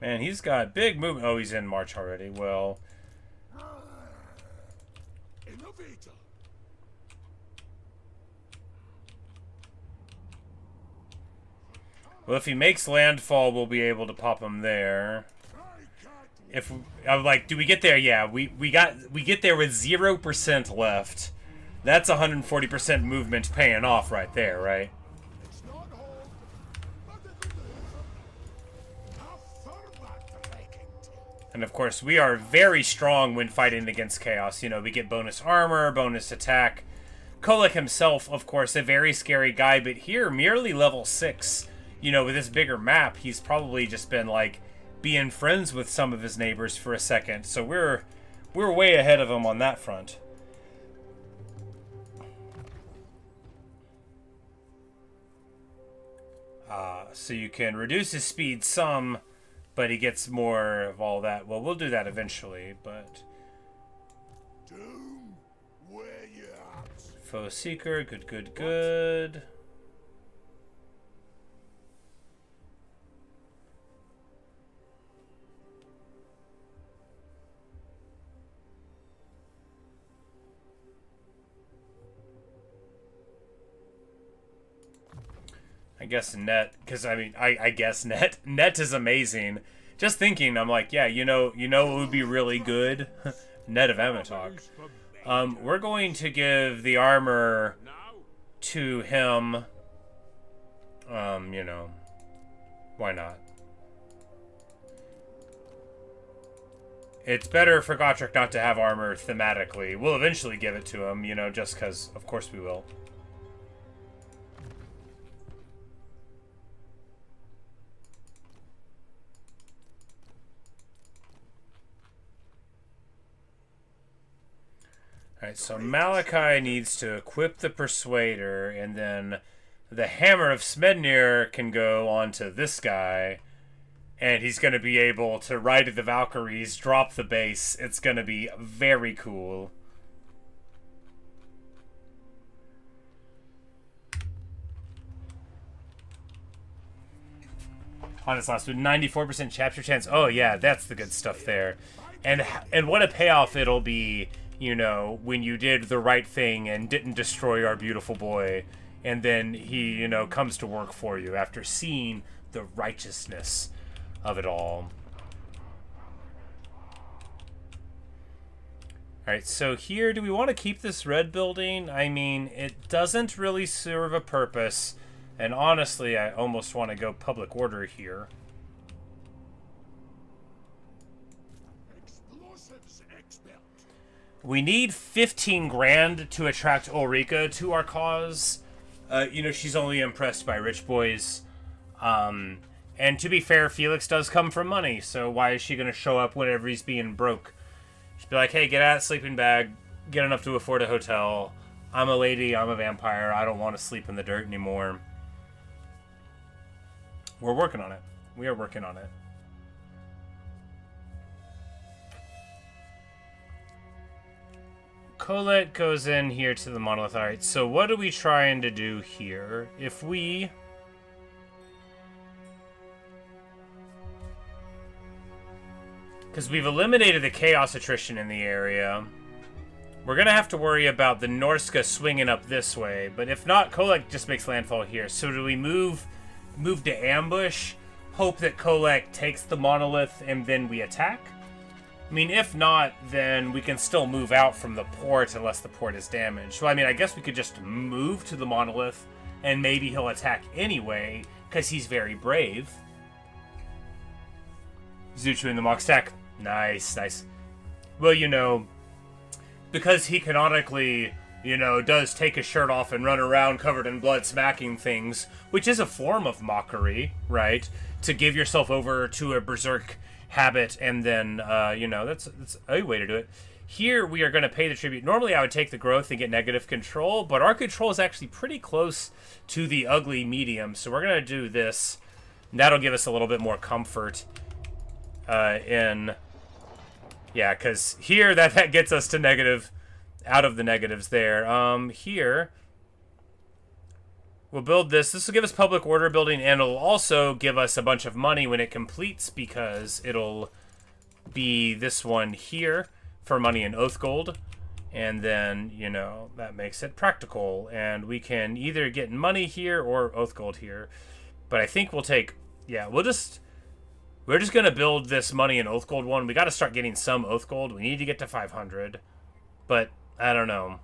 Man, he's got big movement. Oh, he's in March already. Well... Well, if he makes landfall, we'll be able to pop him there. If I'm like, do we get there? Yeah, we get there with 0% left. That's 140% movement paying off right there, right? And of course, we are very strong when fighting against chaos. You know, we get bonus armor, bonus attack. Kolek himself, of course, a very scary guy, but here, merely level 6. You know, with this bigger map, he's probably just been, like, being friends with some of his neighbors for a second. So we're way ahead of him on that front. So you can reduce his speed some, but he gets more of all that. Well, we'll do that eventually, but... Doom, where you at? Foe Seeker, good, good, good. I guess net, because I mean, I guess net. Net is amazing. Just thinking, I'm like, yeah, you know what would be really good? Net of Amatok. We're going to give the armor to him. You know, why not? It's better for Gotrek not to have armor thematically. We'll eventually give it to him, you know, just because, of course we will. Alright, so Malakai needs to equip the Persuader, and then the Hammer of Smednir can go onto this guy, and he's going to be able to ride the Valkyries, drop the base. It's going to be very cool. On this last one, 94% chapter chance. Oh yeah, that's the good stuff there. And what a payoff it'll be, you know, when you did the right thing and didn't destroy our beautiful boy, and then he, you know, comes to work for you after seeing the righteousness of it all. Alright, so here, do we want to keep this red building? I mean, it doesn't really serve a purpose, and honestly, I almost want to go public order here. We need 15 grand to attract Ulrika to our cause. You know, she's only impressed by rich boys. And to be fair, Felix does come from money, so why is she going to show up whenever he's being broke? She'd be like, hey, get out of the sleeping bag, get enough to afford a hotel. I'm a lady, I'm a vampire, I don't want to sleep in the dirt anymore. We're working on it. We are working on it. Colette goes in here to the monolith. Alright, so what are we trying to do here? If we... because we've eliminated the chaos attrition in the area. We're going to have to worry about the Norska swinging up this way. But if not, Kolek just makes landfall here. So do we move to ambush? Hope that Kolek takes the monolith and then we attack? I mean, if not, then we can still move out from the port unless the port is damaged. Well, I mean, I guess we could just move to the monolith and maybe he'll attack anyway because he's very brave. Zuchu in the mock stack. Nice, nice. Well, you know, because he canonically, you know, does take his shirt off and run around covered in blood smacking things, which is a form of mockery, right? To give yourself over to a berserk habit and then, you know, that's a way to do it. Here, we are going to pay the tribute. Normally, I would take the growth and get negative control, but our control is actually pretty close to the ugly medium, so we're going to do this. And that'll give us a little bit more comfort yeah, because here that gets us to negative, out of the negatives there. Here we'll build this. This will give us public order building, and it'll also give us a bunch of money when it completes because it'll be this one here for money and oath gold, and then, you know, that makes it practical, and we can either get money here or oath gold here. But I think we'll take, yeah, we're just going to build this money and oath gold one. We got to start getting some oath gold. We need to get to 500. But, I don't know.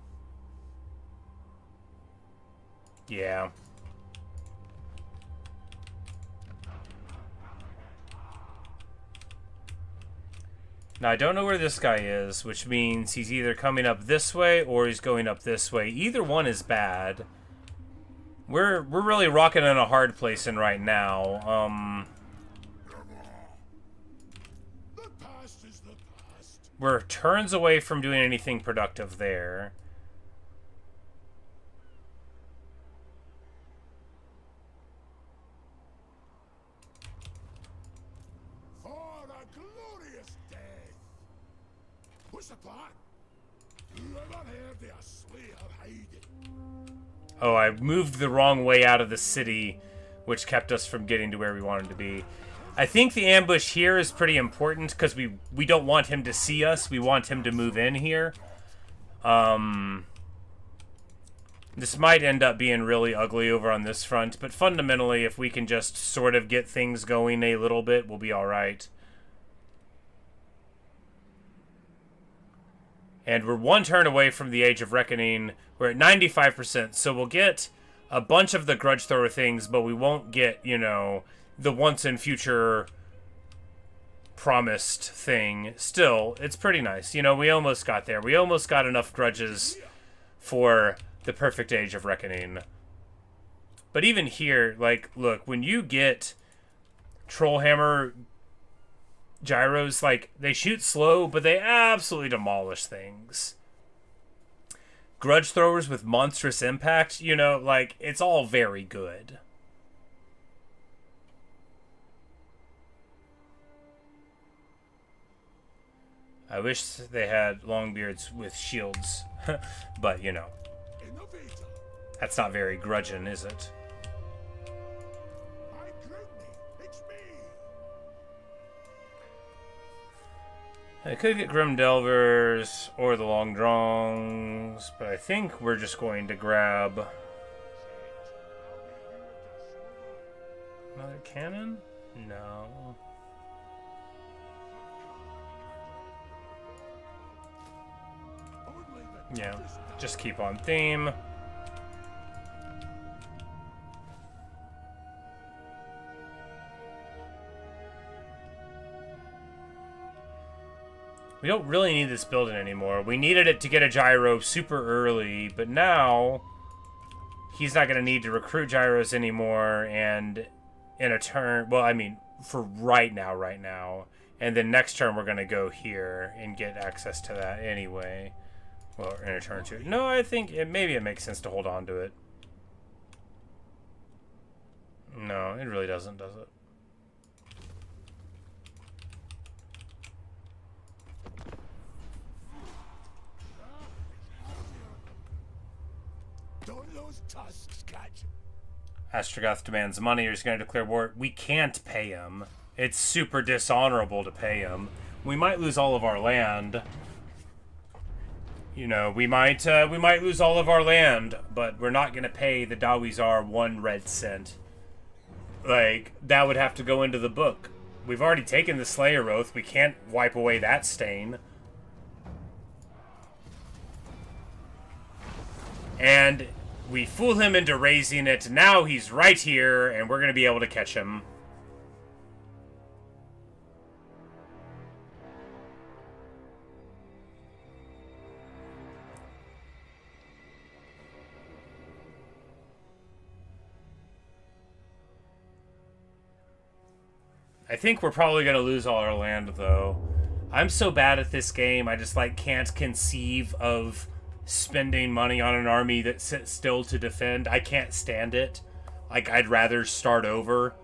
Yeah. Now, I don't know where this guy is, which means he's either coming up this way or he's going up this way. Either one is bad. We're really rocking in a hard place in right now. We're turns away from doing anything productive there. For a glorious death. What's the plan? Whoever heard the swear hiding. Oh, I moved the wrong way out of the city, which kept us from getting to where we wanted to be. I think the ambush here is pretty important because we don't want him to see us. We want him to move in here. This might end up being really ugly over on this front, but fundamentally, if we can just sort of get things going a little bit, we'll be all right. And we're one turn away from the Age of Reckoning. We're at 95%, so we'll get a bunch of the Grudge Thrower things, but we won't get, you know, the once and future promised thing. Still, it's pretty nice. You know, we almost got there. We almost got enough grudges for the perfect Age of Reckoning. But even here, like, look, when you get Trollhammer gyros, like, they shoot slow, but they absolutely demolish things. Grudge throwers with monstrous impact, you know, like, it's all very good. I wish they had Longbeards with shields, but, you know, Innovator. that's not very grudging, is it? My goodness, it's me. I could get Grim Delvers or the Long Drongs, but I think we're just going to grab another cannon? No. Yeah, just keep on theme. We don't really need this building anymore. We needed it to get a gyro super early, but now he's not going to need to recruit gyros anymore, and in a turn, well, I mean, for right now, and then next turn we're going to go here and get access to that anyway. Well, in a turn two. No, I think maybe it makes sense to hold on to it. No, it really doesn't, does it? Don't those tusks catch? Astrogoth demands money, or he's going to declare war. We can't pay him. It's super dishonorable to pay him. We might lose all of our land. You know, we might lose all of our land, but we're not going to pay the Dawizar 1 red cent. Like, that would have to go into the book. We've already taken the Slayer Oath. We can't wipe away that stain. And we fool him into raising it. Now he's right here, and we're going to be able to catch him. I think we're probably going to lose all our land, though. I'm so bad at this game, I just, like, can't conceive of spending money on an army that sits still to defend. I can't stand it. Like, I'd rather start over.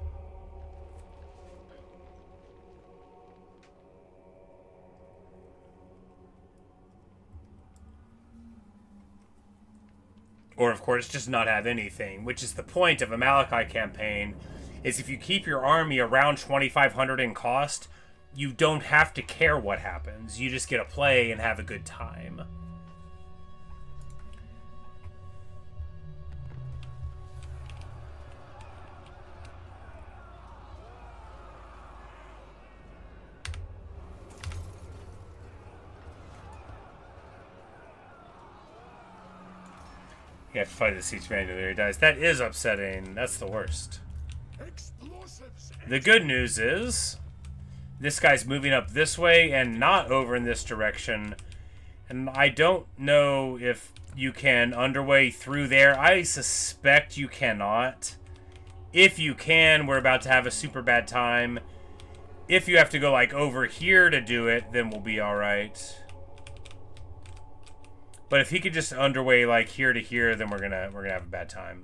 Or, of course, just not have anything, which is the point of a Malakai campaign, is if you keep your army around 2,500 in cost, you don't have to care what happens. You just get to play and have a good time. You have to fight the siege commander there he dies. That is upsetting. That's the worst. Explosives. The good news is this guy's moving up this way and not over in this direction. And I don't know if you can underway through there. I suspect you cannot. If you can, we're about to have a super bad time. If you have to go like over here to do it, then we'll be all right. But if he could just underway like here to here, then we're gonna have a bad time.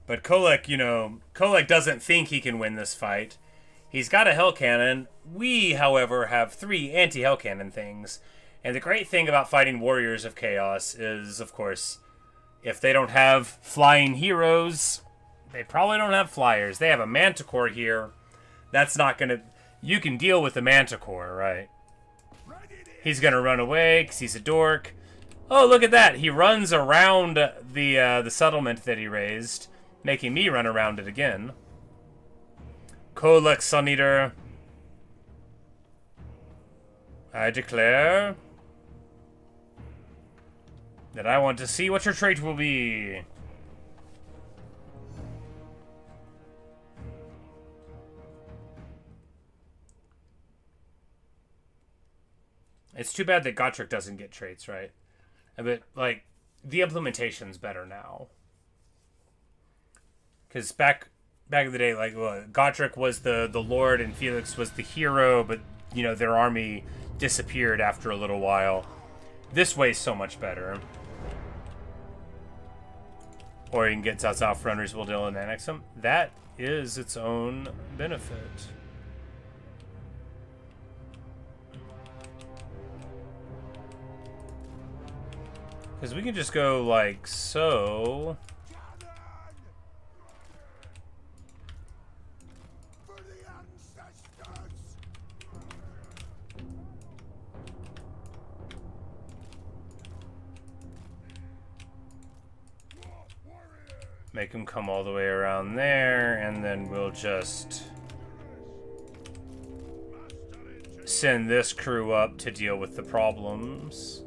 But Kolek, you know, Kolek doesn't think he can win this fight. He's got a hell cannon. We, however, have 3 anti-hell cannon things. And the great thing about fighting warriors of chaos is, of course, if they don't have flying heroes, they probably don't have flyers. They have a manticore here. That's not gonna... You can deal with the manticore, right? He's gonna run away because he's a dork. Oh, look at that! He runs around the settlement that he raised, making me run around it again. Kolek Sun Eater. I declare that I want to see what your trait will be. It's too bad that Gotrek doesn't get traits, right? But, like, the implementation's better now. Because back in the day, like, well, Gotrek was the Lord and Felix was the hero, but, you know, their army disappeared after a little while. This way's so much better. Or you can get Zazav runners will deal and annex them. That is its own benefit. Because we can just go like so. Make him come all the way around there, and then we'll just send this crew up to deal with the problems.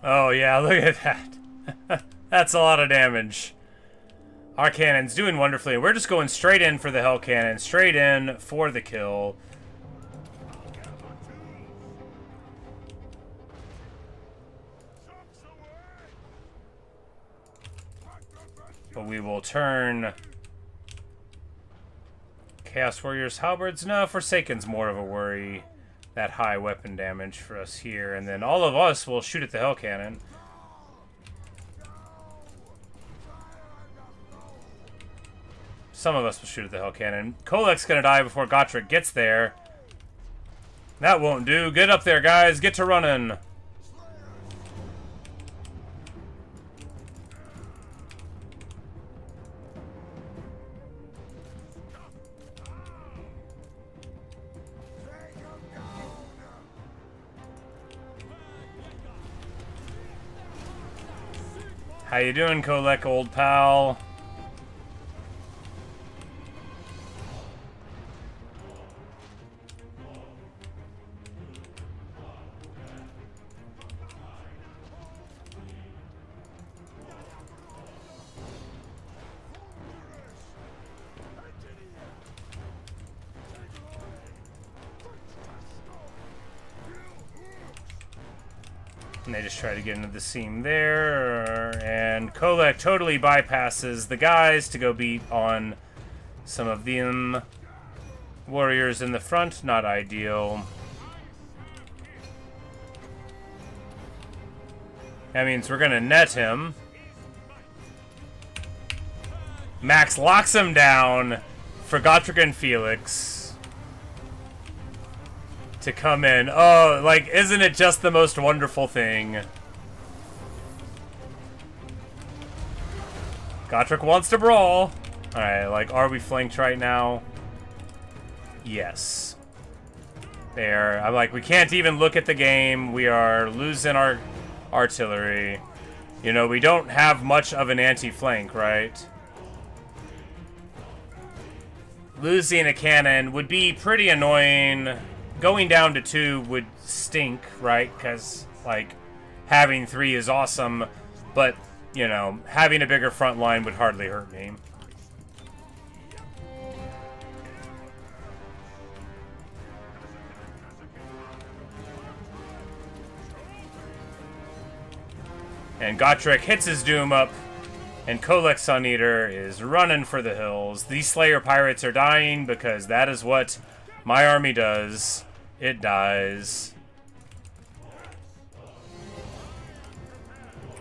Oh yeah, look at that. That's a lot of damage. Our cannon's doing wonderfully. We're just going straight in for the hell cannon. Straight in for the kill. But we will turn Chaos Warriors halberds. No, Forsaken's more of a worry. That high weapon damage for us here, and then all of us will shoot at the hell cannon. Some of us will shoot at the hell cannon. Kolek's gonna die before Gotrek gets there. That won't do. Get up there, guys. Get to running. How you doing, Kolek, old pal? And they just try to get into the seam there, and Kolek totally bypasses the guys to go beat on some of them warriors in the front. Not ideal. That means we're gonna net him. Max locks him down for Gotrek and Felix to come in. Oh, like, isn't it just the most wonderful thing? Gotrek wants to brawl. Alright, like, are we flanked right now? Yes. There. I'm like, we can't even look at the game. We are losing our artillery. You know, we don't have much of an anti-flank, right? Losing a cannon would be pretty annoying. Going down to 2 would stink, right? Because, like, having 3 is awesome. But, you know, having a bigger front line would hardly hurt me. And Gotrek hits his doom up, and Kolek Suneater is running for the hills. These Slayer pirates are dying because that is what my army does. It dies.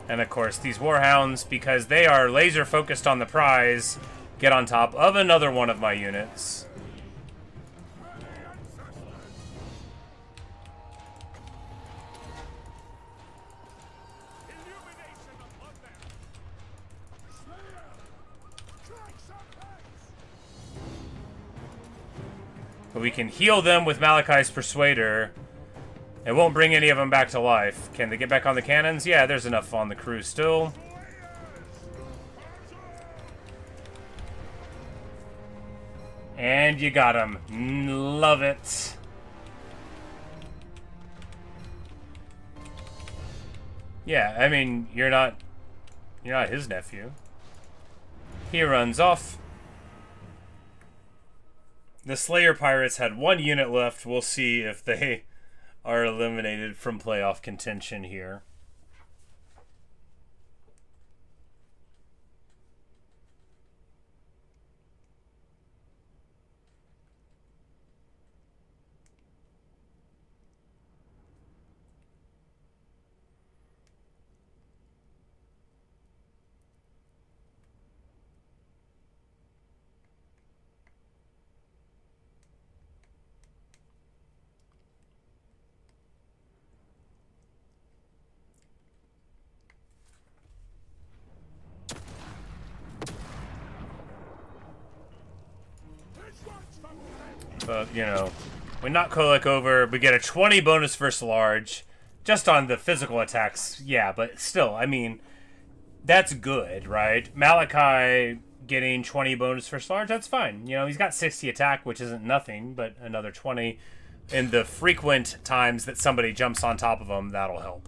And of course, these Warhounds, because they are laser focused on the prize, get on top of another one of my units. But we can heal them with Malakai's Persuader. It won't bring any of them back to life. Can they get back on the cannons? Yeah, there's enough on the crew still. And you got him. Love it. Yeah, I mean, you're not his nephew. He runs off. The Slayer Pirates had 1 unit left. We'll see if they are eliminated from playoff contention here. But, you know, we knock Kolek over, we get a 20 bonus versus large. Just on the physical attacks, yeah, but still, I mean, that's good, right? Malakai getting 20 bonus versus large, that's fine. You know, he's got 60 attack, which isn't nothing, but another 20 in the frequent times that somebody jumps on top of him, that'll help.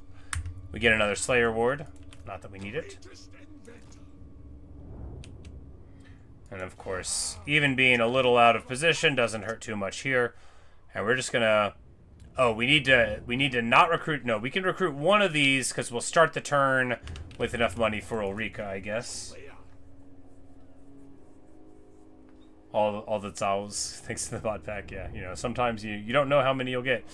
We get another Slayer Ward. Not that we need it. And of course, even being a little out of position doesn't hurt too much here. And we're just gonna... Oh, we need to not recruit... No, we can recruit one of these because we'll start the turn with enough money for Ulrika, I guess. All the Zaos, thanks to the bot pack, yeah. You know, sometimes you don't know how many you'll get.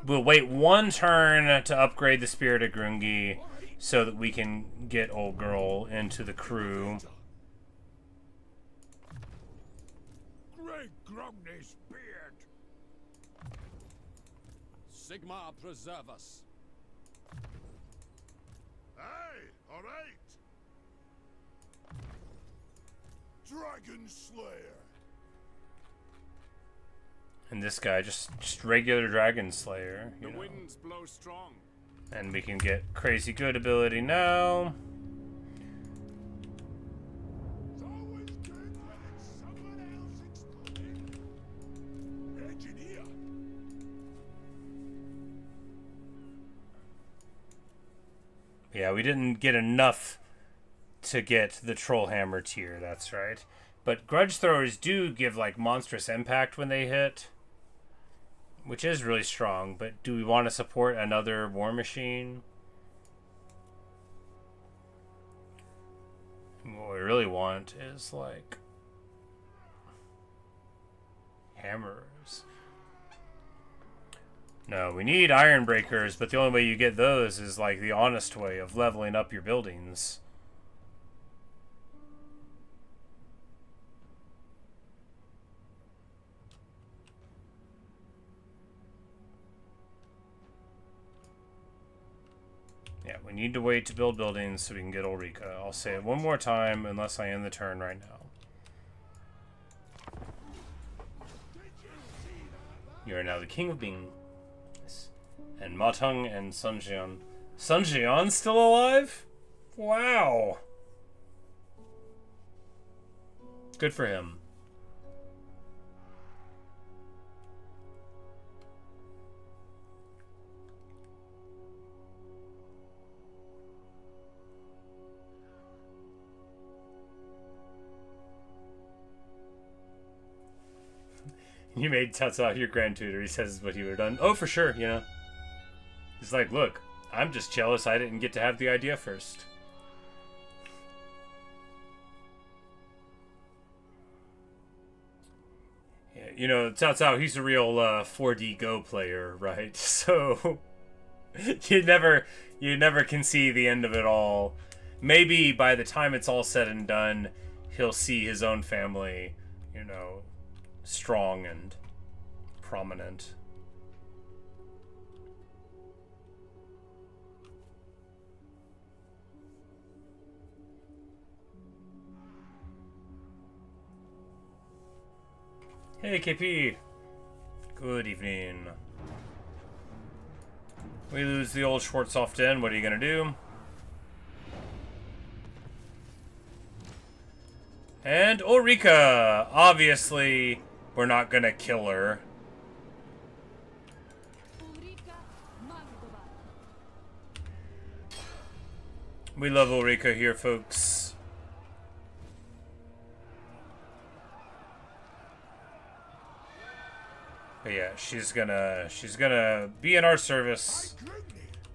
We'll wait 1 turn to upgrade the Spirit of Grungi so that we can get Old Girl into the crew. Grogny's beard. Sigma preserve us. Aye, all right. Dragon Slayer. And this guy, just regular Dragon Slayer. The winds blow strong. And we can get crazy good ability now. It's always good when it's someone else exploding. Engineer. Yeah, we didn't get enough to get the Troll Hammer tier, that's right. But Grudge Throwers do give, like, monstrous impact when they hit. Which is really strong, but do we want to support another War Machine? What we really want is, like, hammers. No, we need Iron Breakers, but the only way you get those is, like, the honest way of leveling up your buildings. Yeah, Yeah, we need to wait to build buildings so we can get Ulrika. I'll say it one more time unless I end the turn right now. You are now the king of Bing. Yes. And Matang and Sunjian. Sunjian's still alive? Wow. Good for him. You made Tatsa your grand tutor. He says what he would have done. Oh, for sure, you know. He's like, look, I'm just jealous I didn't get to have the idea first. Yeah, you know, Cao Cao, he's a real 4D Go player, right? So you never can see the end of it all. Maybe by the time it's all said and done, he'll see his own family, you know, strong and prominent. Hey KP, good evening. We lose the old Schwarzhoff Den, what are you gonna do? And Ulrika! Obviously, we're not gonna kill her. We love Ulrika here, folks. But yeah, she's gonna be in our service.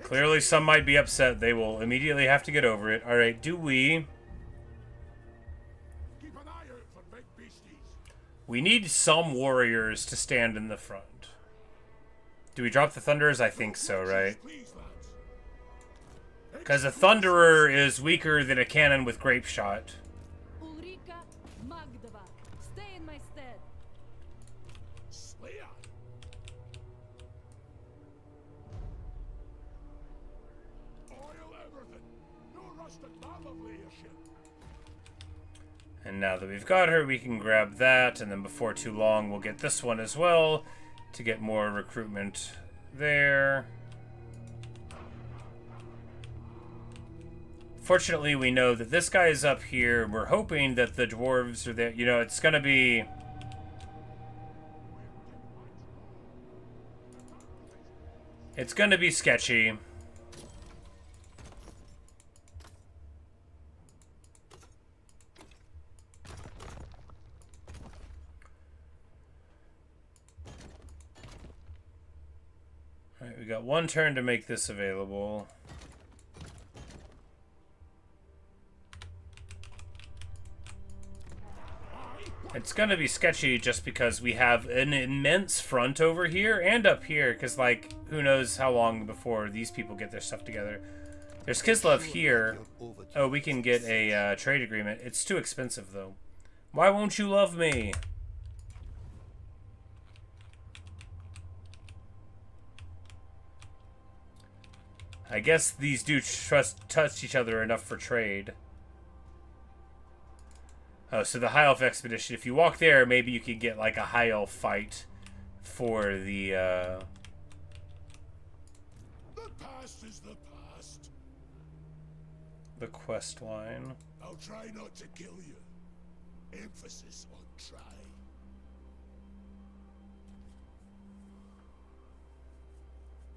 Clearly, some might be upset. They will immediately have to get over it. All right, do we? We need some warriors to stand in the front. Do we drop the Thunderers? I think so, right? Because a Thunderer is weaker than a cannon with Grape Shot. And now that we've got her, we can grab that, and then before too long, we'll get this one as well to get more recruitment there. Fortunately, we know that this guy is up here. We're hoping that the dwarves are there. You know, it's gonna be... It's gonna be sketchy. Alright, we got one turn to make this available. It's gonna be sketchy just because we have an immense front over here and up here, because, like, who knows how long before these people get their stuff together. There's Kislev here. Oh, we can get a trade agreement. It's too expensive, though. Why won't you love me? I guess these do touch each other enough for trade. Oh, so the High Elf Expedition. If you walk there, maybe you could get like a High Elf fight for the past is the past. the quest line. I'll try not to kill you. Emphasis on try.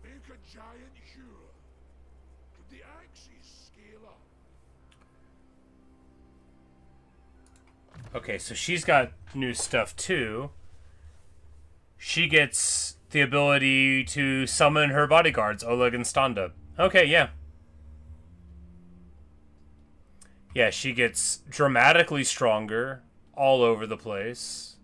Make a giant hero. Could the axes scale up? Okay, so she's got new stuff too. She gets the ability to summon her bodyguards, Oleg and Standa. Okay, yeah. Yeah, she gets dramatically stronger all over the place.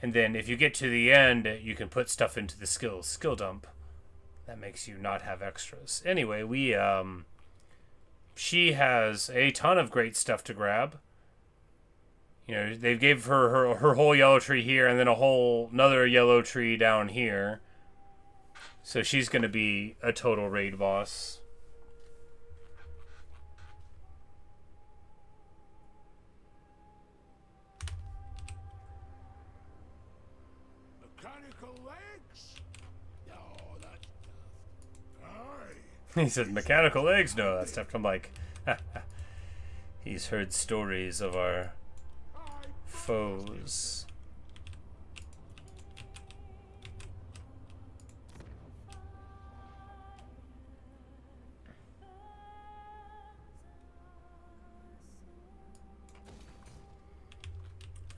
And then if you get to the end, you can put stuff into the skill dump. That makes you not have extras. Anyway, she has a ton of great stuff to grab. You know, they gave her whole yellow tree here, and then another yellow tree down here. So she's going to be a total raid boss. Mechanical legs? No, that's tough. Aye. He says, mechanical legs? No, that's tough. I'm like, he's heard stories of our foes.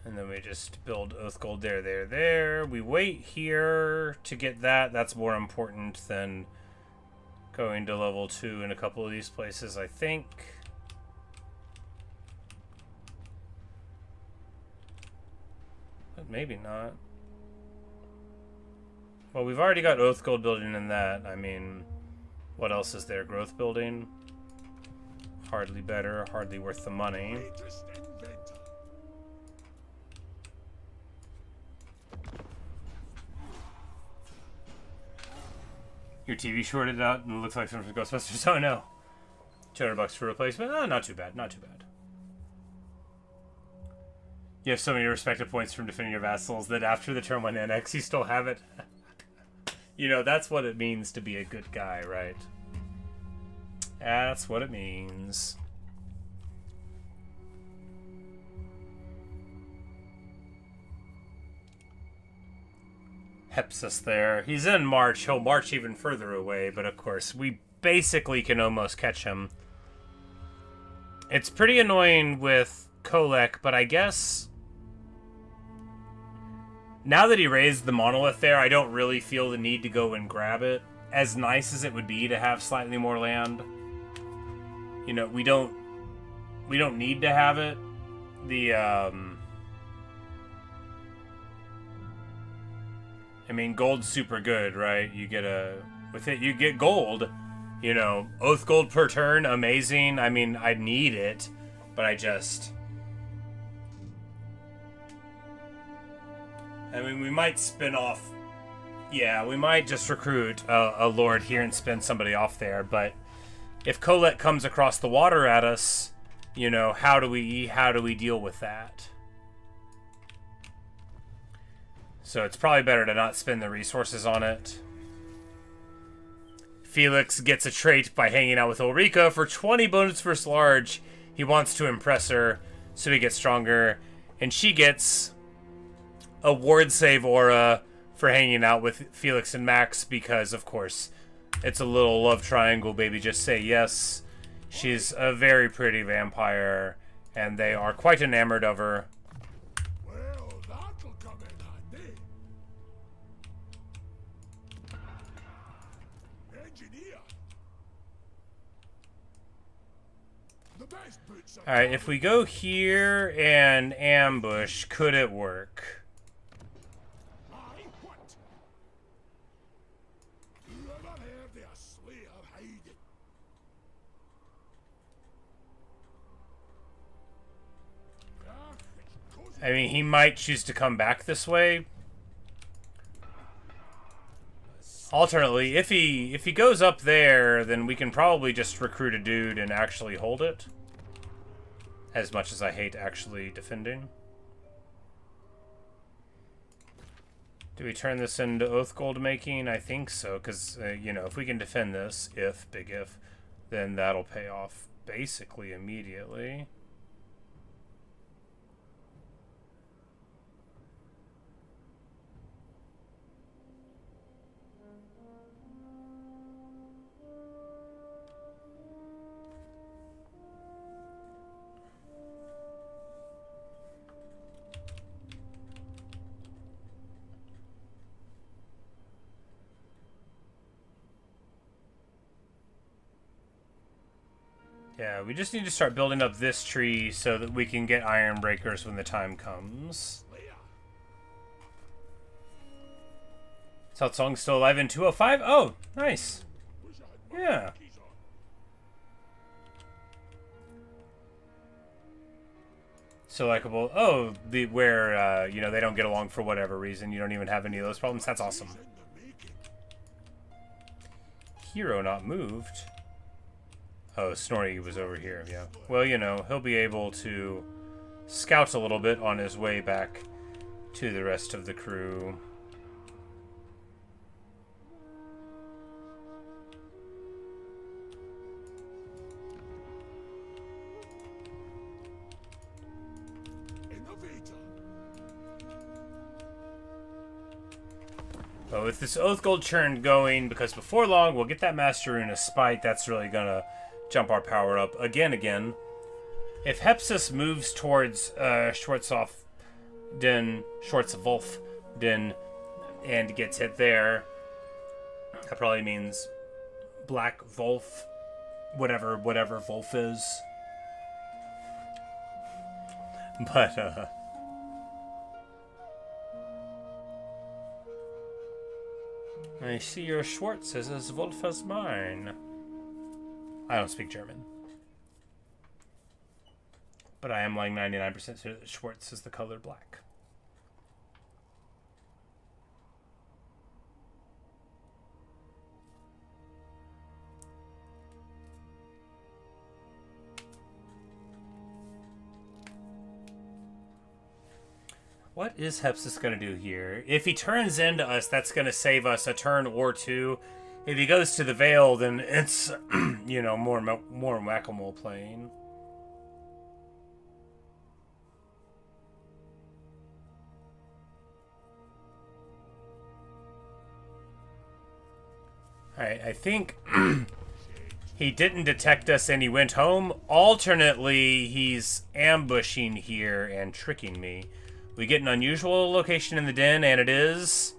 And then we just build Oath Gold there. We wait here to get that. That's more important than going to level 2 in a couple of these places, I think. But maybe not. Well, we've already got Oath Gold building in that. I mean, what else is there? Growth building? Hardly better, hardly worth the money. Latest inventor. Your TV shorted out and it looks like something from Ghostbusters. Oh no. $200 for replacement? Oh, not too bad, not too bad. You have so many respective points from defending your vassals that after the turn 1 annex, you still have it. You know, that's what it means to be a good guy, right? That's what it means. Hepsus there. He's in March. He'll march even further away, but of course, we basically can almost catch him. It's pretty annoying with Kolek, but I guess now that he raised the monolith there, I don't really feel the need to go and grab it. As nice as it would be to have slightly more land, you know, we don't need to have it. I mean, gold's super good, right? You get with it, you get gold. You know, Oath Gold per turn, amazing. I mean, I need it, but I mean, we might spin off. Yeah, we might just recruit a lord here and spin somebody off there. But if Colette comes across the water at us, you know, how do we deal with that? So it's probably better to not spend the resources on it. Felix gets a trait by hanging out with Ulrika for 20 bonus versus large. He wants to impress her, so he gets stronger. And she gets a ward save aura for hanging out with Felix and Max because, of course, it's a little love triangle, baby. Just say yes. She's a very pretty vampire, and they are quite enamored of her. Well, that'll come in handy. Engineer. The best boots are Alright, if we go here and ambush, could it work? Aye, what? Whoever heard the slayer hiding? It's cozy. I mean, he might choose to come back this way. Alternately, if he goes up there, then we can probably just recruit a dude and actually hold it. As much as I hate actually defending. Do we turn this into Oath Gold making? I think so, because, you know, if we can defend this, big if, then that'll pay off basically immediately. Yeah, we just need to start building up this tree so that we can get iron breakers when the time comes. South Song's still alive in 205? Oh, nice. Yeah. So likable. Oh, where you know, they don't get along for whatever reason. You don't even have any of those problems. That's awesome. hero not moved? Oh, Snorri was over here, yeah. Well, you know, he'll be able to scout a little bit on his way back to the rest of the crew. But with this Oath Gold churn going, because before long we'll get that Master Rune of Spite, that's really gonna jump our power up again. If Hepsis moves towards Schwarzwolf Den, and gets hit there, that probably means Black Wolf, whatever Wolf is. But, I see your Schwartz is as Wolf as mine. I don't speak German. But I am like 99% sure that Schwartz is the color black. What is Hepsis going to do here? If he turns into us, that's going to save us a turn or two. If he goes to the Veil, then it's, you know, more whack-a-mole playing. Alright, I think he didn't detect us and he went home. Alternately, he's ambushing here and tricking me. We get an unusual location in the den, and it is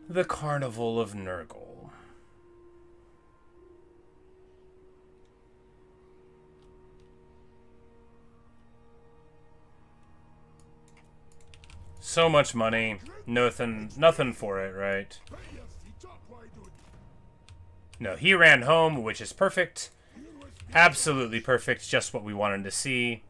the Carnival of Nurgle. So much money, nothing for it, right? No, he ran home, which is perfect. Absolutely perfect, just what we wanted to see.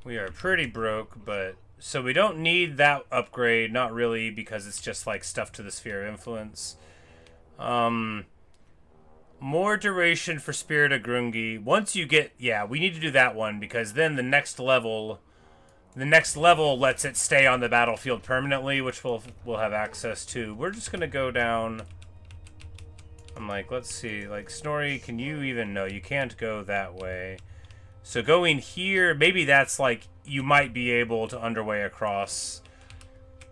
We are pretty broke, but... So we don't need that upgrade, not really, because it's just like stuff to the Sphere of Influence. More duration for Spirit of Grungi. Once you get... Yeah, we need to do that one, because then the next level lets it stay on the battlefield permanently, which we'll have access to. We're just going to go down... I'm like, let's see, like, Snorri, can you even... No, you can't go that way. So going here, maybe that's like, you might be able to underway across.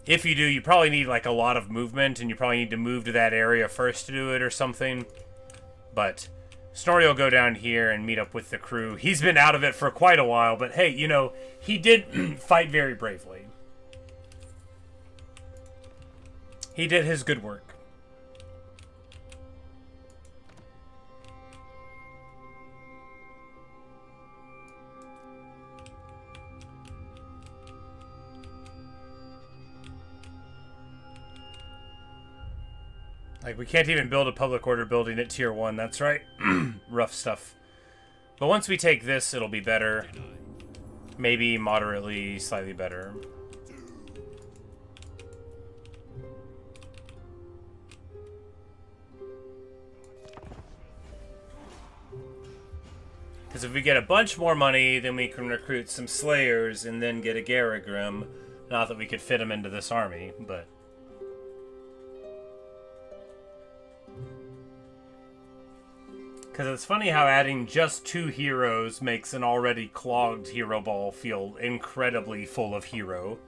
If you do, you probably need like a lot of movement, and you probably need to move to that area first to do it or something. But Snorri will go down here and meet up with the crew. He's been out of it for quite a while, but hey, you know, he did fight very bravely. He did his good work. Like, we can't even build a public order building at tier 1, that's right. Rough stuff. But once we take this, it'll be better. Maybe moderately, slightly better. Because if we get a bunch more money, then we can recruit some Slayers and then get a Garagrim. Not that we could fit them into this army, but... Because it's funny how adding just 2 heroes makes an already clogged hero ball feel incredibly full of hero.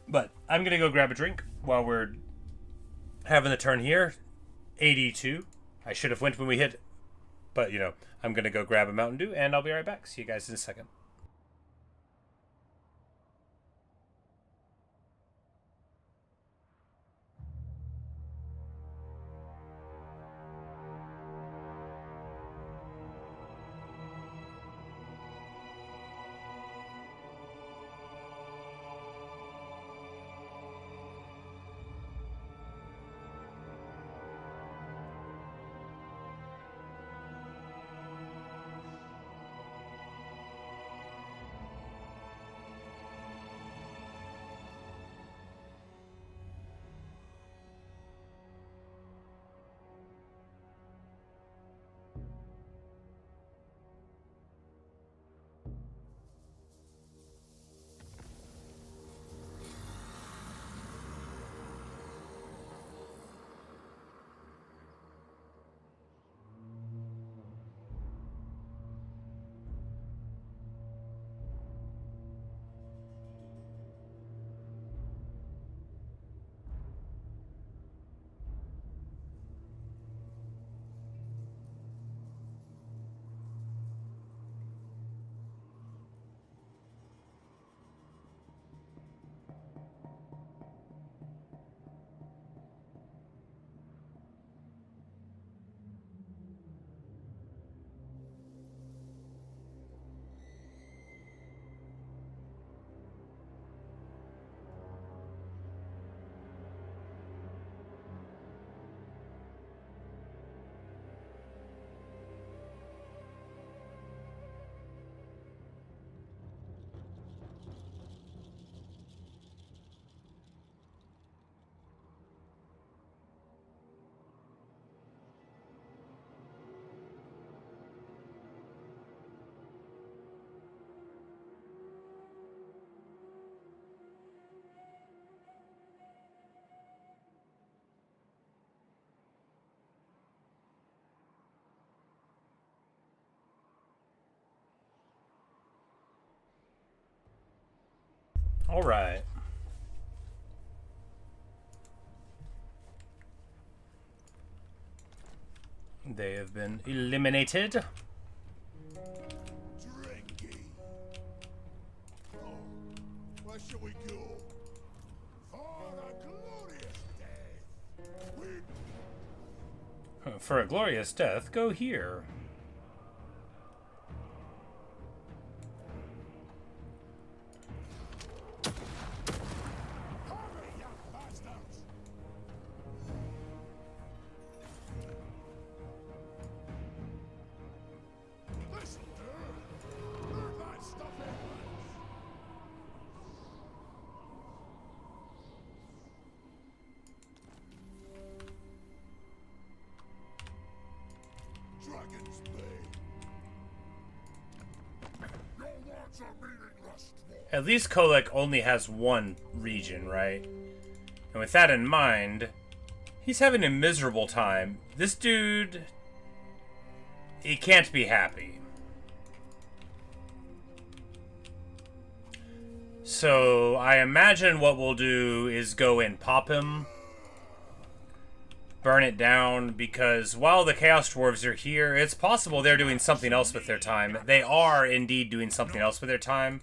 But I'm going to go grab a drink while we're having the turn here. 82. I should have went when we hit, but, you know, I'm going to go grab a Mountain Dew, and I'll be right back. See you guys in a second. All right. They have been eliminated. Drinky. Oh, where shall we go? For a glorious death. We For a glorious death, go here. hurry, you bastards! Listen, learn that stuff at Dragon's Bane. Your words are meaningless, dwarf. At least Kolek only has one region, right? And with that in mind, he's having a miserable time. This dude, he can't be happy. So I imagine what we'll do is go and pop him, burn it down, because while the Chaos Dwarves are here, it's possible they're doing something else with their time. They are indeed doing something else with their time.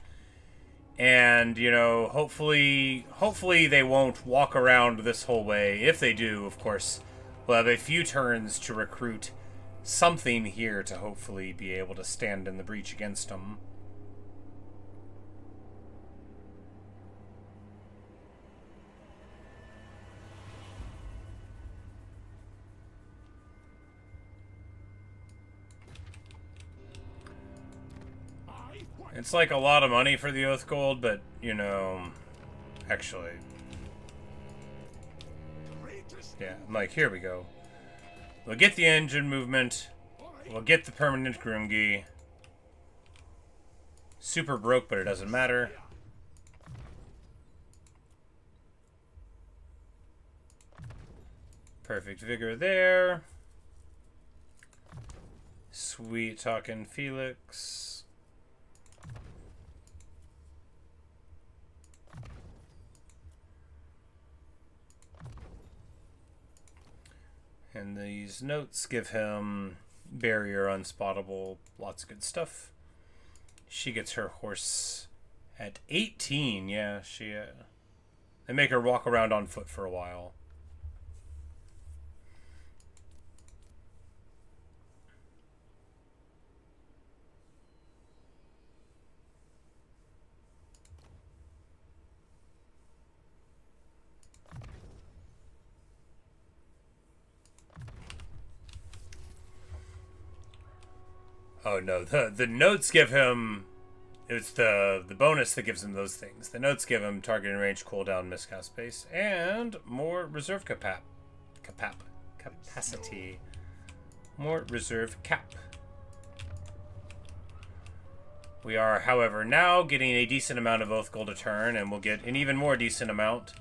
And, you know, hopefully they won't walk around this whole way. If they do, of course, we'll have a few turns to recruit something here to hopefully be able to stand in the breach against them. It's like a lot of money for the Oath Gold, but, you know, actually, yeah, like, here we go. We'll get the engine movement. We'll get the permanent Grungi. Super broke, but it doesn't matter. Perfect vigor there. Sweet talking Felix. And these notes give him barrier unspottable, lots of good stuff. She gets her horse at 18. Yeah, they make her walk around on foot for a while. Oh no, the notes give him, it's the bonus that gives him those things. The notes give him target and range, cooldown, miscast space, and more reserve capacity. More reserve cap. We are, however, now getting a decent amount of Oath Gold a turn, and we'll get an even more decent amount.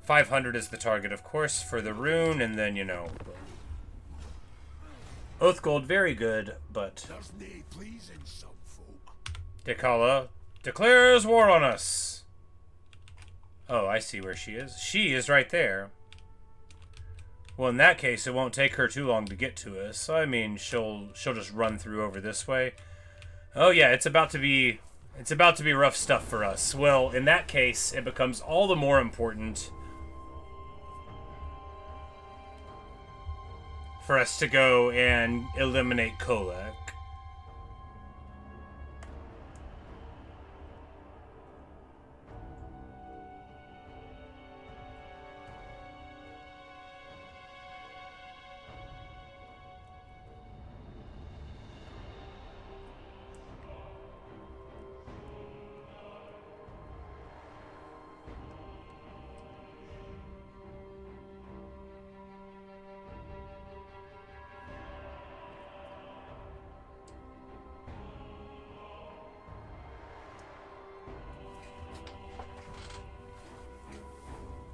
500 is the target, of course, for the rune, and then, you know, Oath Gold, very good, but Dekala declares war on us. Oh, I see where she is. She is right there. Well, in that case, it won't take her too long to get to us. I mean, she'll just run through over this way. Oh yeah, it's about to be rough stuff for us. Well, in that case, it becomes all the more important for us to go and eliminate Kolek.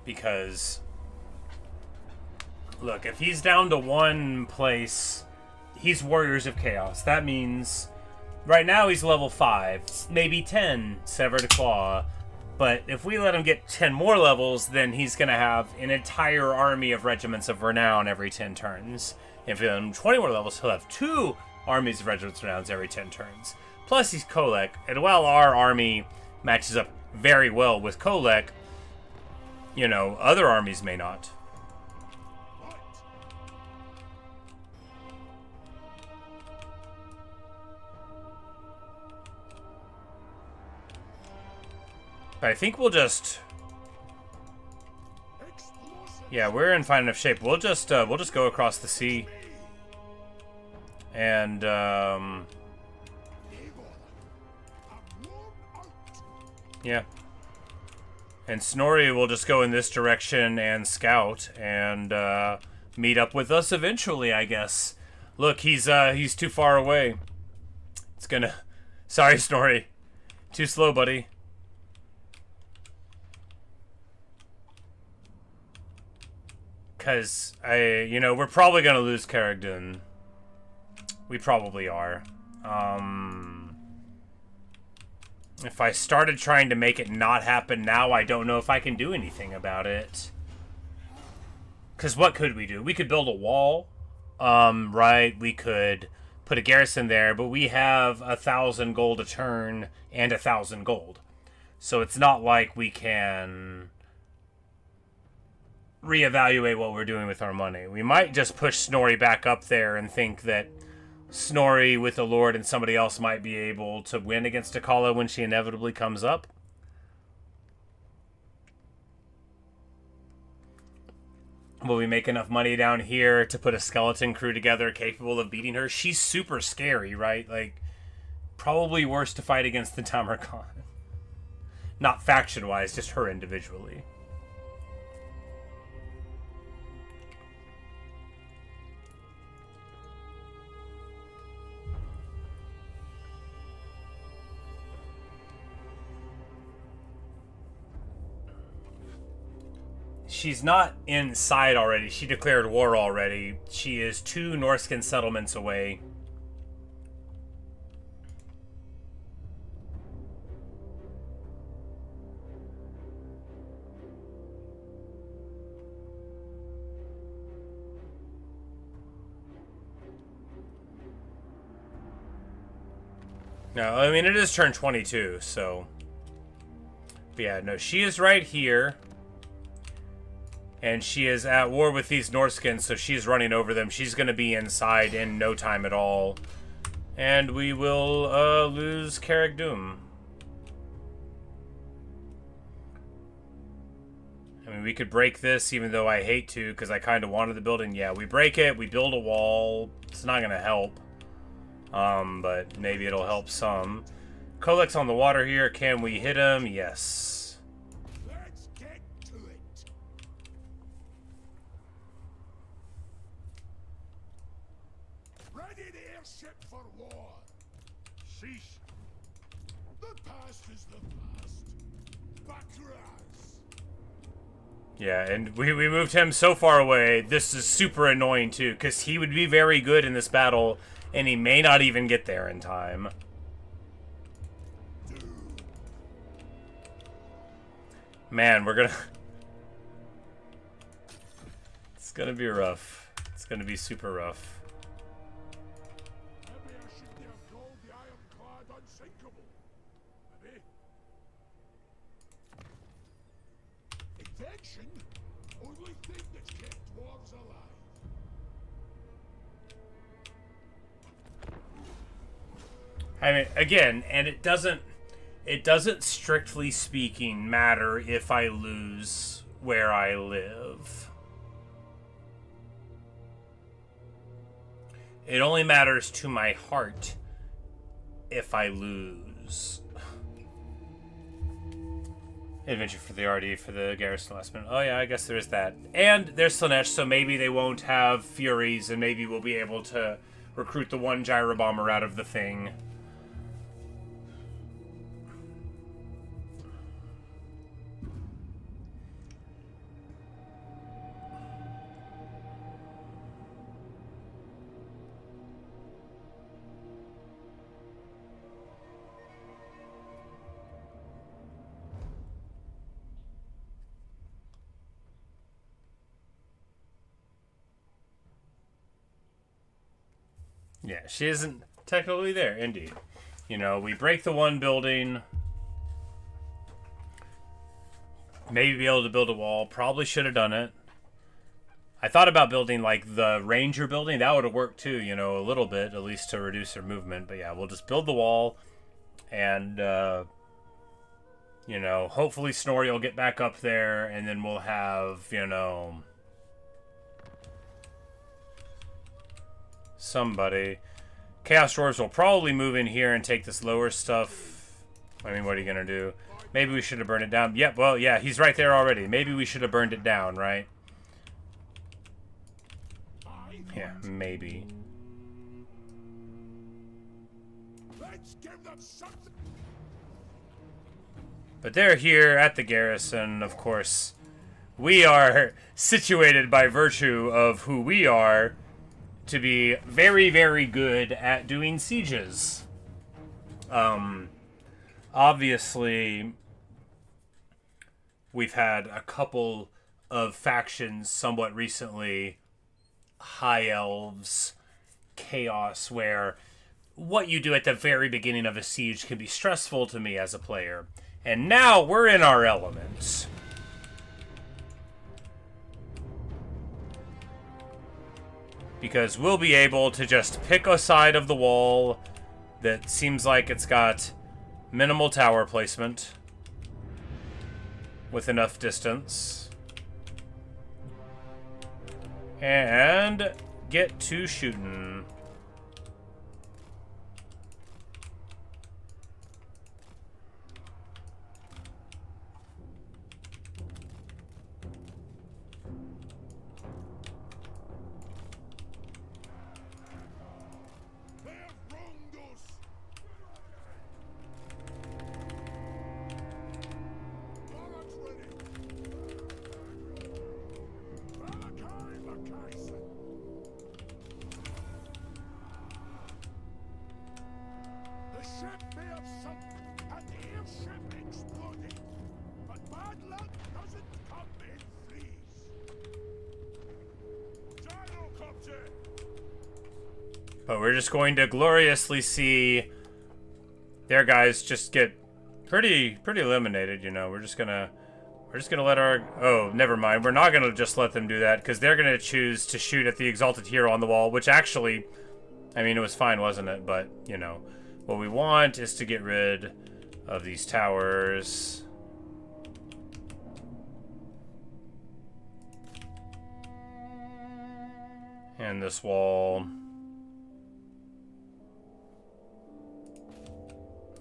Because, look, if he's down to one place, he's Warriors of Chaos. That means, right now he's level 5, maybe 10, Severed Claw. But if we let him get 10 more levels, then he's going to have an entire army of regiments of renown every 10 turns. If we let him 20 more levels, he'll have 2 armies of regiments of renown every 10 turns. Plus, he's Kolek, and while our army matches up very well with Kolek, you know, other armies may not. But I think we'll just... Yeah, we're in fine enough shape. We'll just go across the sea. And, yeah. And Snorri will just go in this direction and scout and meet up with us eventually, I guess. Look, he's too far away. It's gonna... Sorry, Snorri. Too slow, buddy. Because, you know, we're probably going to lose Caragdun. We probably are. If I started trying to make it not happen now, I don't know if I can do anything about it. Because what could we do? We could build a wall, right? We could put a garrison there, but we have 1,000 gold a turn and 1,000 gold. So it's not like we can reevaluate what we're doing with our money. We might just push Snorri back up there and think that Snorri with the Lord and somebody else might be able to win against Akala when she inevitably comes up. Will we make enough money down here to put a skeleton crew together capable of beating her? She's super scary, right? Like, probably worse to fight against than Tamarkan. Not faction-wise, just her individually. She's not inside already. She declared war already. She is 2 Norskin settlements away. No, I mean, it is turn 22, so... But yeah, no, she is right here. And she is at war with these Norskins, so she's running over them. She's going to be inside in no time at all. And we will lose Caragdum. I mean, we could break this, even though I hate to, because I kind of wanted the building. Yeah, we break it, we build a wall. It's not going to help. But maybe it'll help some. Kolek's on the water here. Can we hit him? Yes. Yeah, and we moved him so far away. This is super annoying, too, because he would be very good in this battle, and he may not even get there in time. Man, we're gonna... It's gonna be rough. It's gonna be super rough. I mean, again, and it doesn't strictly speaking matter if I lose where I live. It only matters to my heart if I lose. Adventure for the RD for the garrison last minute. Oh yeah, I guess there's that. And there's Slanesh, so maybe they won't have Furies, and maybe we'll be able to recruit the 1 gyro bomber out of the thing. Yeah, she isn't technically there, indeed. You know, we break the one building. Maybe be able to build a wall. Probably should have done it. I thought about building, like, the ranger building. That would have worked, too, you know, a little bit, at least to reduce her movement. But, yeah, we'll just build the wall. And, you know, hopefully Snorri will get back up there. And then we'll have, you know, somebody. Chaos Dwarves will probably move in here and take this lower stuff. I mean, what are you going to do? Maybe we should have burned it down. Yep, well, yeah, he's right there already. Maybe we should have burned it down, right? Yeah, maybe. Let's give them something. But they're here at the garrison, of course. We are situated by virtue of who we are to be very, very good at doing sieges. Obviously, we've had a couple of factions somewhat recently, High Elves, Chaos, where what you do at the very beginning of a siege can be stressful to me as a player. And now we're in our elements. Because we'll be able to just pick a side of the wall that seems like it's got minimal tower placement with enough distance. And get to shooting. They have wronged us. Barracks ready. Malakai. The ship may have sunk and the airship exploded, but bad luck doesn't come in threes. Gyrocopter. But we're just going to gloriously see their guys just get pretty eliminated, you know. We're just gonna let our... Oh, never mind. We're not gonna just let them do that, because they're gonna choose to shoot at the Exalted Hero on the wall, which actually, I mean, it was fine, wasn't it? But, you know, what we want is to get rid of these towers. And this wall.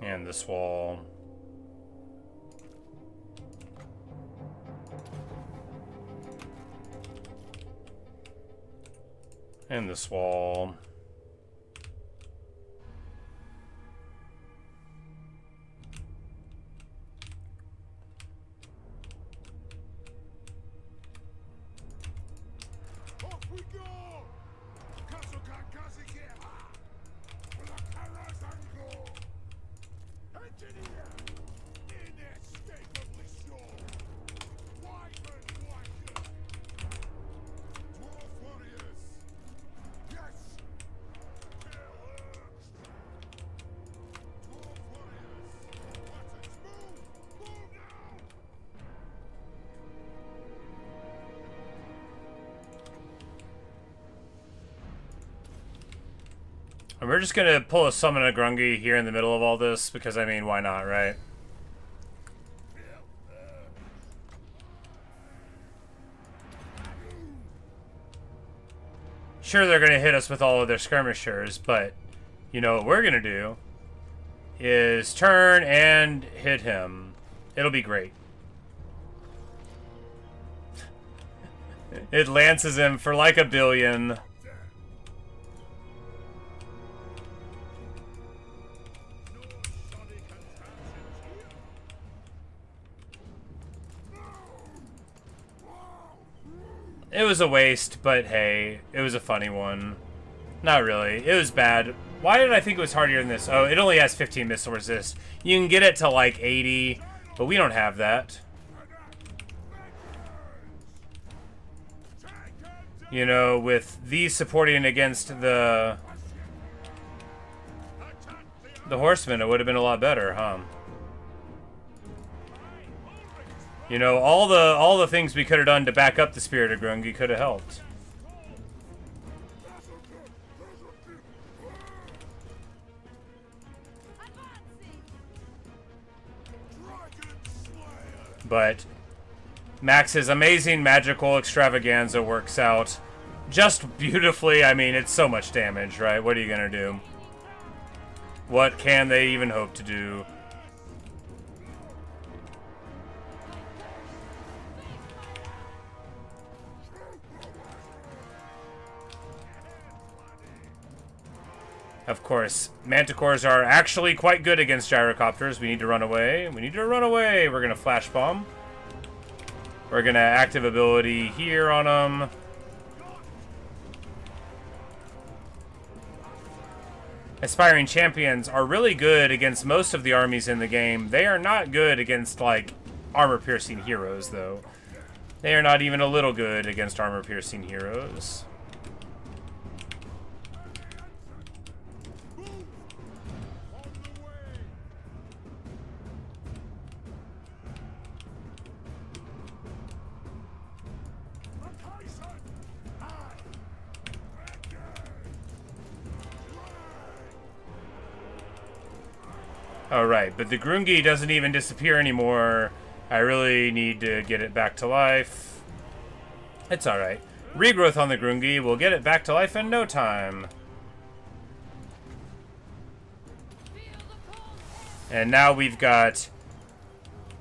And this wall. And this wall. Off we go! For the Karaz Ankor! Engineer! Inescapably sure! Wyvern blanket! Dwarf warriors! Yes! Kill urged! Dwarf warriors! Buttons move! Move now! And we're just gonna pull a summon a Grungy here in the middle of all this, because, I mean, why not, right? Sure, they're gonna hit us with all of their skirmishers, but, you know what we're gonna do is turn and hit him. It'll be great. It lances him for like 1 billion. It was a waste, but hey, it was a funny one. Not really. It was bad. Why did I think it was harder than this? Oh, it only has 15 missile resist. You can get it to like 80, but we don't have that. You know, with these supporting against the the horsemen, it would have been a lot better, huh? You know, all the things we could have done to back up the Spirit of Grungi could have helped. But Max's amazing magical extravaganza works out just beautifully. I mean, it's so much damage, right? What are you gonna do? What can they even hope to do? Of course, manticores are actually quite good against gyrocopters. We need to run away. We need to run away. We're going to flash bomb. We're going to active ability here on them. Aspiring champions are really good against most of the armies in the game. They are not good against, like, armor-piercing heroes, though. They are not even a little good against armor-piercing heroes. Alright, but the Grungi doesn't even disappear anymore. I really need to get it back to life. It's alright. Regrowth on the Grungi will get it back to life in no time. And now we've got...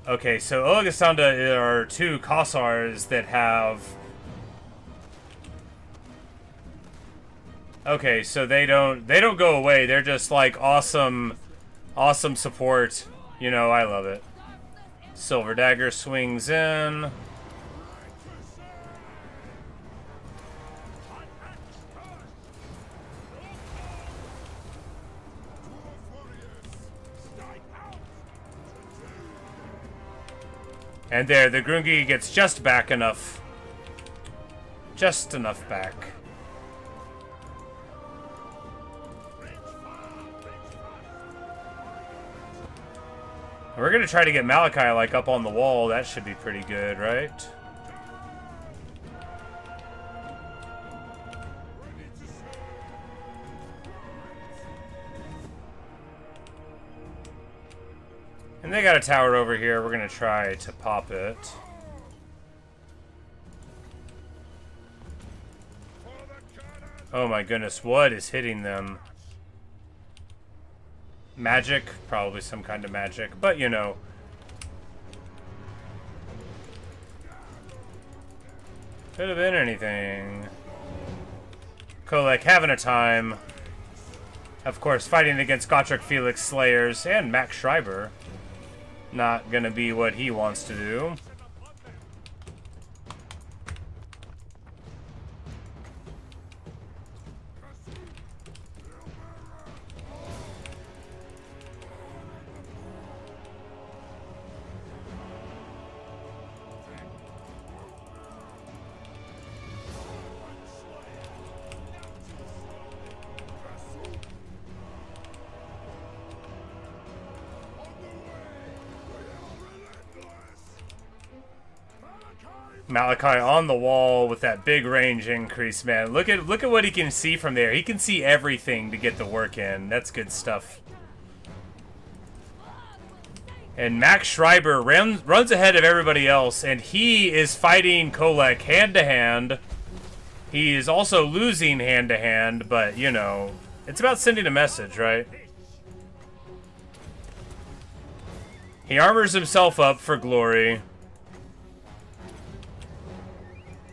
Okay, so Olagasanda are two Kossars that have... Okay, so they don't go away. They're just like awesome support. You know, I love it. Silver Dagger swings in. And there, the Grungi gets just back enough. Just enough back. We're gonna try to get Malakai, like, up on the wall. That should be pretty good, right? And they got a tower over here. We're gonna try to pop it. Oh my goodness, what is hitting them? Magic? Probably some kind of magic, but you know. Could have been anything. Kolek having a time. Of course, fighting against Gotrek Felix Slayers and Max Schreiber. Not gonna be what he wants to do. Malakai on the wall with that big range increase, man. Look at what he can see from there. He can see everything to get the work in. That's good stuff. And Max Schreiber runs ahead of everybody else, and he is fighting Kolek hand-to-hand. He is also losing hand-to-hand, but, you know, it's about sending a message, right? He armors himself up for glory.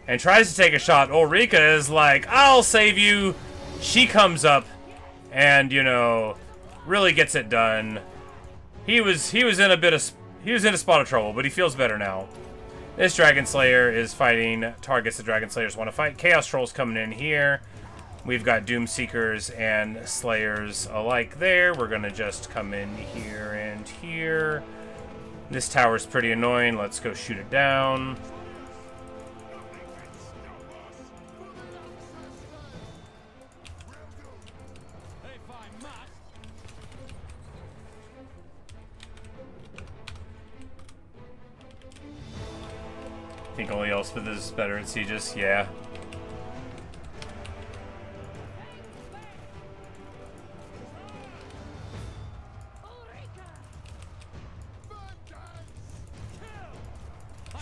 And tries to take a shot. Ulrika is like, I'll save you. She comes up and, you know, really gets it done. He was in a spot of trouble, but he feels better now. This Dragon Slayer is fighting targets the Dragon Slayers want to fight. Chaos Trolls coming in here. We've got Doom Seekers and Slayers alike there. We're gonna just come in here and here. This tower's pretty annoying. Let's go shoot it down. think only Elspeth is better at sieges. Yeah.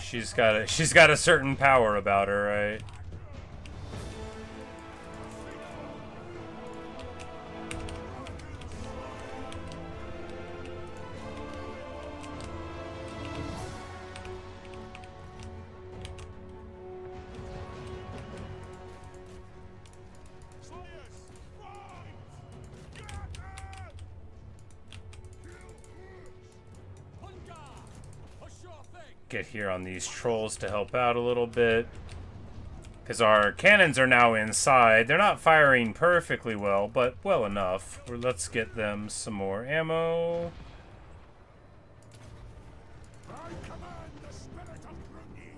She's got a certain power about her, right? Get here on these trolls to help out a little bit. Because our cannons are now inside. They're not firing perfectly well, but well enough. Let's get them some more ammo. I command the spirit of Bruni.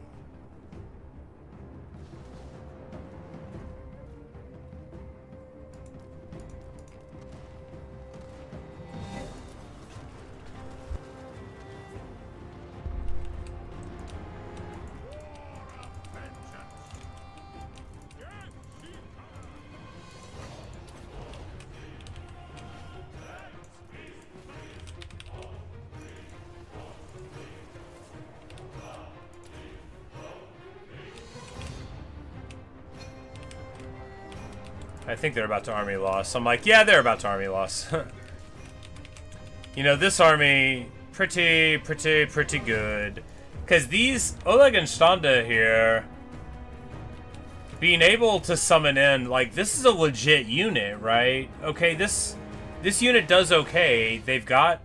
I think they're about to army loss. I'm like, yeah, they're about to army loss. You know, this army, pretty good. Because these Oleg and Standa here, being able to summon in, like, this is a legit unit, right? Okay, this unit does okay. They've got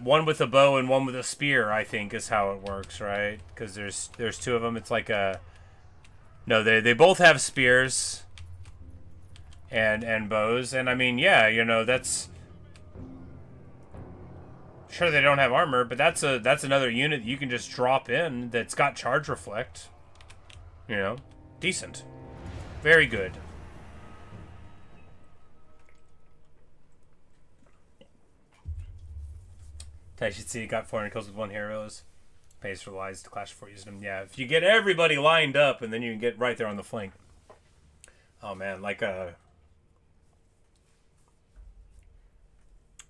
one with a bow and one with a spear, I think, is how it works, right? Because there's two of them. It's like a... No, they both have spears and bows. And, I mean, yeah, you know, that's... Sure, they don't have armor, but that's another unit that you can just drop in that's got charge reflect. You know, decent. Very good. I should see, got 400 kills with 1 heroes. Pays for the lies to clash before using them. Yeah, if you get everybody lined up and then you can get right there on the flank. Oh man, like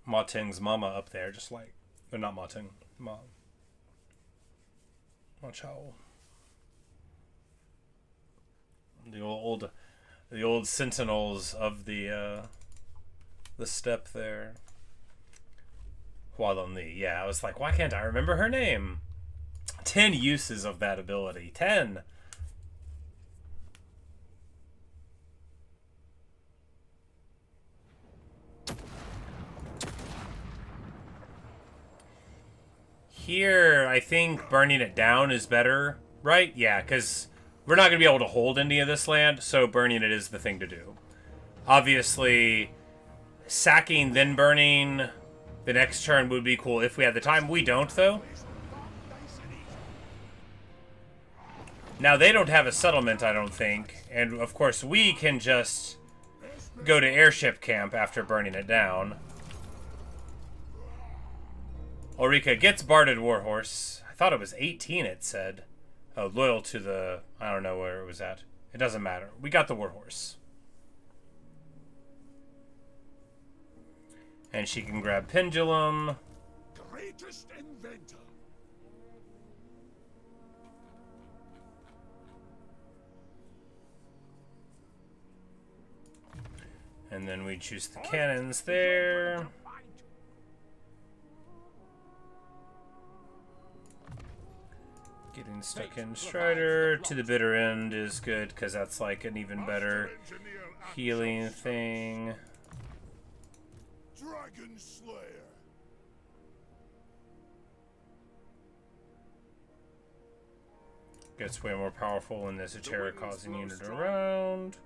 Ma Ting's mama up there, just like, or not Ma Ting, Ma Chao. The old sentinels of the steppe there. Hualon Li. Yeah, I was like, why can't I remember her name? 10 uses of that ability. 10. Here, I think burning it down is better, right? Yeah, because we're not going to be able to hold any of this land, so burning it is the thing to do. Obviously, sacking, then burning the next turn would be cool if we had the time. We don't, though. Now, they don't have a settlement, I don't think. And, of course, we can just go to airship camp after burning it down. Ulrika gets Barded Warhorse. I thought it was 18, it said. Oh, loyal to the... I don't know where it was at. It doesn't matter. We got the Warhorse. And she can grab Pendulum. Greatest inventor. And then we choose the cannons there. Getting stuck in Strider to the bitter end is good, because that's like an even better healing thing. Dragon Slayer. Gets way more powerful when there's a terror causing unit around.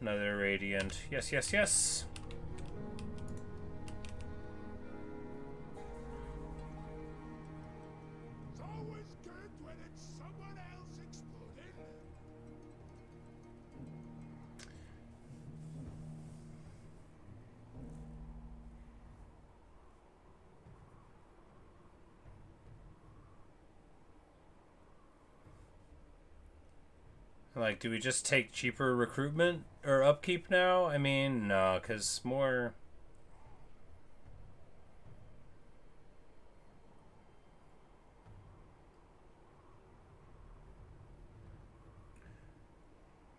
Another Radiant. Yes, yes, yes. It's always good when it's someone else exploding. Like, do we just take cheaper recruitment or upkeep now? I mean, no, because more...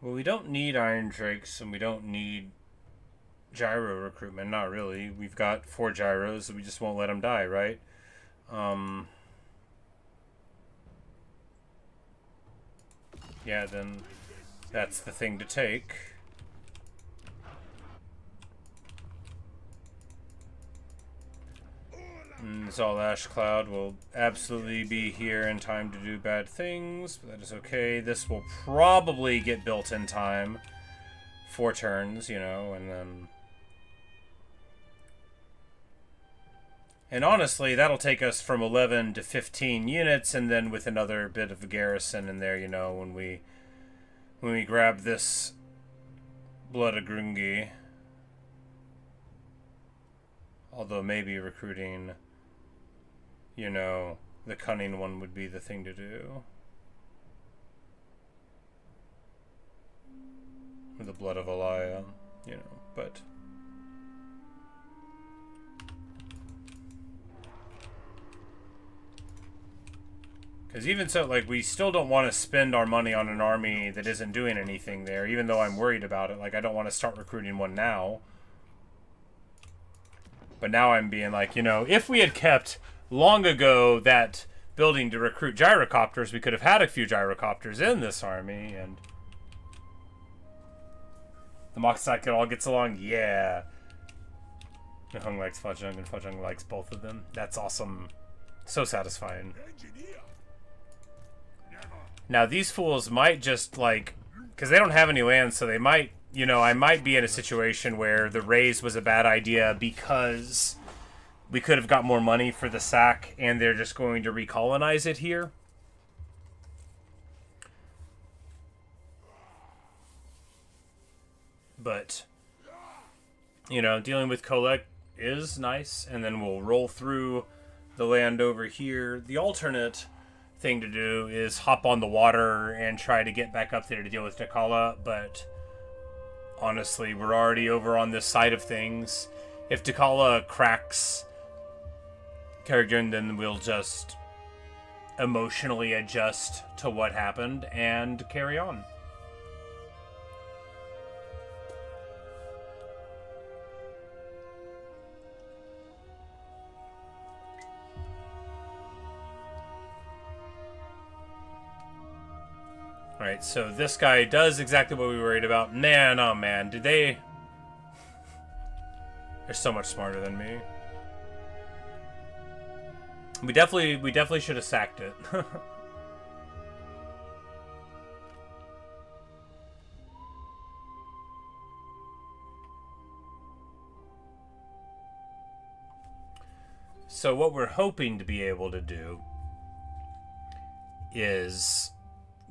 Well, we don't need Iron Drakes, and we don't need gyro recruitment. Not really. We've got 4 gyros, so we just won't let them die, right? Yeah, then that's the thing to take. Zal Ash Cloud will absolutely be here in time to do bad things, but that is okay. This will probably get built in time. 4 turns, you know, and then... And honestly, that'll take us from 11 to 15 units, and then with another bit of a garrison in there, you know, when we grab this Blood of Grungi. Although maybe recruiting, you know, the Cunning one would be the thing to do. Or the Blood of Elia, you know, but... Because even so, like, we still don't want to spend our money on an army that isn't doing anything there, even though I'm worried about it. Like, I don't want to start recruiting one now. But now I'm being like, you know, if we had kept long ago that building to recruit gyrocopters, we could have had a few gyrocopters in this army, and... The Moxac all gets along, yeah. Hung likes Fudging, and Fudging likes both of them. That's awesome. So satisfying. Now, these fools might just, like... Because they don't have any land, so they might... You know, I might be in a situation where the raise was a bad idea because we could have got more money for the sack, and they're just going to recolonize it here. But, you know, dealing with Kolek is nice, and then we'll roll through the land over here. The alternate thing to do is hop on the water and try to get back up there to deal with Takala, but honestly, we're already over on this side of things. If Takala cracks Kerrigan, then we'll just emotionally adjust to what happened and carry on. Alright, so this guy does exactly what we were worried about. Man, oh man, did they... They're so much smarter than me. We definitely should have sacked it. So what we're hoping to be able to do is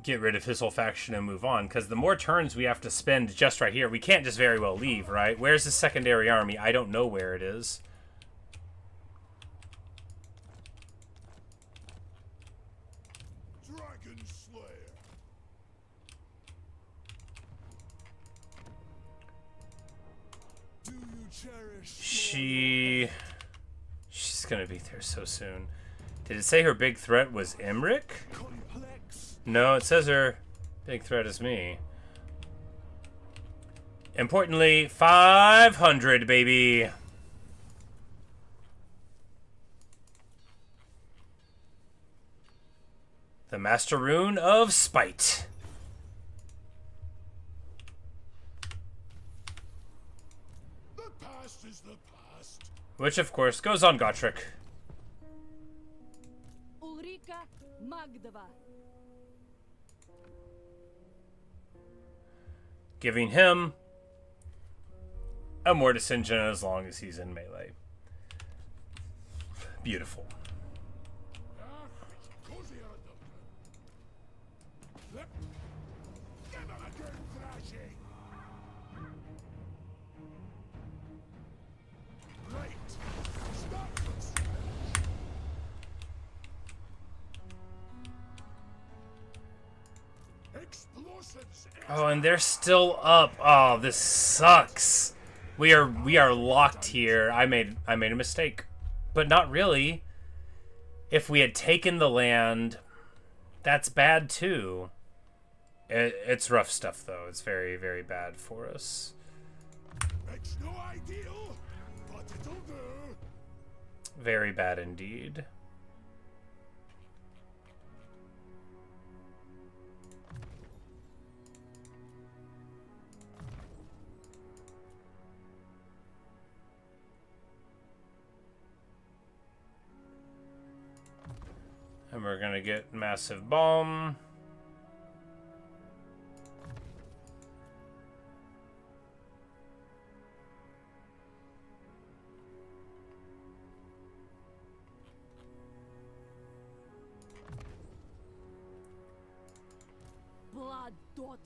get rid of his whole faction and move on, because the more turns we have to spend just right here, we can't just very well leave, right? Where's the secondary army? I don't know where it is. Dragon Slayer. Do you cherish she's gonna be there so soon. Did it say her big threat was Emmerich? complex? No, it says her big threat is me. Importantly, 500, baby. The Master Rune of Spite. The past is the past. Which, of course, goes on Gotrek. Ulrika Magdava. Giving him a Mortis Engine as long as he's in melee. Beautiful. Give him a good thrashing. Right. Stop this. Exploit Oh, and they're still up. Oh, this sucks. We are locked here. I made a mistake. But not really. If we had taken the land, that's bad too. It's rough stuff though. It's very, very bad for us. It's no ideal, but it'll do. Very bad indeed. And we're gonna get massive bomb. Blood daughter.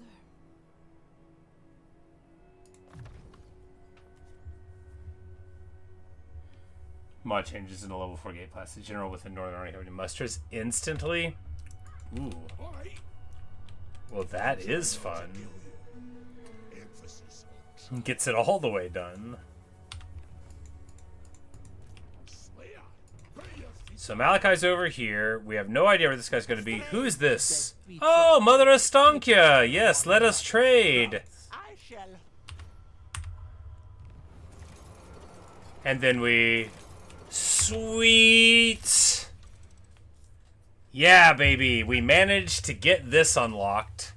Mod changes in the level 4 gate class. The general with the Northern Army having musters instantly. Ooh. All right. Well, that is fun. Emphasis. Gets it all the way done. Slayer. Pay your feet. So Malakai's over here. We have no idea where this guy's going to be. Who's this? Oh, Mother Astankia. Yes, let us trade. I shall. And then we... Sweet! Yeah, baby. We managed to get this unlocked.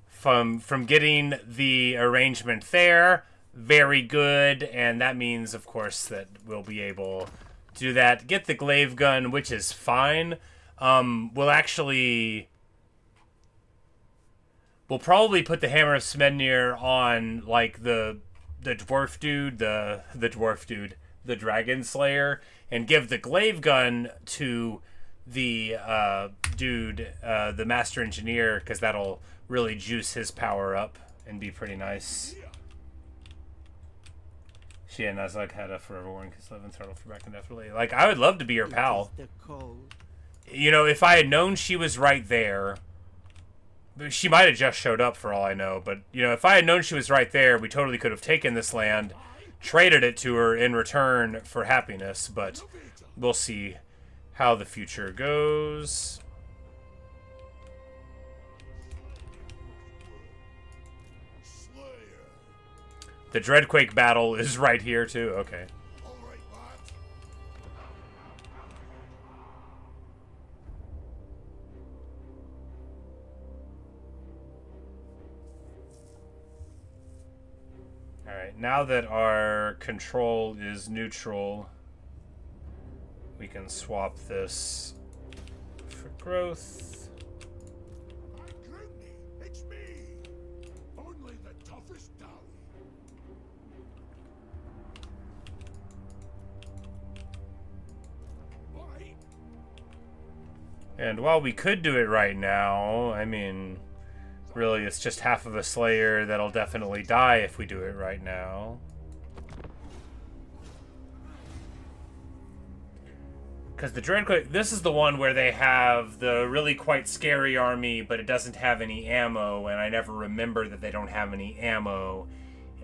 From getting the arrangement there. Very good. And that means, of course, that we'll be able to do that. Get the glaive gun, which is fine. We'll probably put the Hammer of Smednir on, like, the dwarf dude, the dragon slayer, and give the glaive gun to the dude, the master engineer, because that'll really juice his power up and be pretty nice. She and Nazak had a forever warning because love and throttle for back indefinitely. Like, I would love to be your pal. The cold. You know, if I had known she was right there, she might have just showed up for all I know, but, you know, if I had known she was right there, we totally could have taken this land, traded it to her in return for happiness, but we'll see how the future goes. Slayer. The Dreadquake battle is right here, too. Okay. All right, lads. Alright, now that our control is neutral, we can swap this for growth. My goodness, it's me. Only the toughest dally. Why? And while we could do it right now, I mean, really it's just half of a Slayer that'll definitely die if we do it right now. Because the Dreadquake, this is the one where they have the really quite scary army, but it doesn't have any ammo, and I never remember that they don't have any ammo.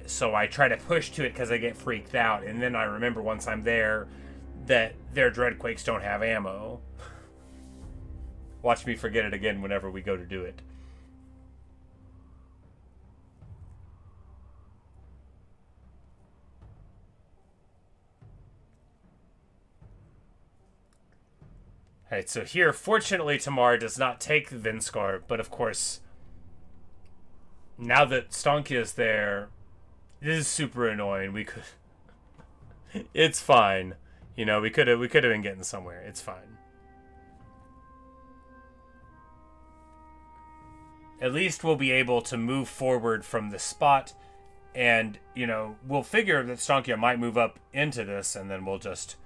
So I try to push to it because I get freaked out, and then I remember once I'm there that their Dreadquakes don't have ammo. Watch me forget it again whenever we go to do it. Alright, so here, fortunately, Tamar does not take Vinskar, but of course, now that Stankia is there, this is super annoying. We could... It's fine. You know, we could have been getting somewhere. It's fine. At least we'll be able to move forward from this spot, and, you know, we'll figure that Stankia might move up into this, and then we'll just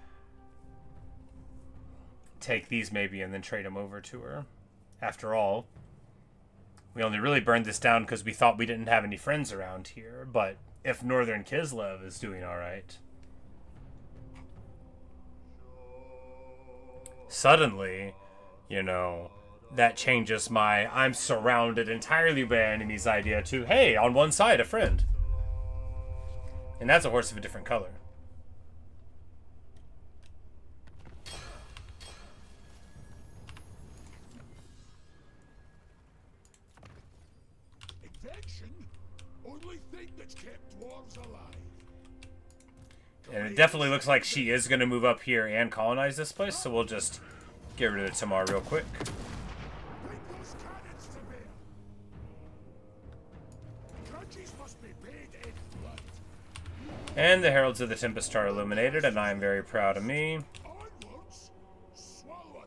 take these maybe and then trade them over to her. After all, we only really burned this down because we thought we didn't have any friends around here, but if Northern Kislev is doing alright, suddenly, you know, that changes my I'm surrounded entirely by enemies idea to, hey, on one side, a friend. And that's a horse of a different color. Invention? Only thing that's kept dwarves alive. And it definitely looks like she is going to move up here and colonize this place, so we'll just get rid of Tamar real quick. Bring those cannons to bear. Grudges must be paid in blood. And the Heralds of the Tempest are illuminated, and I am very proud of me. Onwards, swallow.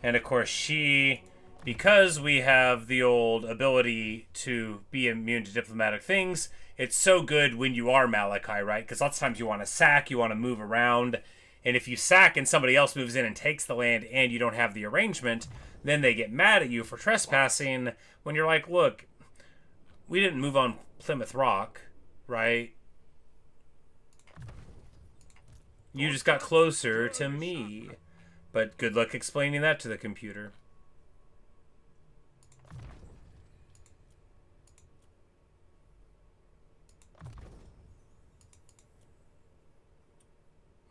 And of course she, because we have the old ability to be immune to diplomatic things, it's so good when you are Malakai, right? Because lots of times you want to sack, you want to move around, and if you sack and somebody else moves in and takes the land and you don't have the arrangement, then they get mad at you for trespassing when you're like, look, we didn't move on Plymouth Rock, right? You just got closer to me. But good luck explaining that to the computer.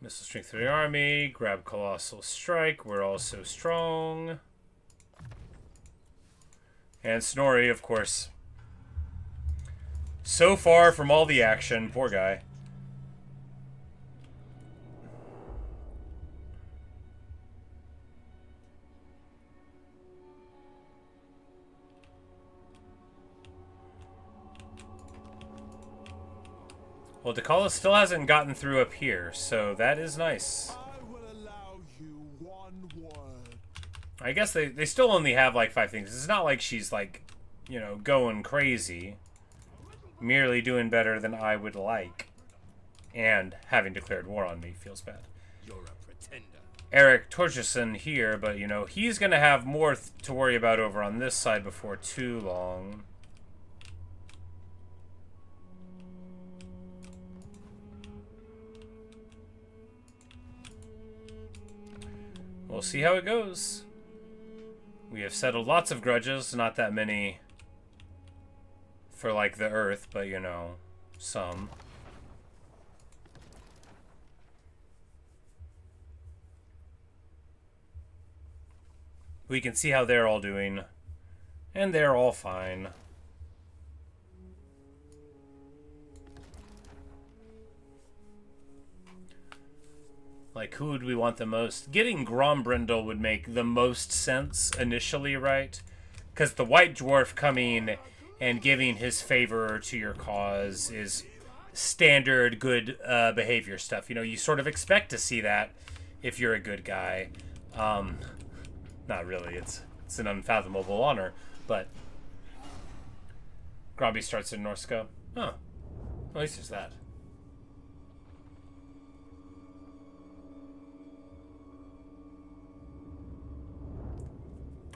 Missile strength for the army. Grab Colossal Strike. We're also strong. And Snorri, of course. So far from all the action. Poor guy. Well, Dakala still hasn't gotten through up here, so that is nice. I will allow you one word. I guess they still only have like 5 things. It's not like she's like, you know, going crazy. Merely doing better than I would like. And having declared war on me feels bad. You're a pretender. Eric Torgerson here, but you know, he's going to have more to worry about over on this side before too long. We'll see how it goes. We have settled lots of grudges, not that many for like the Earth, but you know, some. We can see how they're all doing, and they're all fine. Like, who would we want the most? Getting Grombrindle would make the most sense initially, right? Because the White Dwarf coming and giving his favor to your cause is standard good behavior stuff. You know, you sort of expect to see that if you're a good guy. Not really. It's an unfathomable honor, but Gromby starts in Norsko. Oh, at least there's that.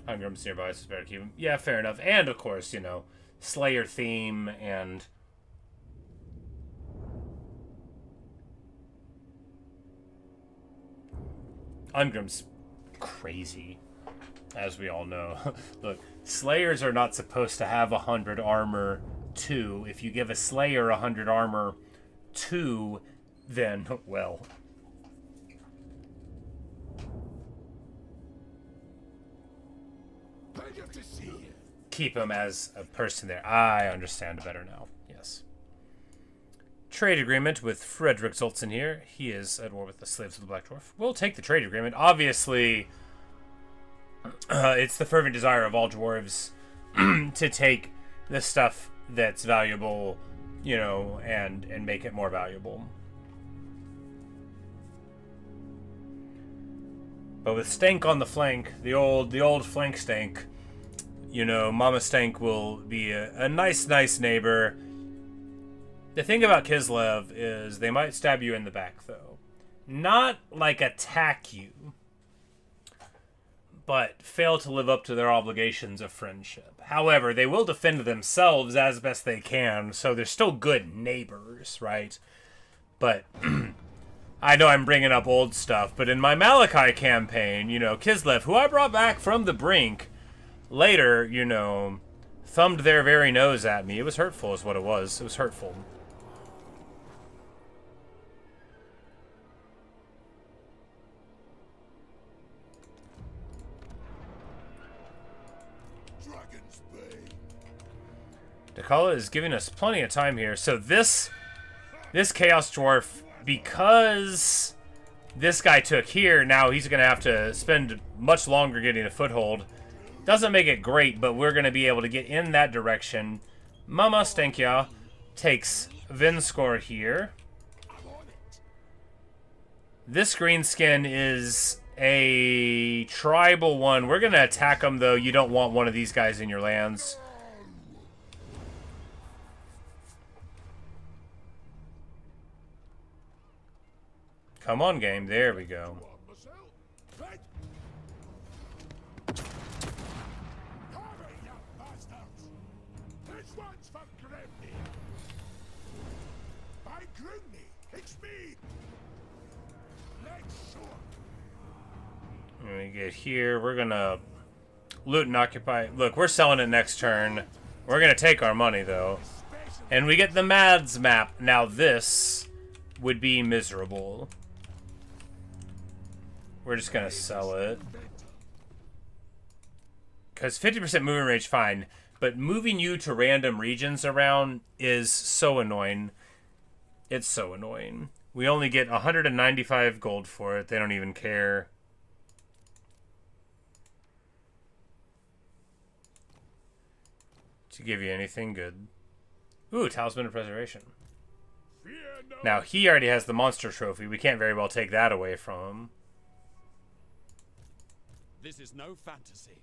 Hungrim's nearby, so it's better to keep him. Yeah, fair enough. And, of course, you know, Slayer theme and... Ungrim's crazy, as we all know. Look, Slayers are not supposed to have 100 armor 2. If you give a Slayer 100 armor 2, then, well... To see you. Keep him as a person there. I understand better now. Yes. Trade agreement with Frederick Zoltzen here. He is at war with the slaves of the Black Dwarf. We'll take the trade agreement. Obviously, it's the fervent desire of all dwarves to take the stuff that's valuable, you know, and make it more valuable. But with Stank on the flank, the old flank Stank, you know, Mama Stank will be a nice neighbor. The thing about Kislev is they might stab you in the back, though. Not, like, attack you, but fail to live up to their obligations of friendship. However, they will defend themselves as best they can, so they're still good neighbors, right? But... I know I'm bringing up old stuff, but in my Malakai campaign, you know, Kislev, who I brought back from the brink, later, you know, thumbed their very nose at me. It was hurtful is what it was. It was hurtful. Dragon's Bane. Dakala is giving us plenty of time here. So this Chaos Dwarf, because this guy took here, now he's going to have to spend much longer getting a foothold. Doesn't make it great, but we're going to be able to get in that direction. Mama Stenkia takes Vinskor here. This greenskin is a tribal one. We're going to attack him, though. You don't want one of these guys in your lands. Come on, game. There we go. When we get here, we're gonna loot and occupy. Look, we're selling it next turn. We're gonna take our money, though. And we get the Mads map. Now this would be miserable. We're just gonna sell it. Because 50% movement range, fine. But moving you to random regions around is so annoying. It's so annoying. We only get 195 gold for it. They don't even care. To give you anything good. Ooh, Talisman of Preservation. Now, he already has the monster trophy. We can't very well take that away from him. This is no fantasy.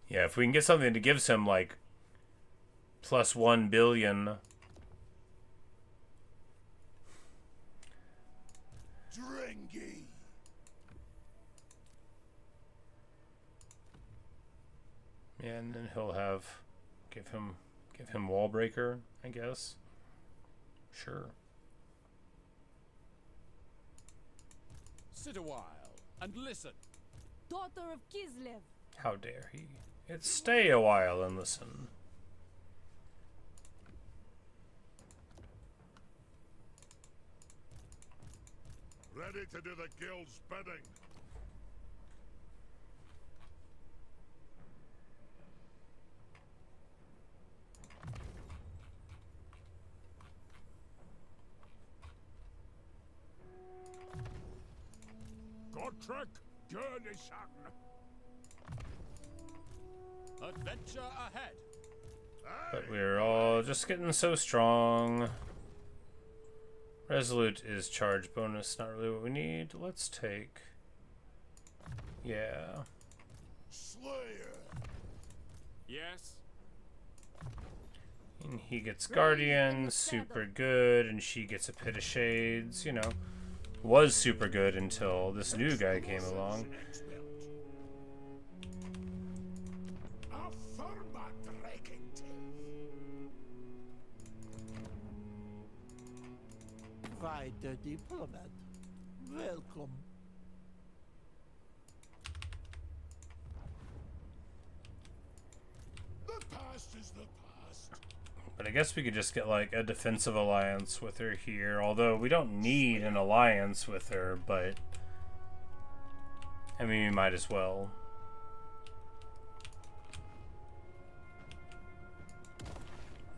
Yeah, if we can get something that gives him, like, plus 1 billion... Dringy. Yeah, and then he'll have give him wall breaker, I guess. Sure. Sit a while and listen. Daughter of Kislev. How dare he? It's stay a while and listen. Ready to do the guild's bidding. Godric Gurnison. Adventure ahead. But we're all just getting so strong. Resolute is charge bonus, not really what we need. Let's take... Yeah. Slayer. Yes. And he gets Guardian, super good, and she gets a Pit of Shades, you know. Was super good until this new guy came along. Quite a diplomat. Welcome. The past is the past. But I guess we could just get like a defensive alliance with her here, although we don't need an alliance with her, but I mean, we might as well.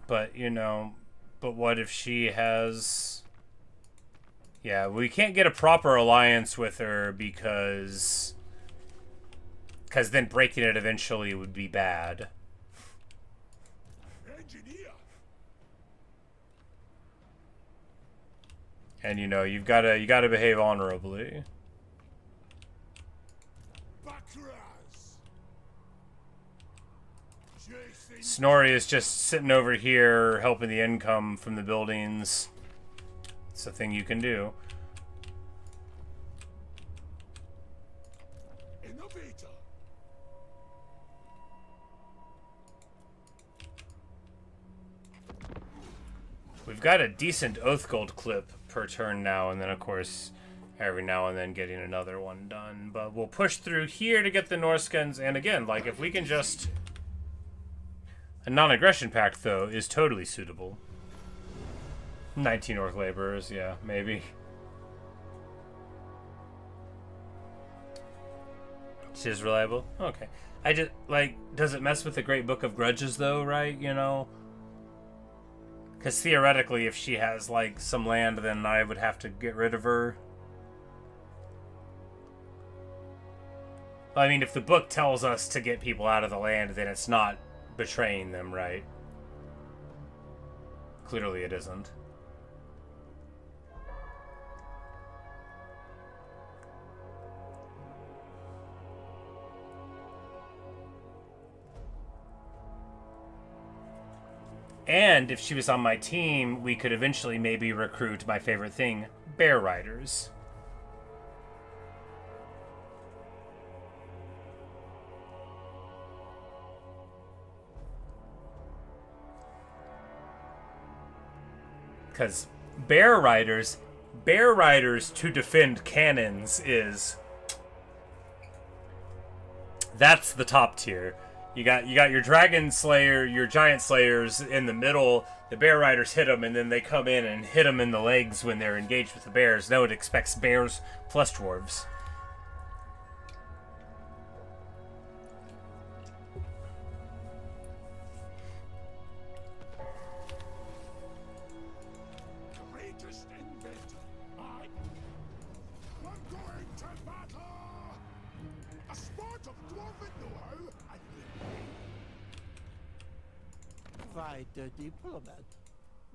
But, you know, but what if she has... Yeah, we can't get a proper alliance with her because then breaking it eventually would be bad. Engineer. And you know, you gotta behave honorably. Bakraz. Snorri is just sitting over here helping the income from the buildings. It's a thing you can do. Innovator. We've got a decent Oath Gold clip per turn now, and then, of course, every now and then getting another one done. But we'll push through here to get the Norskens, and again, like, if we can just... A non-aggression pact, though, is totally suitable. 19 Orc Laborers, yeah, maybe. She's reliable? Okay. I just, like, does it mess with the Great Book of Grudges, though, right? You know? Because theoretically, if she has, like, some land, then I would have to get rid of her. I mean, if the book tells us to get people out of the land, then it's not betraying them, right? Clearly it isn't. And if she was on my team, we could eventually maybe recruit my favorite thing, bear riders. Because bear riders to defend cannons is... That's the top tier. You got your Dragon Slayer, your Giant Slayers in the middle. The Bear Riders hit them, and then they come in and hit them in the legs when they're engaged with the bears. No, it expects bears plus dwarves. Greatest inventor. We're going to battle. A sport of dwarven know-how and Quite a diplomat.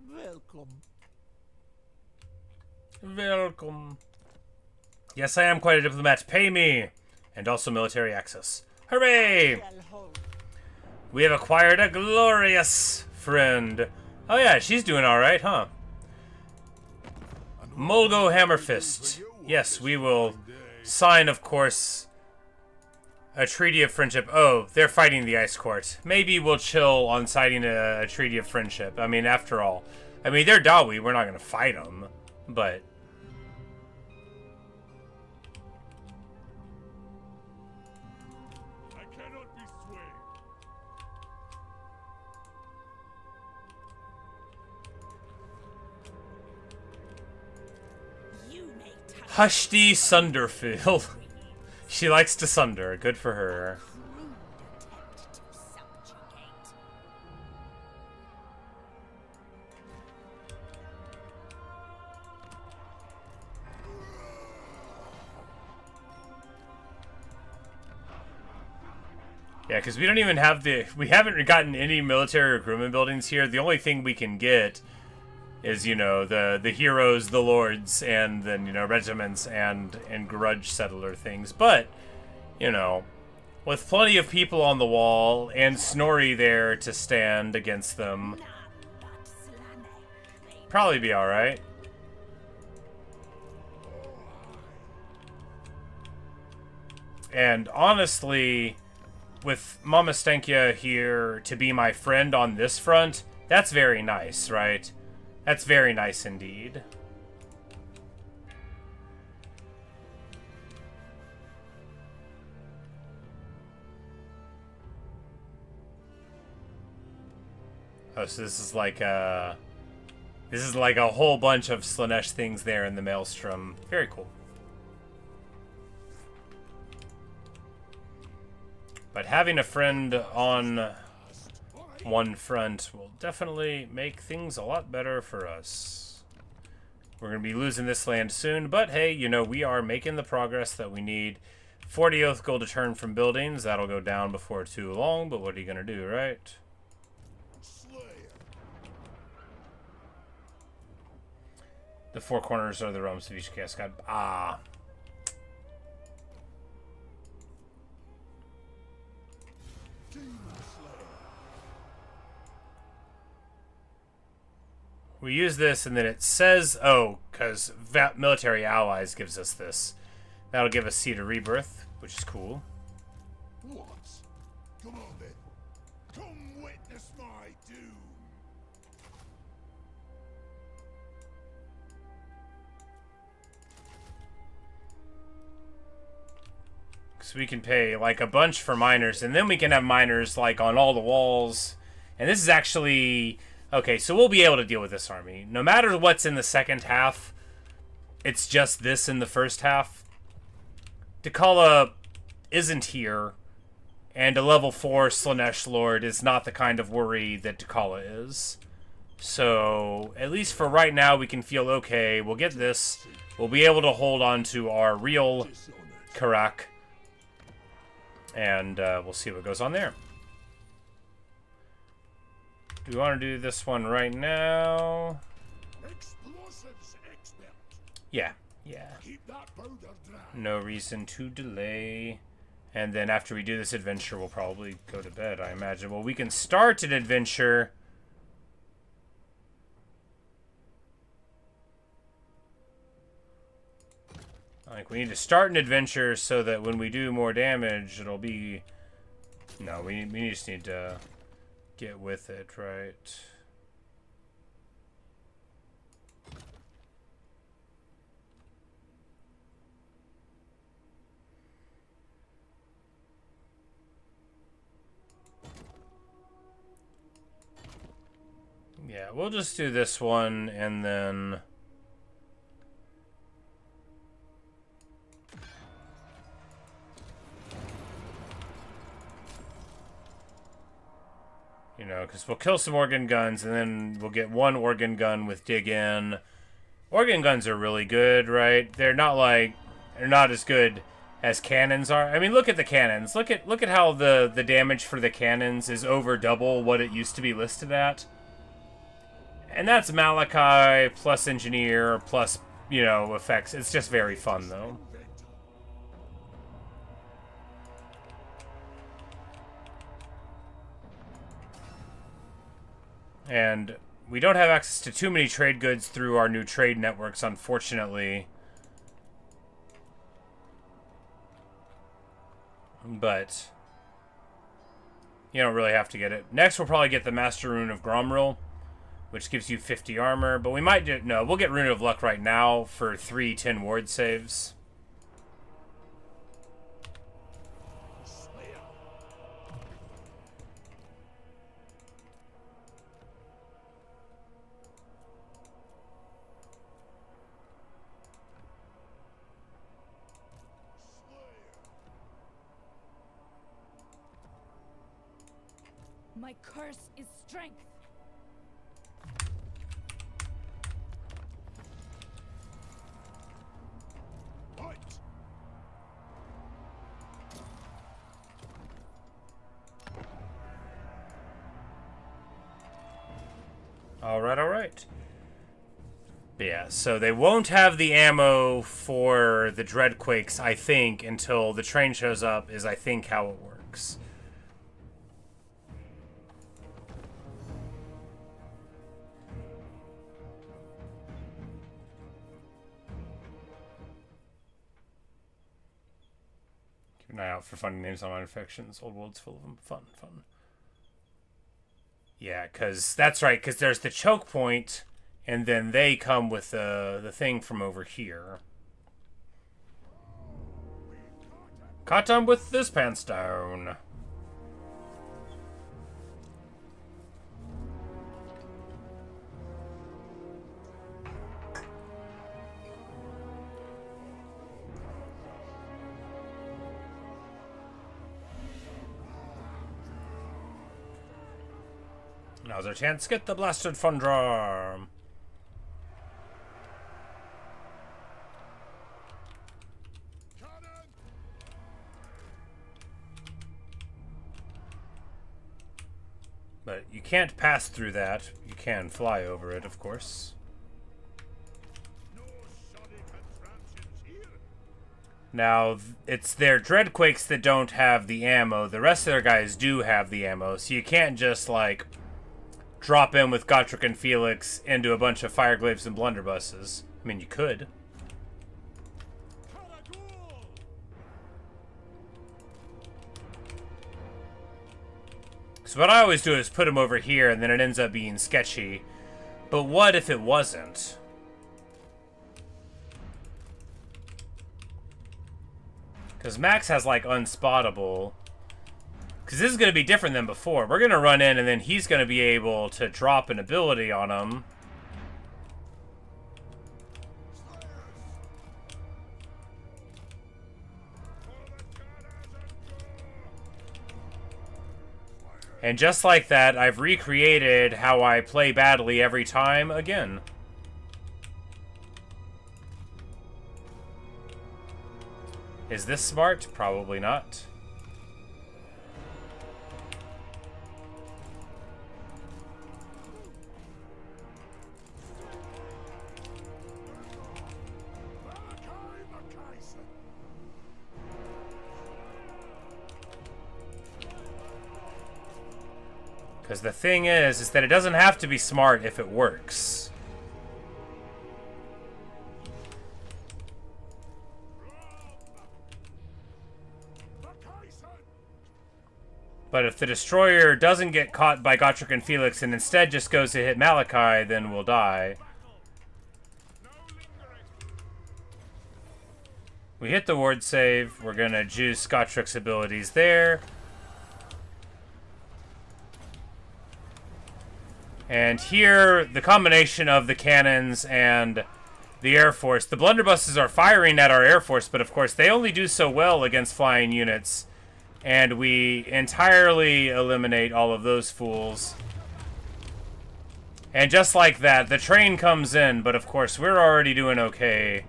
Welcome. Welcome. Yes, I am quite a diplomat. Pay me! And also military access. Hooray! We have acquired a glorious friend. Oh yeah, she's doing alright, huh? Mulgo Hammerfist. Yes, we will sign, of course, a treaty of friendship. Oh, they're fighting the Ice Court. Maybe we'll chill on signing a treaty of friendship. I mean, after all. I mean, they're Dawi. We're not going to fight them. But... I cannot be swayed. Hushti Sunderfield. She likes to sunder. Good for her. Yeah, because we don't even have we haven't gotten any military recruitment buildings here. The only thing we can get is, you know, the heroes, the lords, and then, you know, regiments and grudge settler things. But, you know, with plenty of people on the wall and Snorri there to stand against them, probably be alright. And honestly, with Mama Stenkia here to be my friend on this front, that's very nice, right? That's very nice indeed. Oh, so this is like a whole bunch of Slaanesh things there in the Maelstrom. Very cool. But having a friend on one front will definitely make things a lot better for us. We're going to be losing this land soon, but hey, you know, we are making the progress that we need. 40 oath gold to turn from buildings. That'll go down before too long, but what are you going to do, right? The four corners are the realms of each chaos god. Ah. We use this, and then it says, oh, because military allies gives us this. That'll give us Seed of Rebirth, which is cool. What? Come on then. Come witness my doom. So we can pay like a bunch for miners, and then we can have miners like on all the walls. And this is actually okay, so we'll be able to deal with this army. No matter what's in the second half, it's just this in the first half. Dakala isn't here, and a level 4 Slanesh Lord is not the kind of worry that Dakala is. So, at least for right now, we can feel okay. We'll get this. We'll be able to hold on to our real Karak. And we'll see what goes on there. Do we want to do this one right now? Explosives expert. Yeah. Keep that powder dry. No reason to delay. And then after we do this adventure, we'll probably go to bed, I imagine. Well, we can start an adventure. Like, we need to start an adventure so that when we do more damage, it'll be... No, we just need to get with it, right? Yeah, we'll just do this one, and then... You know, because we'll kill some organ guns, and then we'll get one organ gun with dig in. Organ guns are really good, right? They're not as good as cannons are. I mean, look at the cannons. Look at how the damage for the cannons is over double what it used to be listed at. And that's Malakai plus engineer plus, you know, effects. It's just very fun, though. And we don't have access to too many trade goods through our new trade networks, unfortunately. But you don't really have to get it. Next, we'll probably get the Master Rune of Gromril, which gives you 50 armor. But we might do... No, we'll get Rune of Luck right now for 3 10 ward saves. My curse is strength. Right. All right. But yeah, so they won't have the ammo for the Dreadquakes, I think, until the train shows up, is I think how it works. Keep an eye out for funny names on infections. Old world's full of them. Fun. Yeah, because that's right, because there's the choke point, and then they come with the thing from over here. Caught them with this panstone. Now's our chance. Get the blasted fun drum. But you can't pass through that. You can fly over it, of course. No shoddy contraptions here. Now, it's their Dreadquakes that don't have the ammo. The rest of their guys do have the ammo, so you can't just, like, drop in with Gotrek and Felix into a bunch of Fireglaves and Blunderbusses. I mean, you could. So what I always do is put them over here, and then it ends up being sketchy. But what if it wasn't? Because Max has, like, unspottable. Because this is going to be different than before. We're going to run in, and then he's going to be able to drop an ability on him. And just like that, I've recreated how I play badly every time again. Is this smart? Probably not. Because the thing is that it doesn't have to be smart if it works. But if the destroyer doesn't get caught by Gotrek and Felix and instead just goes to hit Malakai, then we'll die. We hit the ward save. We're going to juice Gottrek's abilities there. And here, the combination of the cannons and the Air Force. The blunderbusses are firing at our Air Force, but of course they only do so well against flying units. And we entirely eliminate all of those fools. And just like that, the train comes in, but of course we're already doing okay.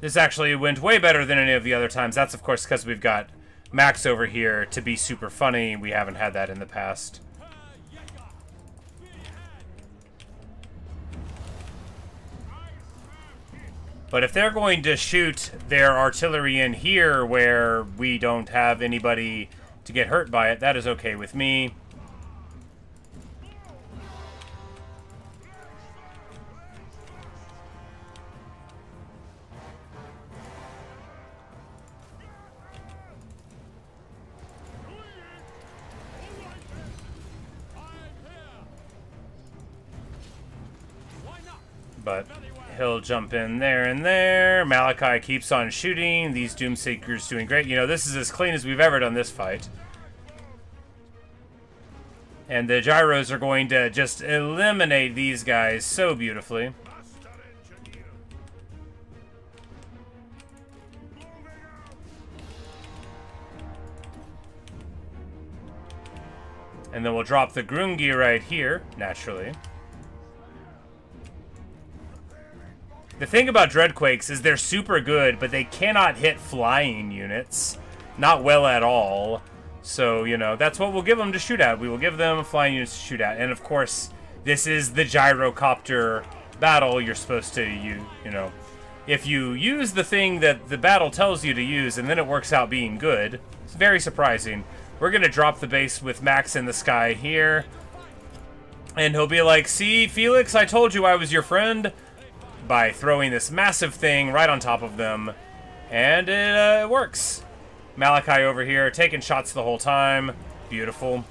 This actually went way better than any of the other times. That's of course because we've got Max over here to be super funny. We haven't had that in the past. But if they're going to shoot their artillery in here where we don't have anybody to get hurt by it, that is okay with me. But he'll jump in there and there. Malakai keeps on shooting. These Doomseekers doing great. You know, this is as clean as we've ever done this fight. And the gyros are going to just eliminate these guys so beautifully. And then we'll drop the Grungi right here, naturally. The thing about Dreadquakes is they're super good, but they cannot hit flying units. Not well at all. So, you know, that's what we'll give them to shoot at. We will give them flying units to shoot at. And, of course, this is the gyrocopter battle you're supposed to use, you know. If you use the thing that the battle tells you to use and then it works out being good, it's very surprising. We're going to drop the base with Max in the sky here. And he'll be like, see, Felix, I told you I was your friend. By throwing this massive thing right on top of them. And it works. Malakai over here, taking shots the whole time. Beautiful.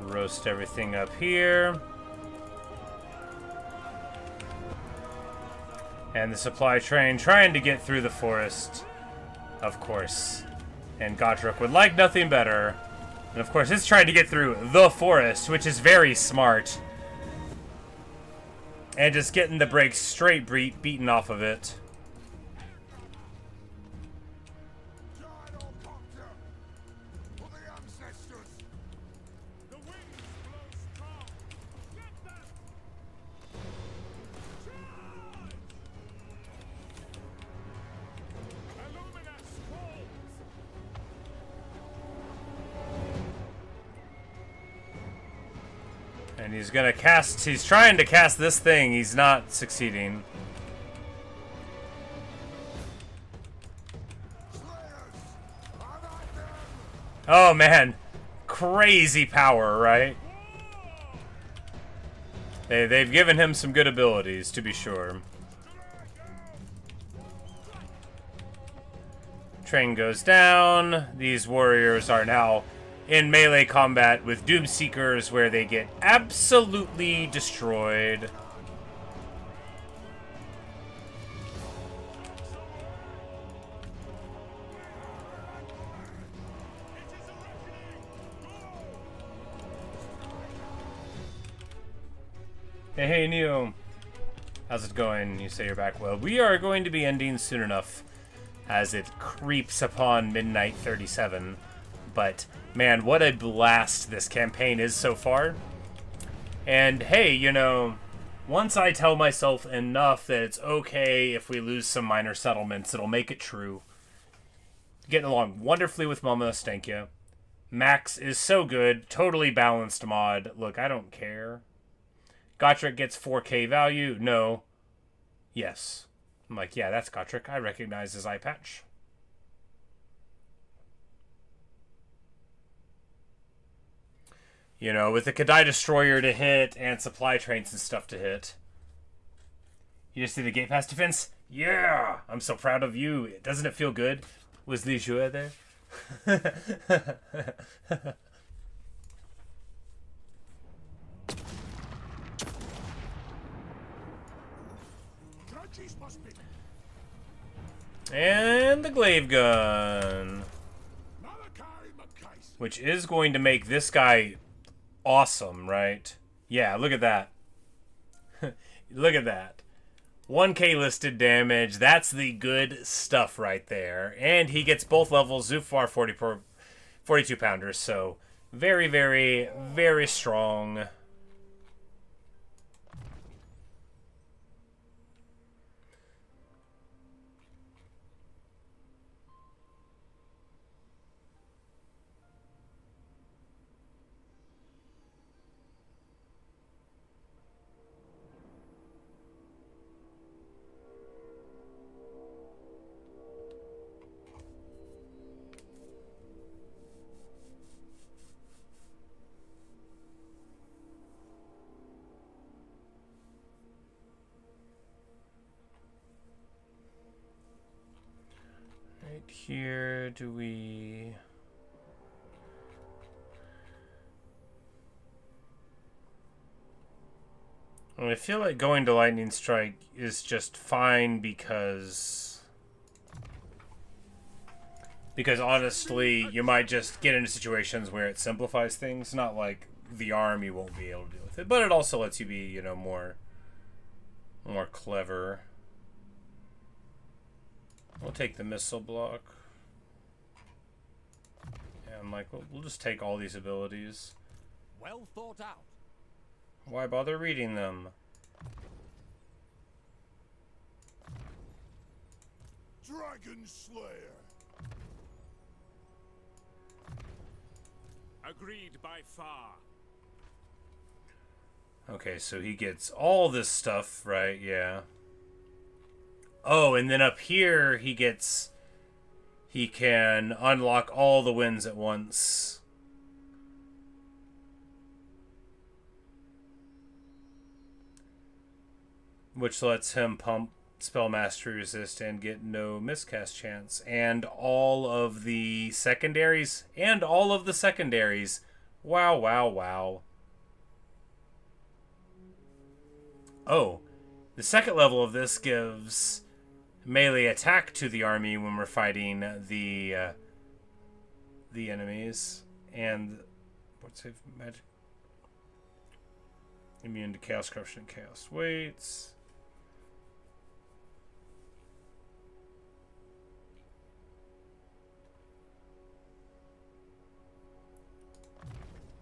Roast everything up here. And the supply train trying to get through the forest, of course. And Gotrek would like nothing better. And of course, it's trying to get through the forest, which is very smart. And just getting the brakes straight beaten off of it. For the ancestors. The winds blow strong. Get them! And he's gonna cast, he's trying to cast this thing, he's not succeeding. Oh man, crazy power, right? They've given him some good abilities, to be sure. Train goes down. These warriors are now in melee combat with Doomseekers, where they get absolutely destroyed. Hey, Neo. How's it going? You say you're back. Well, we are going to be ending soon enough as it creeps upon midnight 37. But, man, what a blast this campaign is so far. And, hey, you know, once I tell myself enough that it's okay if we lose some minor settlements, it'll make it true. Getting along wonderfully with Mama Stankia. Max is so good. Totally balanced mod. Look, I don't care. Gotrek gets 4K value. No. Yes. I'm like, yeah, that's Gotrek. I recognize his eye patch. You know, with the Kadai Destroyer to hit and supply trains and stuff to hit. You just see the gate pass defense? Yeah! I'm so proud of you. Doesn't it feel good? Was the Joua there? And the glaive gun. Which is going to make this guy awesome, right? Yeah, look at that. Look at that. 1k listed damage. That's the good stuff right there. And he gets both levels. Zufar 42 pounders. So very, very, very strong. Here, do we... I feel like going to Lightning Strike is just fine because honestly, you might just get into situations where it simplifies things. Not like the army won't be able to deal with it, but it also lets you be, you know, more clever. We'll take the missile block. And like, we'll just take all these abilities. Well thought out. Why bother reading them? Dragon Slayer. Agreed by far. Okay, so he gets all this stuff, right? Yeah. Oh, and then up here he can unlock all the winds at once. Which lets him pump spell mastery resist and get no miscast chance. And all of the secondaries. Wow, wow, wow. Oh, the second level of this gives melee attack to the army when we're fighting the enemies. And what's it? Magic? Immune to chaos corruption and chaos weights.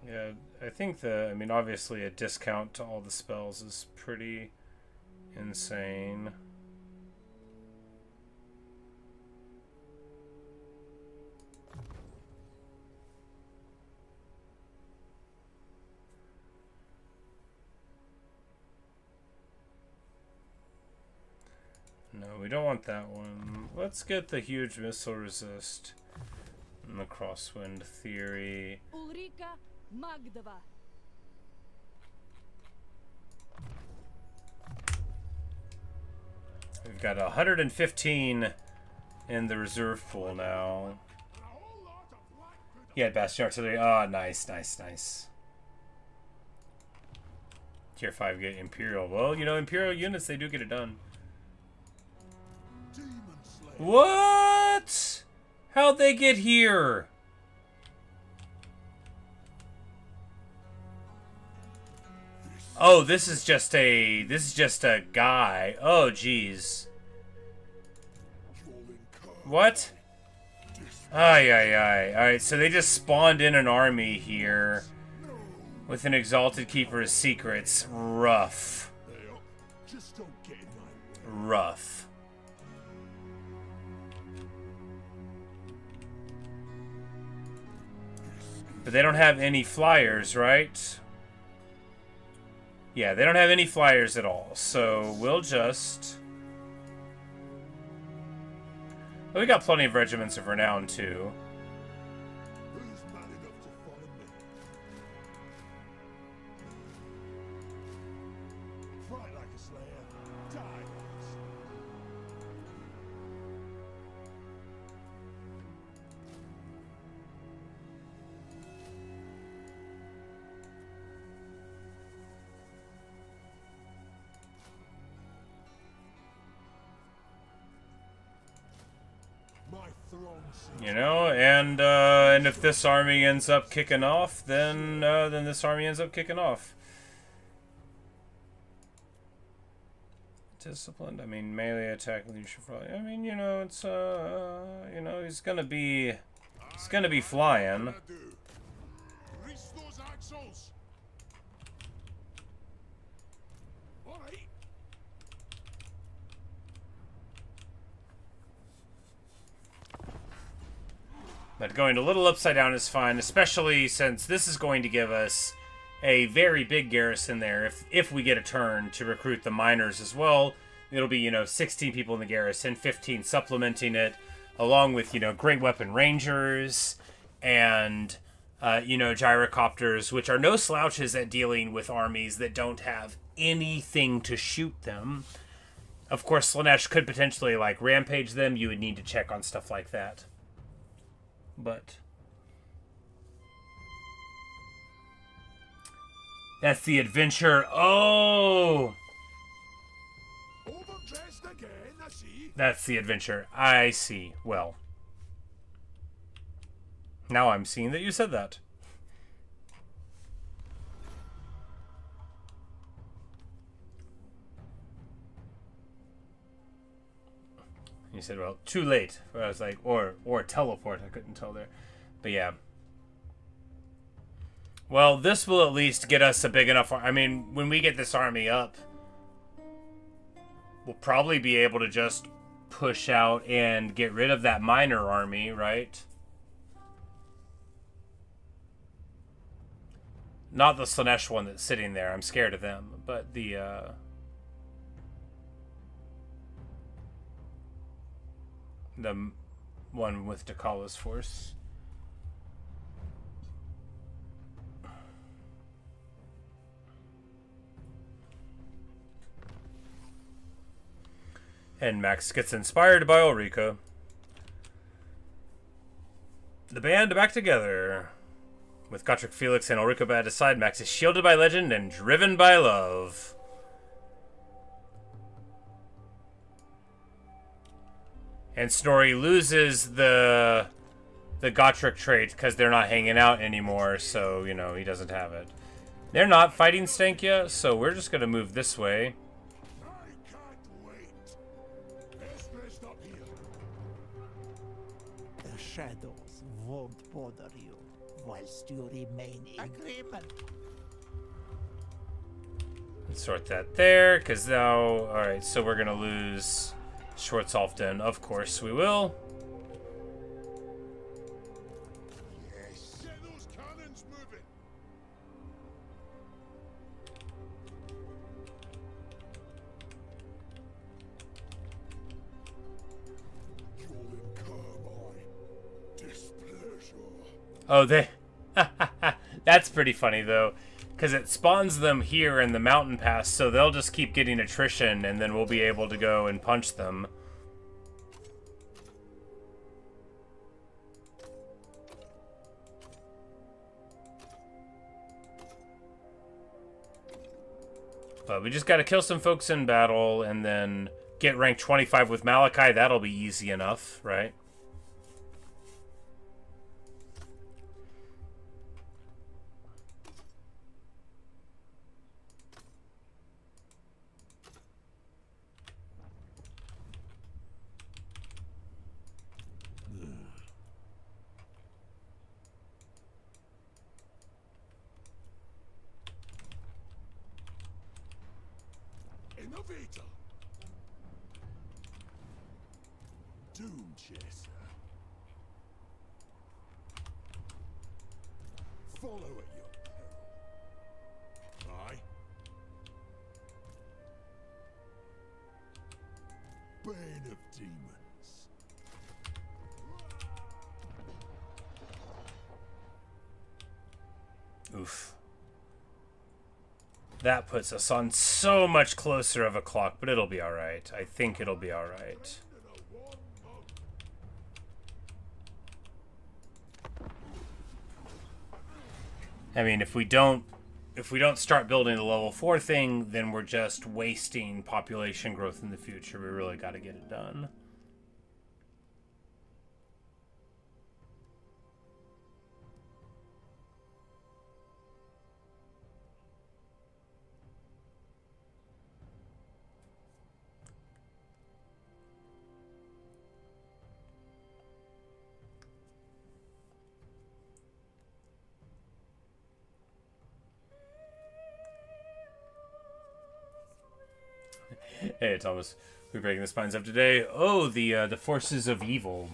Yeah, I think obviously a discount to all the spells is pretty insane. we don't want that one. Let's get the huge missile resist and the crosswind theory. Ulrika Magdava. We've got 115 in the reserve pool now. Yeah, Bastion Artillery. Oh, nice, nice, nice. Tier 5 get Imperial. Well, you know, Imperial units, they do get it done. What? How'd they get here? Oh, this is just a guy. Oh, jeez. What? Ay, ay, ay. Alright, so they just spawned in an army here with an Exalted Keeper's secrets. Rough. Rough. But they don't have any flyers, right? Yeah, they don't have any flyers at all. So we'll just... Well, we got plenty of regiments of renown, too. Who's mad enough to find me? Fight like a slayer, die like a slayer. My throne sits You know, and if this army ends up kicking off, then this army ends up kicking off. Disciplined. I mean, melee attack leadership. I mean, you know, it's you know, he's gonna be flying. Reach those axles. All right. But going a little upside down is fine, especially since this is going to give us a very big garrison there. If we get a turn to recruit the miners as well, it'll be, you know, 16 people in the garrison, 15 supplementing it, along with, you know, great weapon rangers and, you know, gyrocopters, which are no slouches at dealing with armies that don't have anything to shoot them. Of course, Slaanesh could potentially, like, rampage them. You would need to check on stuff like that. But that's the adventure. Oh, Overdressed again, I see. that's the adventure. I see. Well, now I'm seeing that you said that. You said, well, too late. I was like, or teleport. I couldn't tell there. But yeah. Well, this will at least get us a big enough... I mean, when we get this army up, we'll probably be able to just push out and get rid of that miner army, right? Not the Slaanesh one that's sitting there. I'm scared of them. But the... the one with Dakala's force. And Max gets inspired by Ulrika. The band back together. With Gotrek Felix and Ulrika by his side, Max is shielded by legend and driven by love. And Snorri loses the Gotrek trait because they're not hanging out anymore, so, you know, he doesn't have it. They're not fighting Stankia, so we're just going to move this way. I can't wait. Best rest up here. The shadows won't bother you whilst you remain in agreement. Let's sort that there, because now... Alright, so we're going to lose Schwarzalfden. Of course we will. Yes. Get those cannons moving. Oh, they... That's pretty funny, though. Because it spawns them here in the mountain pass, so they'll just keep getting attrition, and then we'll be able to go and punch them. But we just gotta kill some folks in battle, and then get rank 25 with Malakai. That'll be easy enough, right? Innovator. Doom chaser. Follow at your peril. Aye. Bane of demons. Oof. That puts us on so much closer of a clock, but it'll be alright. I think it'll be alright. I mean, if we don't start building the level 4 thing, then we're just wasting population growth in the future. We really got to get it done. Hey, Thomas. We're breaking the spines up today. Oh, the forces of evil.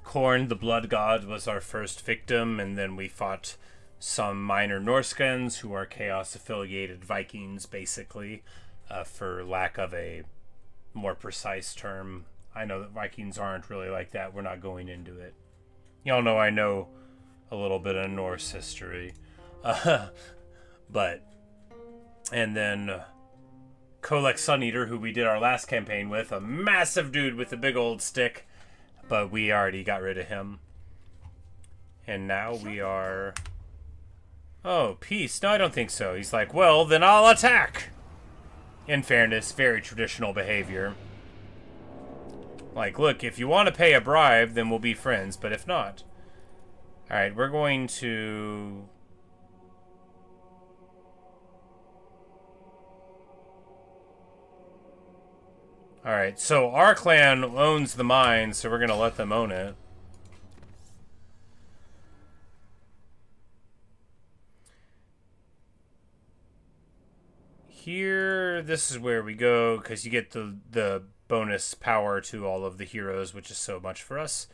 Korn, the blood god, was our first victim, and then we fought some minor Norskens who are chaos-affiliated Vikings, basically, for lack of a more precise term. I know that Vikings aren't really like that. We're not going into it. Y'all know I know a little bit of Norse history. But... And then Kolek Suneater, who we did our last campaign with, a massive dude with a big old stick, but we already got rid of him. And now we are... Oh, peace. No, I don't think so. He's like, well, then I'll attack. In fairness, very traditional behavior. Like, look, if you want to pay a bribe, then we'll be friends, but if not... Alright, we're going to... Alright, so our clan owns the mine, so we're going to let them own it. Here, this is where we go, because you get the bonus power to all of the heroes, which is so much for us.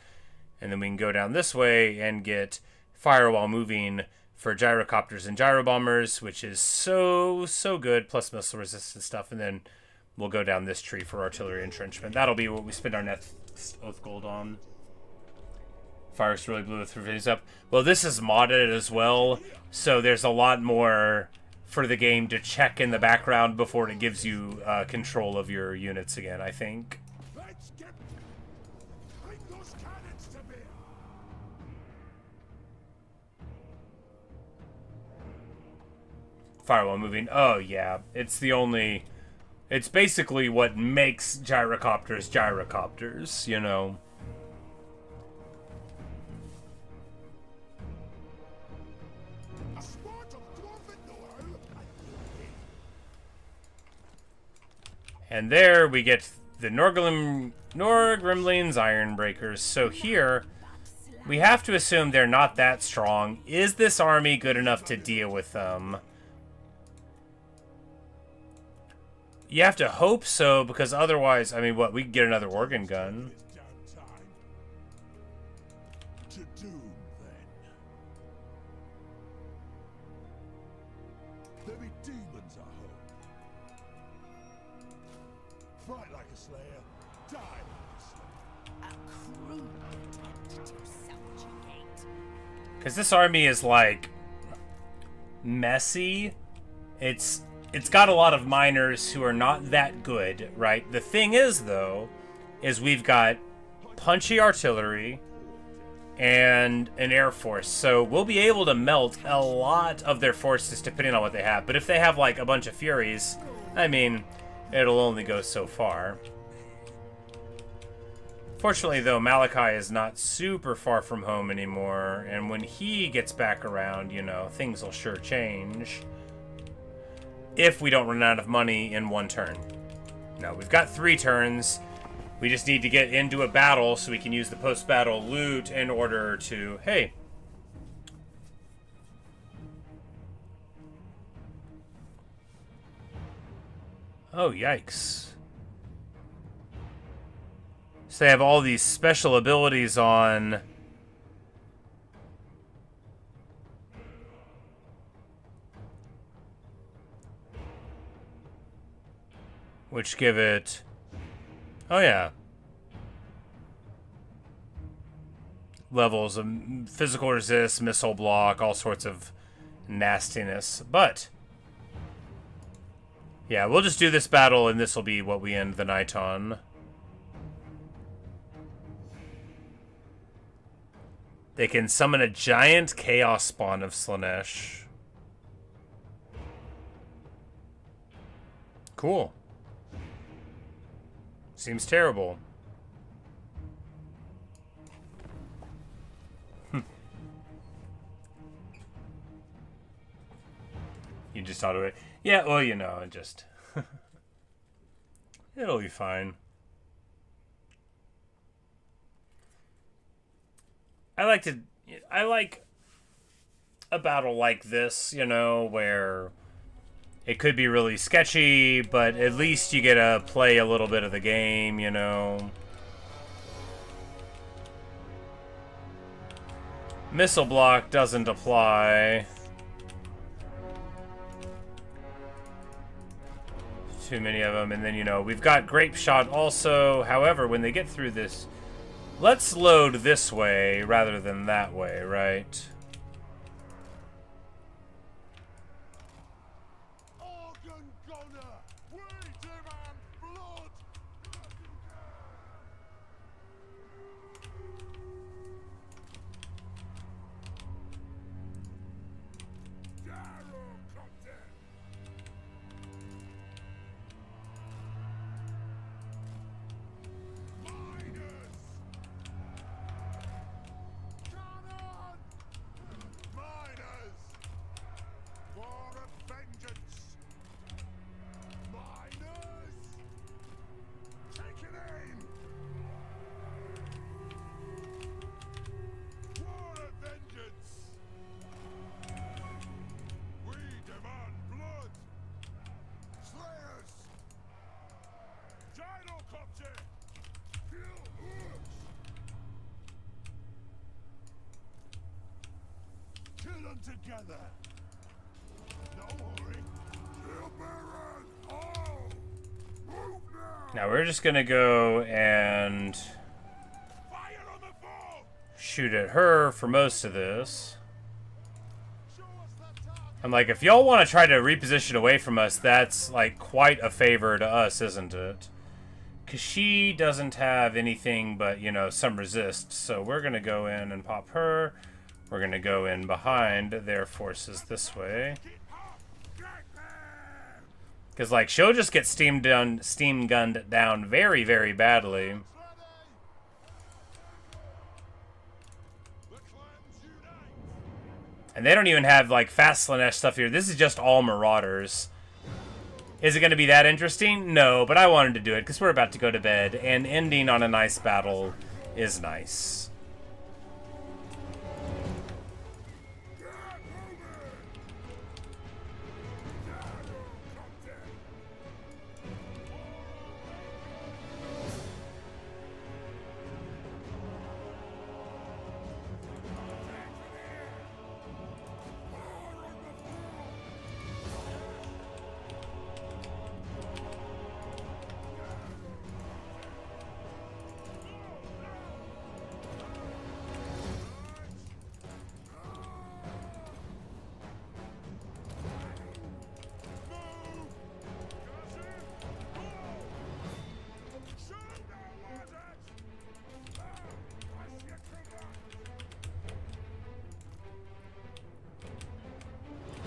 And then we can go down this way and get fire while moving for gyrocopters and gyrobombers, which is so good, plus missile resistance stuff, and then... We'll go down this tree for artillery entrenchment. That'll be what we spend our next oath gold on. Fire's really blew the things up. Well, this is modded as well, so there's a lot more for the game to check in the background before it gives you control of your units again, I think. Let's get those cannons to bear. Fire while moving. Oh, yeah. It's the only... It's basically what makes gyrocopters gyrocopters, you know. And there we get the Norgrimling's Iron Breakers. So here, we have to assume they're not that strong. Is this army good enough to deal with them? You have to hope so, because otherwise, I mean, what, we can get another organ gun. To doom, then. There be demons, I hope. Fight like a slayer, die like a slayer. A crude attempt to subjugate. Because this army is, like, messy. It's got a lot of miners who are not that good, right? The thing is, though, is we've got punchy artillery and an air force. So we'll be able to melt a lot of their forces depending on what they have. But if they have, like, a bunch of Furies, I mean, it'll only go so far. Fortunately, though, Malakai is not super far from home anymore, and when he gets back around, you know, things will sure change. If we don't run out of money in one turn. No, we've got 3 turns. We just need to get into a battle so we can use the post-battle loot in order to... Hey! Oh, yikes. So they have all these special abilities on... which give it... Oh, yeah. Levels of physical resist, missile block, all sorts of nastiness. But... yeah, we'll just do this battle, and this will be what we end the night on. They can summon a giant chaos spawn of Slaanesh. Cool. Seems terrible. You just auto it. Yeah, well, you know, it just... it'll be fine. I like a battle like this, you know, where it could be really sketchy, but at least you get to play a little bit of the game, you know. Missile block doesn't apply. Too many of them, and then, you know, we've got grape shot also. However, when they get through this... let's load this way rather than that way, right? Organ gunner, we demand blood. Gyrocopter. Miners. Cannon. Miners. War of vengeance. Miners. Taking aim. War of vengeance. We demand blood. Slayers. Gyrocopter. Kill hooks. Kill them together. No hurry. Kill Baron. All. Move now. Now we're just gonna go and Fire on the ball. shoot at her for most of this. Show us that target. I'm like, if y'all want to try to reposition away from us, that's like quite a favor to us, isn't it? Because she doesn't have anything but, you know, some resist. So we're going to go in and pop her. We're going to go in behind their forces this way. Get up. Get there. Because, like, she'll just get steam gunned down very, very badly. Ready. The clans unite. And they don't even have, like, fast Slaanesh stuff here. This is just all Marauders. Is it going to be that interesting? No, but I wanted to do it because we're about to go to bed. And ending on a nice battle is nice. Get moving. Gyrocopter.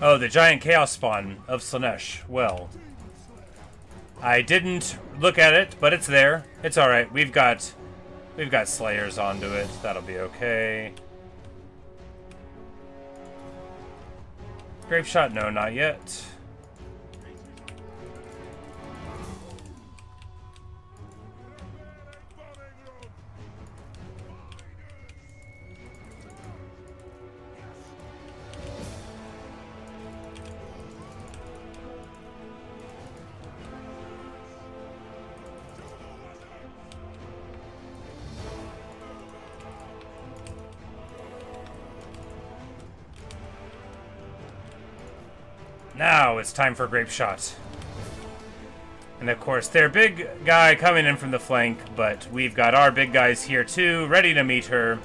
Oh, the giant chaos spawn of Slanesh. Well, I didn't look at it, but it's there. It's all right. We've got slayers onto it. That'll be okay. Grape shot? No, not yet. Now it's time for grape shot. And of course, their big guy coming in from the flank, but we've got our big guys here too, ready to meet her.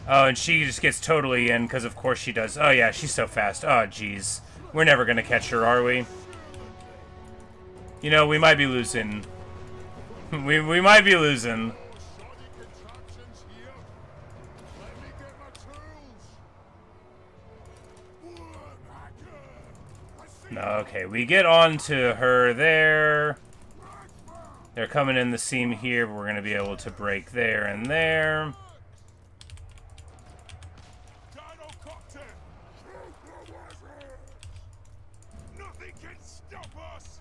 Oh, and she just gets totally in, because of course she does. Oh yeah, she's so fast. Oh, jeez. We're never going to catch her, are we? You know, we might be losing. we might be losing. Okay, we get on to her there. They're coming in the seam here, but we're going to be able to break there and there. Gyrocopter! Nothing can stop us!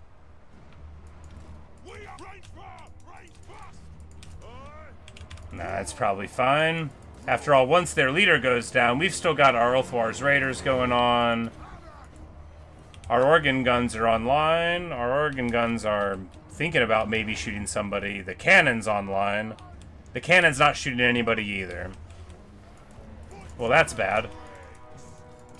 We are range far, range fast! Nah, that's probably fine. After all, once their leader goes down, we've still got our Ulthwar's Raiders going on. Our organ guns are online. Our organ guns are thinking about maybe shooting somebody. The cannon's online. The cannon's not shooting anybody either. Well, that's bad.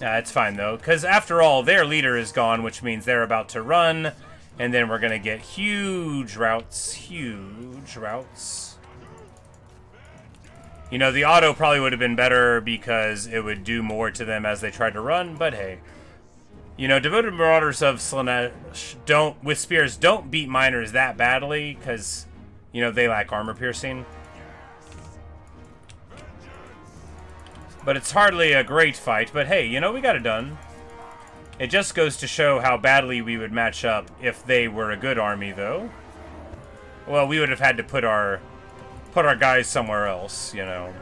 It's fine, though, because after all, their leader is gone, which means they're about to run, and then we're going to get huge routes. Huge routes. You know, the auto probably would have been better because it would do more to them as they tried to run, but hey. You know, devoted marauders of Slanesh with spears don't beat miners that badly because, you know, they lack armor piercing. But it's hardly a great fight, but hey, you know, we got it done. It just goes to show how badly we would match up if they were a good army, though. Well, we would have had to put our guys somewhere else, you know.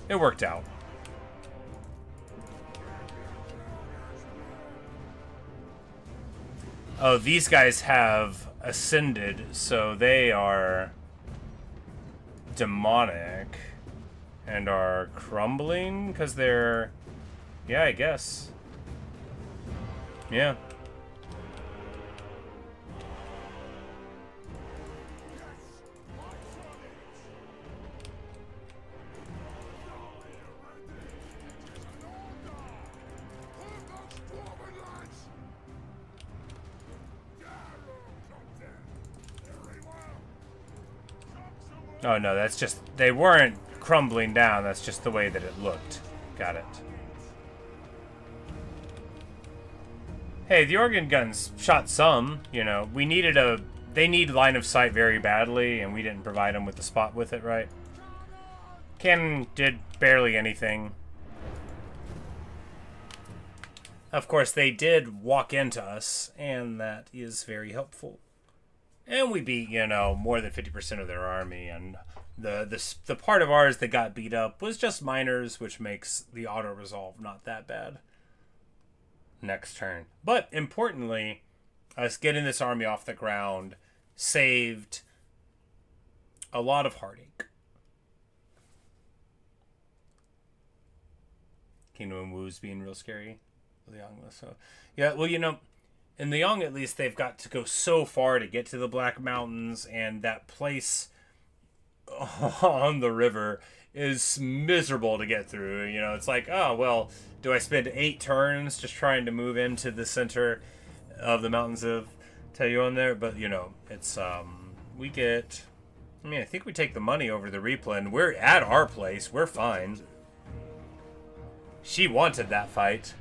It worked out. Oh, these guys have ascended, so they are demonic and are crumbling because they're... Yeah, I guess. Yeah. Oh no, that's just... They weren't crumbling down, that's just the way that it looked. Got it. Hey, the organ guns shot some, you know. We needed a... They need line of sight very badly, and we didn't provide them with the spot with it, right? Cannon did barely anything. Of course, they did walk into us, and that is very helpful. And we beat, you know, more than 50% of their army, and the part of ours that got beat up was just miners, which makes the auto-resolve not that bad. Next turn. But, importantly, us getting this army off the ground saved a lot of heartache. Kingdom of Wu's being real scary. So, yeah, well, you know... In the Young, at least, they've got to go so far to get to the Black Mountains, and that place on the river is miserable to get through. You know, it's like, oh, well, do I spend 8 turns just trying to move into the center of the mountains of Taiyuan there? But, you know, it's, we get... I mean, I think we take the money over the replen. We're at our place. We're fine. She wanted that fight.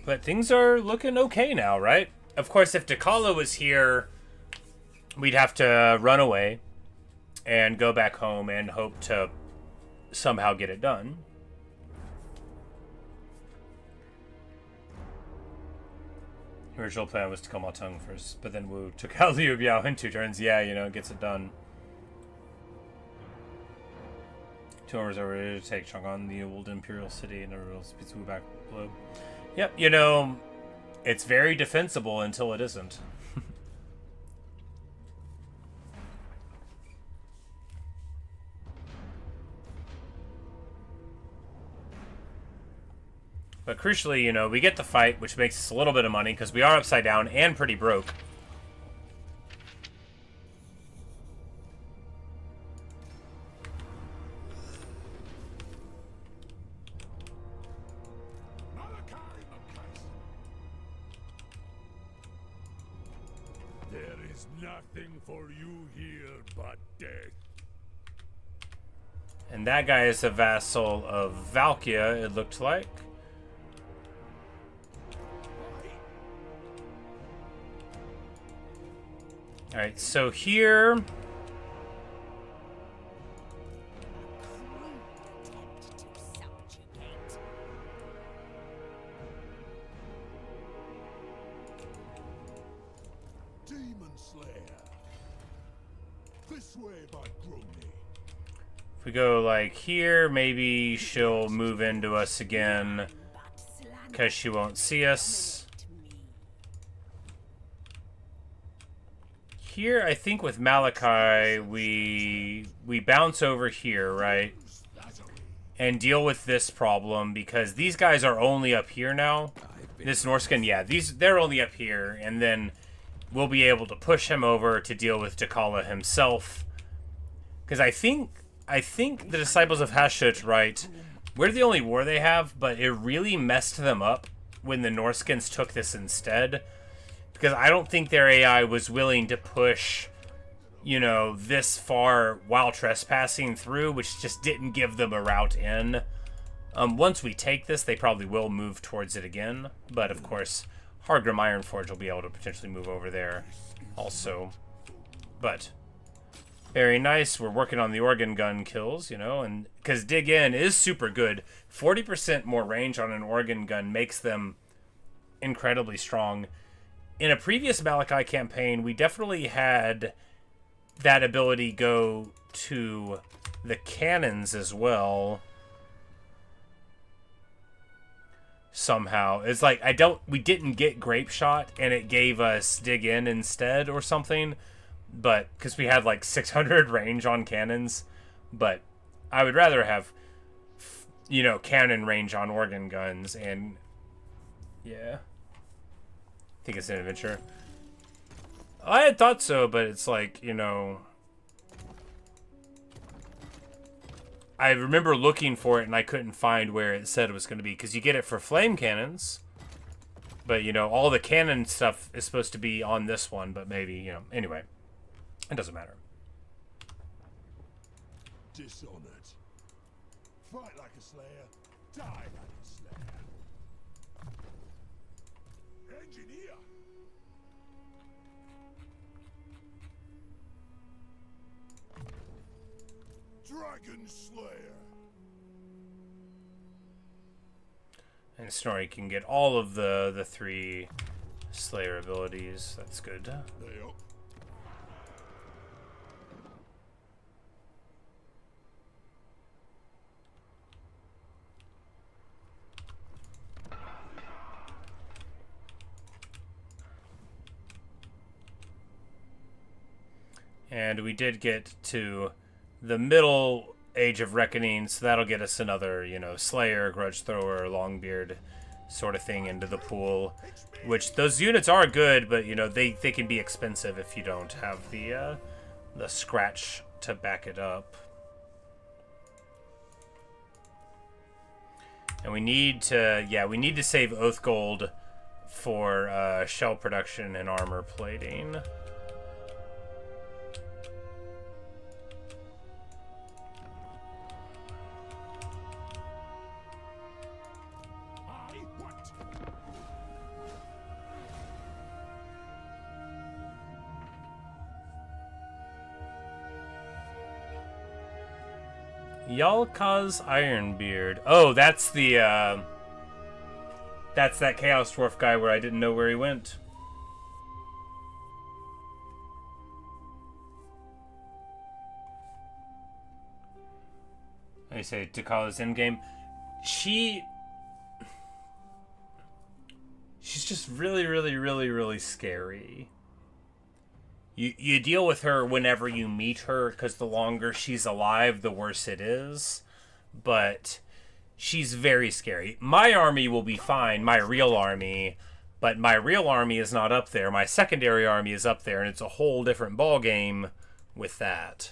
But things are looking okay now, right? Of course, if Dakala was here, we'd have to run away and go back home and hope to somehow get it done. The original plan was to kill Matung first, but then Wu took out Liu Biao in 2 turns. Yeah, you know, gets it done. 2 hours over to take Chang'an, the old Imperial City, and everyone else beats Wu back below. Yep, you know, it's very defensible until it isn't. But crucially, you know, we get the fight, which makes us a little bit of money, because we are upside down and pretty broke. Malakai, there is nothing for you here but death. And that guy is a vassal of Valkia, it looked like. Alright, so here... Demon Slayer. This way by Grumney. If we go like here, maybe she'll move into us again because she won't see us. Here, I think with Malakai, we bounce over here, right? And deal with this problem because these guys are only up here now. This Norscan, yeah, they're only up here, and then we'll be able to push him over to deal with Dakala himself. Because I think the Disciples of Hashut, right? We're the only war they have, but it really messed them up when the Norskins took this instead. Because I don't think their AI was willing to push, you know, this far while trespassing through, which just didn't give them a route in. Once we take this, they probably will move towards it again. But, of course, Hardgrim Ironforge will be able to potentially move over there also. But, very nice. We're working on the organ gun kills, you know, and because Dig In is super good. 40% more range on an organ gun makes them incredibly strong. In a previous Malakai campaign, we definitely had that ability go to the cannons as well. Somehow. It's like, we didn't get Grape Shot, and it gave us Dig In instead or something. But, because we had like 600 range on cannons. But, I would rather have, you know, cannon range on organ guns, and, yeah. I think it's an adventure. I had thought so, but it's like, you know, I remember looking for it and I couldn't find where it said it was going to be, because you get it for flame cannons, but, you know, all the cannon stuff is supposed to be on this one, but maybe, you know, anyway, it doesn't matter. Dishonored. Fight like a slayer, die like a slayer. Engineer. Dragon Slayer. And Snorri can get all of the 3 Slayer abilities. That's good. They up. And we did get to the middle Age of Reckoning, so that'll get us another, you know, Slayer, Grudge Thrower, Longbeard sort of thing into the pool. Which, those units are good, but, you know, they can be expensive if you don't have the scratch to back it up. And we need to, yeah, we need to save Oath Gold for shell production and armor plating. Yalka's Ironbeard. Oh, that's the, that's that Chaos Dwarf guy where I didn't know where he went. I say Takala's endgame. She's just really scary. You deal with her whenever you meet her, because the longer she's alive, the worse it is. But she's very scary. My army will be fine, my real army, but my real army is not up there. My secondary army is up there, and it's a whole different ball game with that.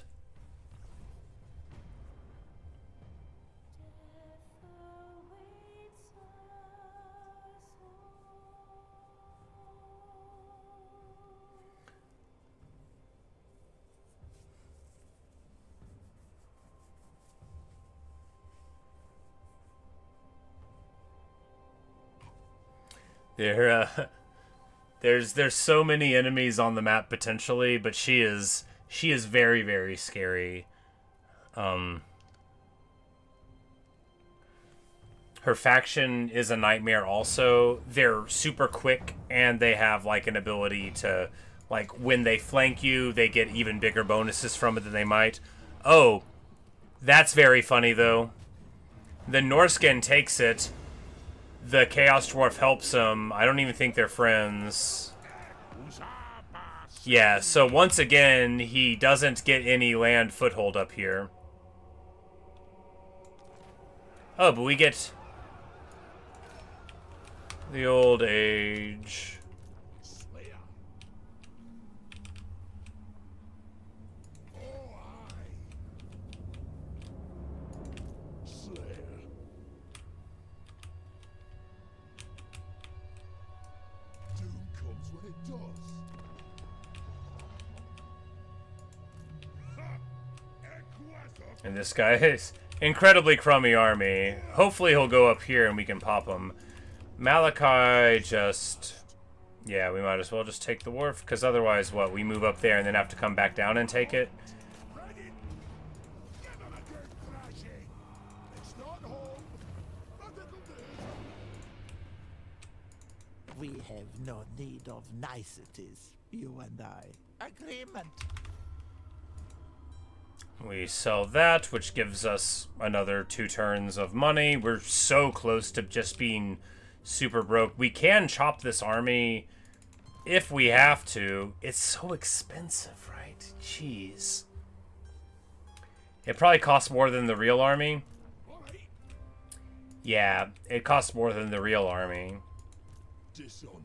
There's so many enemies on the map potentially, but she is very scary. Her faction is a nightmare also. They're super quick, and they have like an ability to, like, when they flank you, they get even bigger bonuses from it than they might. Oh, that's very funny though. The Norskin takes it. The Chaos Dwarf helps him. I don't even think they're friends. Yeah, so once again, he doesn't get any land foothold up here. Oh, but we get the old age. And this guy is incredibly crummy army. Hopefully he'll go up here and we can pop him. Malakai just... Yeah, we might as well just take the wharf, because otherwise, what, we move up there and then have to come back down and take it? We have no need of niceties, you and I. Agreement. We sell that, which gives us another 2 turns of money. We're so close to just being super broke. We can chop this army if we have to. It's so expensive, right? Jeez. It probably costs more than the real army. Yeah, it costs more than the real army. Dishonored.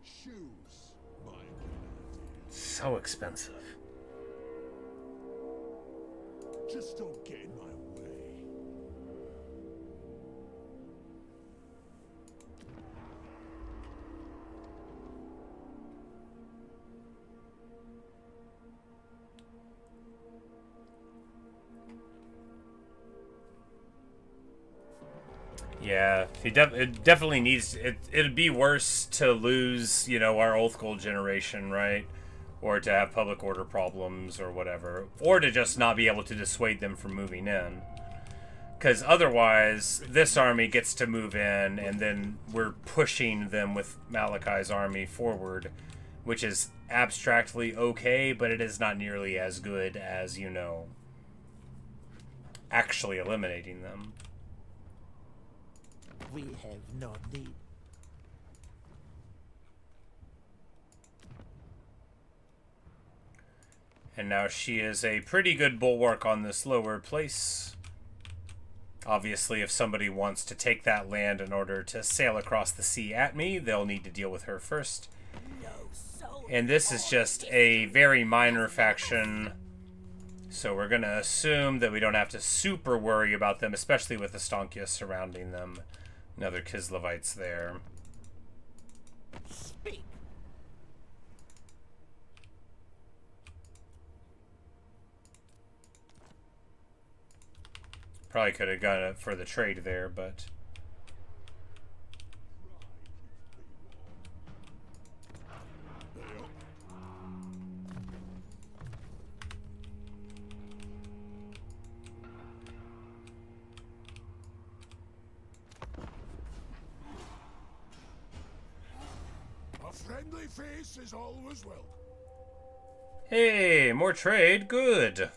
Shoes, my So expensive. just don't get in my way. Yeah, it definitely needs... It'd be worse to lose, you know, our Oath Gold generation, right? Or to have public order problems or whatever. Or to just not be able to dissuade them from moving in. Because otherwise, this army gets to move in, and then we're pushing them with Malakai's army forward, which is abstractly okay, but it is not nearly as good as, you know, actually eliminating them. We have no need. And now she is a pretty good bulwark on this lower place. Obviously, if somebody wants to take that land in order to sail across the sea at me, they'll need to deal with her first. And this is just a very minor faction, so we're going to assume that we don't have to super worry about them, especially with the Stonkia surrounding them. Another Kislevites there. Speak. Probably could have gone it for the trade there, but... Friendly face is always welcome. Hey, more trade. Good.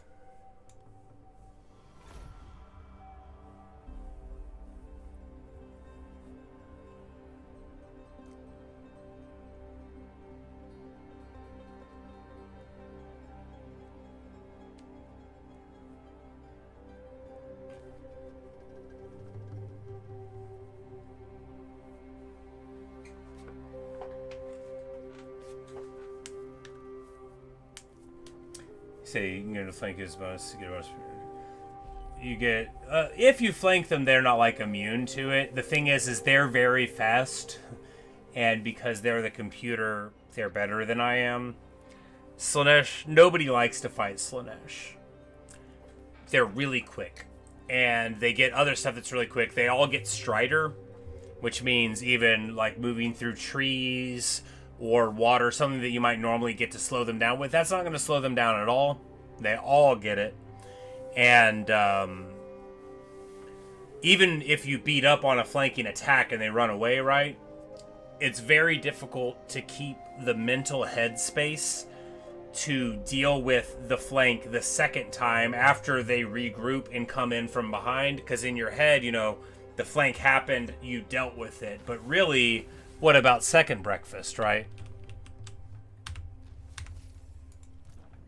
Say you can get a flank as bonus to get a bonus. You get if you flank them, they're not like immune to it. The thing is they're very fast, and because they're the computer, they're better than I am. Slaanesh, nobody likes to fight Slaanesh. They're really quick, and they get other stuff that's really quick. They all get Strider, which means even like moving through trees or water, something that you might normally get to slow them down with. That's not going to slow them down at all. They all get it. And even if you beat up on a flanking attack and they run away, right, it's very difficult to keep the mental headspace to deal with the flank the second time after they regroup and come in from behind. Because in your head, you know, the flank happened, you dealt with it. But really, what about second breakfast, right?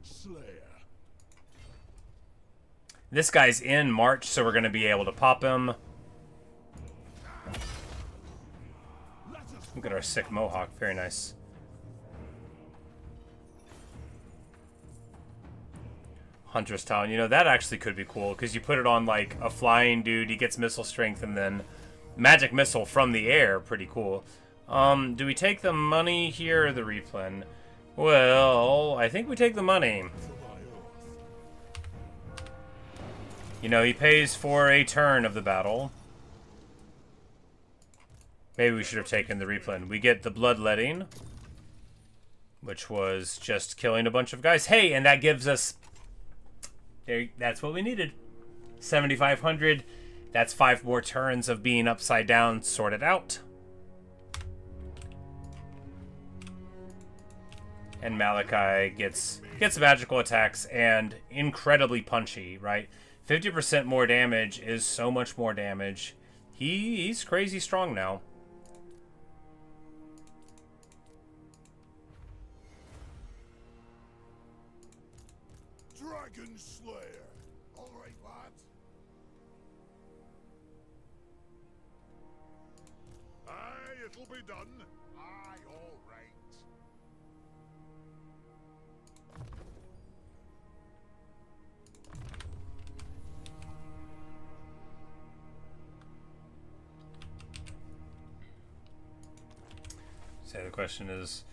Slayer. This guy's in March, so we're going to be able to pop him. Look at our sick mohawk. Very nice. Huntress Talon. You know, that actually could be cool, because you put it on, like, a flying dude. He gets missile strength, and then magic missile from the air. Pretty cool. Do we take the money here or the replen? Well, I think we take the money. You know, he pays for a turn of the battle. Maybe we should have taken the replen. We get the bloodletting, which was just killing a bunch of guys. Hey, and that gives us... that's what we needed. 7,500. That's 5 more turns of being upside down sorted out. And Malakai gets magical attacks and incredibly punchy, right? 50% more damage is so much more damage. He's crazy strong now. Dragon Slayer. All right, lads. Aye, it'll be done. Aye, all right. So the question is,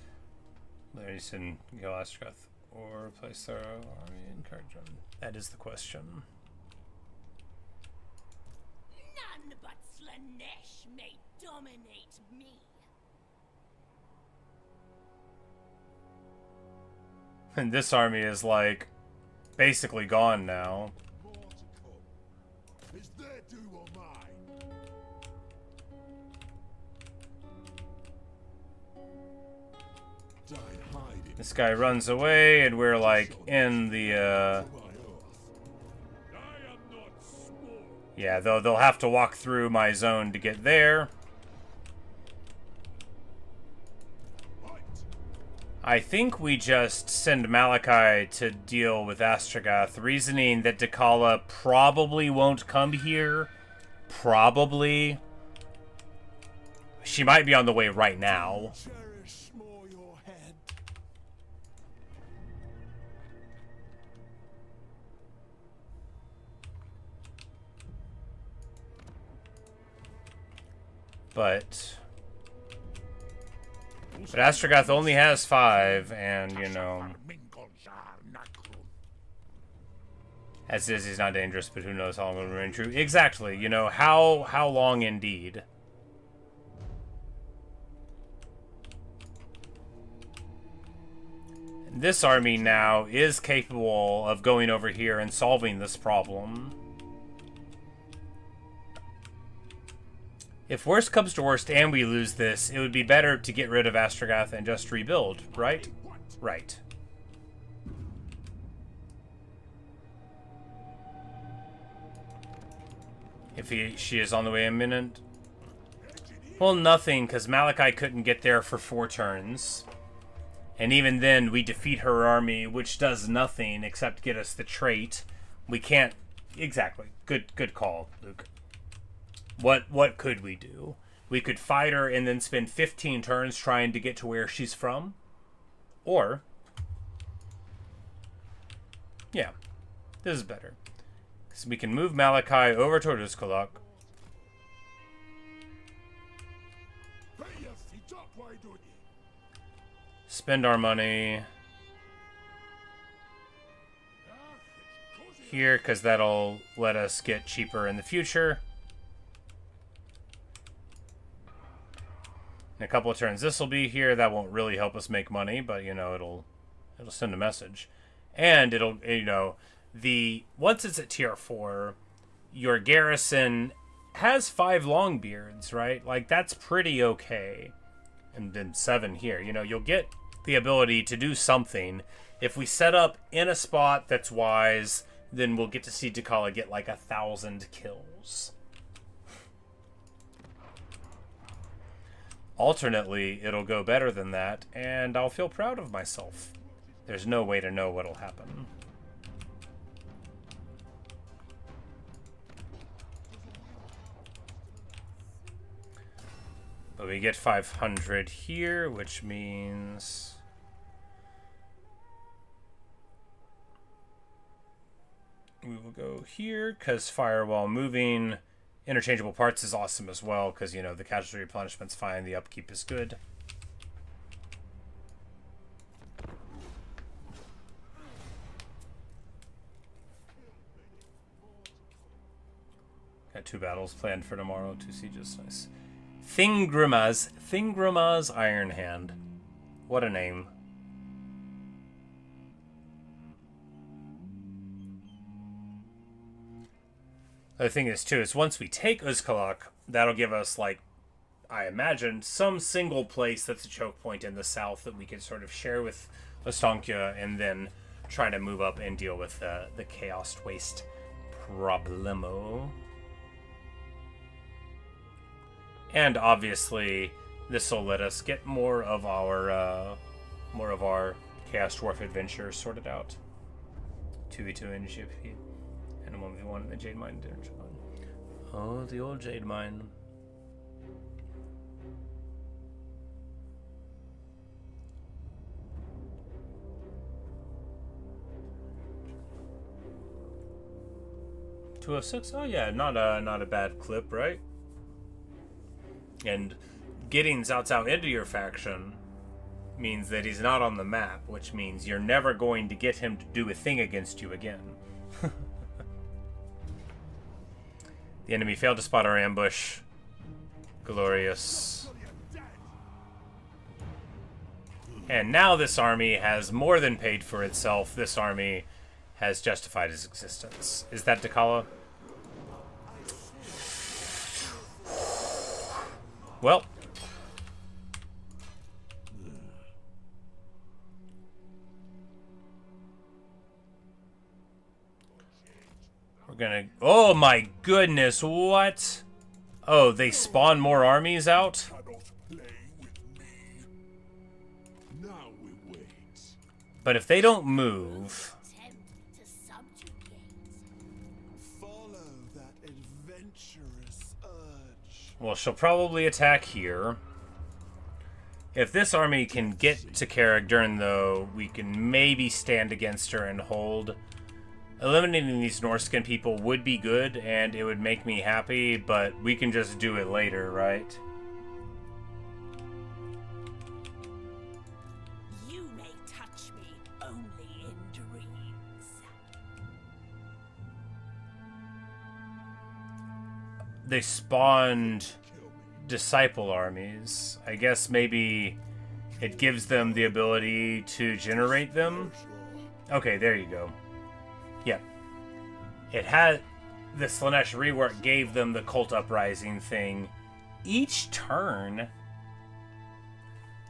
Larry and Gil Astrath or replace their army in Kharjan? That is the question. None but Slaanesh may dominate me. And this army is like basically gone now. More to come. Is their due or mine? Died hiding. This guy runs away, and we're like in the My oath. I am not small. yeah, they'll have to walk through my zone to get there. Right. I think we just send Malakai to deal with Astragoth, reasoning that Dakala probably won't come here. Probably. She might be on the way right now. Cherish more your head. But Astragoth only has 5, and, you know, as is, he's not dangerous, but who knows how long it will remain true. Exactly, you know, how long indeed. This army now is capable of going over here and solving this problem. If worst comes to worst and we lose this, it would be better to get rid of Astragoth and just rebuild, right? Right. If she is on the way imminent. Well, nothing, because Malakai couldn't get there for 4 turns. And even then, we defeat her army, which does nothing except get us the trait. We can't... Exactly. Good call, Luke. What could we do? We could fight her and then spend 15 turns trying to get to where she's from. Or... Yeah. This is better. So we can move Malakai over to Ruskolok. Spend our money here, because that'll let us get cheaper in the future. In a couple of turns this will be here. That won't really help us make money, but you know, it'll send a message. And it'll, you know, once it's at tier 4, your garrison has 5 Longbeards, right? Like, that's pretty okay. And then 7 here. You know, you'll get the ability to do something. If we set up in a spot that's wise, then we'll get to see T'Challa get like 1,000 kills. Alternately, it'll go better than that, and I'll feel proud of myself. There's no way to know what'll happen. But we get 500 here, which means... we will go here, because firewall moving interchangeable parts is awesome as well, because, you know, the casualty replenishment's fine, the upkeep is good. Got 2 battles planned for tomorrow, 2 sieges, nice. Thingramma's Iron Hand. What a name. The thing is, too, is once we take Uzkalak, that'll give us, like, I imagine, some single place that's a choke point in the south that we can sort of share with Ostankya and then try to move up and deal with the Chaos Waste problemo. And obviously, this will let us get more of our Chaos Dwarf adventure sorted out. 2v2 in GP. And a 1v1 in the Jade Mine. Oh, the old Jade Mine. $206? Oh yeah, not a bad clip, right? And getting Cao Cao into your faction means that he's not on the map, which means you're never going to get him to do a thing against you again. The enemy failed to spot our ambush. Glorious. And now this army has more than paid for itself. This army has justified its existence. Is that T'Challa? Well. We're gonna... Oh my goodness, what? Oh, they spawn more armies out? But if they don't move... Follow that adventurous urge. Well, she'll probably attack here. If this army can get to Carrickdern, though, we can maybe stand against her and hold. Eliminating these Norskin people would be good, and it would make me happy, but we can just do it later, right? You may touch me only in dreams. They spawned disciple armies. I guess maybe it gives them the ability to generate them. Okay, there you go. Yep. It had... The Slanesh rework gave them the Cult Uprising thing, each turn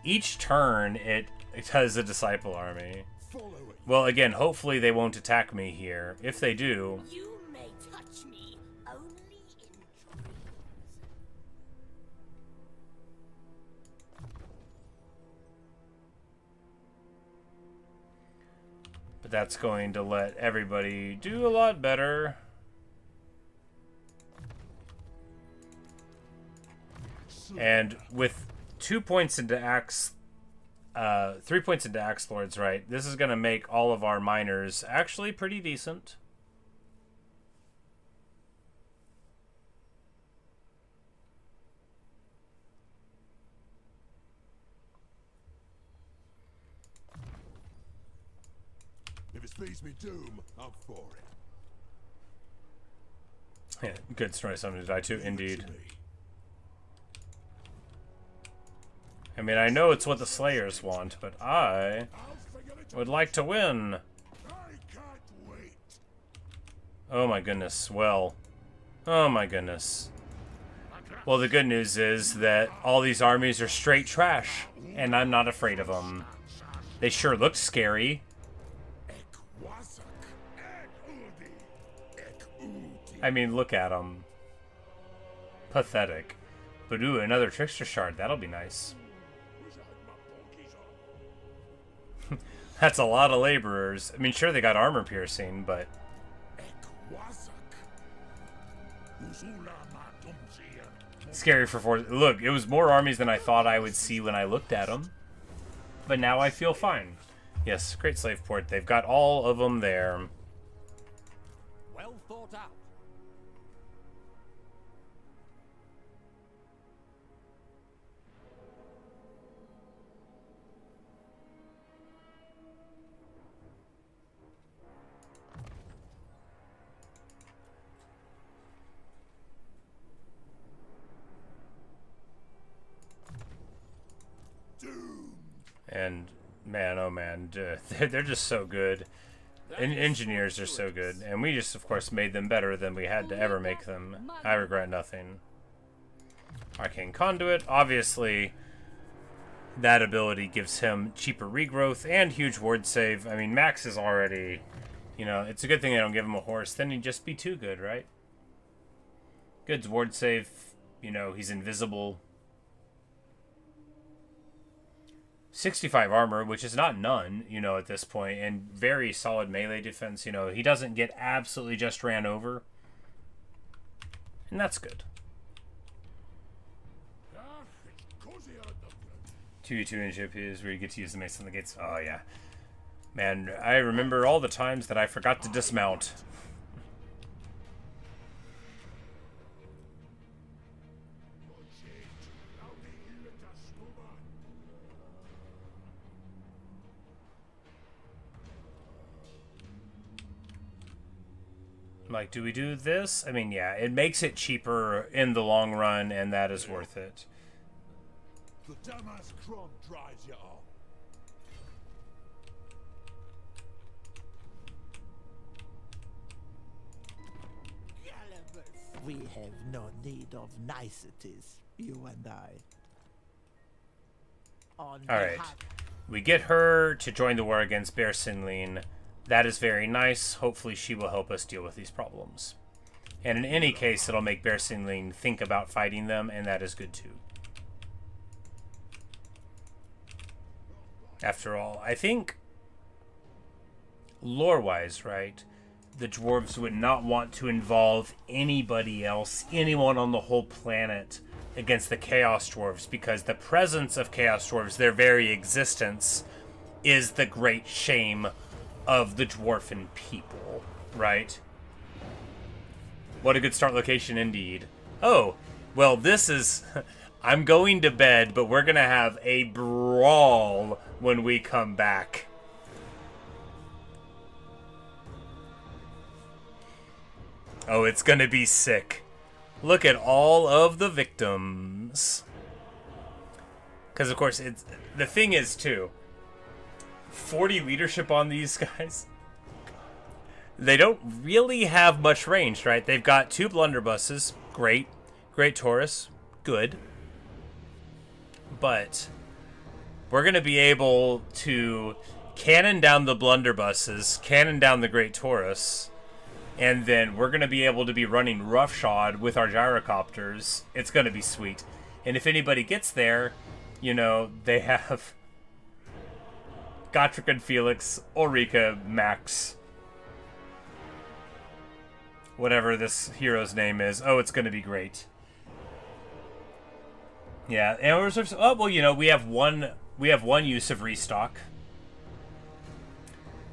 it has a disciple army. Follow it. Well, again, hopefully they won't attack me here. If they do, You may touch me only in dreams. but that's going to let everybody do a lot better. And with 2 points into Axe, 3 points into Axe Lords, right? This is going to make all of our miners actually pretty decent. If it speeds me doom, I'm for it. Yeah, good story. Something to die to, Leave it indeed. to me. I mean, I know it's what the Slayers want, but I I'll figure it would out. like to win. I can't wait. Oh my goodness. Well, oh my goodness. Well, the good news is that all these armies are straight trash, and I'm not afraid of them. They sure look scary. Ek wazak. Ek udi. Ek udi. I mean, look at them. Pathetic. But ooh, another Trickster Shard. That'll be nice. Wish I had my bonkies on. That's a lot of laborers. I mean, sure, they got armor piercing, but Ek wazak. Uzula ma dumzia. scary for 4. Look, it was more armies than I thought I would see when I looked at them. But now I feel fine. Yes, great slave port. They've got all of them there. Well thought out. Doom. And man, oh man, they're just so good. And engineers are so good. And we just, of course, made them better than we had to ever make them. I regret nothing. Arcane Conduit, obviously, that ability gives him cheaper regrowth and huge ward save. I mean, Max is already, you know, it's a good thing they don't give him a horse. Then he'd just be too good, right? Good ward save, you know, he's invisible. 65 armor, which is not none, you know, at this point, and very solid melee defense. You know, he doesn't get absolutely just ran over. And that's good. Ah, it's cozier underground. 2v2 in GP is where you get to use the mace on the gates. Oh, yeah. Man, I remember all the times that I forgot to dismount. Like, do we do this? I mean, yeah, it makes it cheaper in the long run, and that is worth it. The Damas Kron drives you on. We have no need of niceties, you and I. On Alright. behalf- We get her to join the war against Bear Sinlin. That is very nice. Hopefully she will help us deal with these problems. And in any case, it'll make Bear Sinlin think about fighting them, and that is good too. After all, I think, lore-wise, right, the dwarves would not want to involve anybody else, anyone on the whole planet, against the Chaos Dwarves, because the presence of Chaos Dwarves, their very existence, is the great shame of the dwarfen people, right? What a good start location indeed. Oh, well, this is... I'm going to bed, but we're going to have a brawl when we come back. Oh, it's going to be sick. Look at all of the victims. Because, of course, it's the thing is, too, 40 leadership on these guys. They don't really have much range, right? They've got 2 blunderbusses. Great. Great Taurus. good. But we're going to be able to cannon down the blunderbusses, cannon down the Great Taurus, and then we're going to be able to be running roughshod with our gyrocopters. It's going to be sweet. And if anybody gets there, you know, they have Gotrek and Felix, Ulrika, Max, whatever this hero's name is. Oh, it's going to be great. Yeah, and reserves. Oh well, you know, we have one use of restock,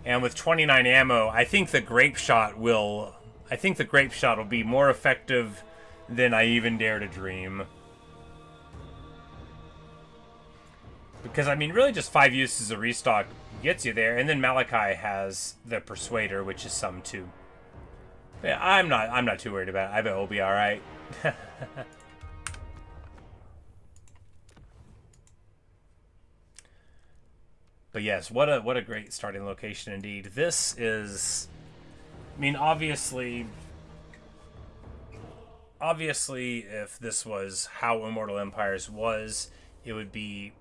and with 29 ammo, I think the grape shot will be more effective than I even dare to dream. Because I mean, really, just 5 uses of restock gets you there, and then Malakai has the Persuader, which is some too. Yeah, I'm not too worried about it. I bet we'll be all right. But yes, what a great starting location indeed. This is, I mean, obviously, if this was how Immortal Empires was, it would be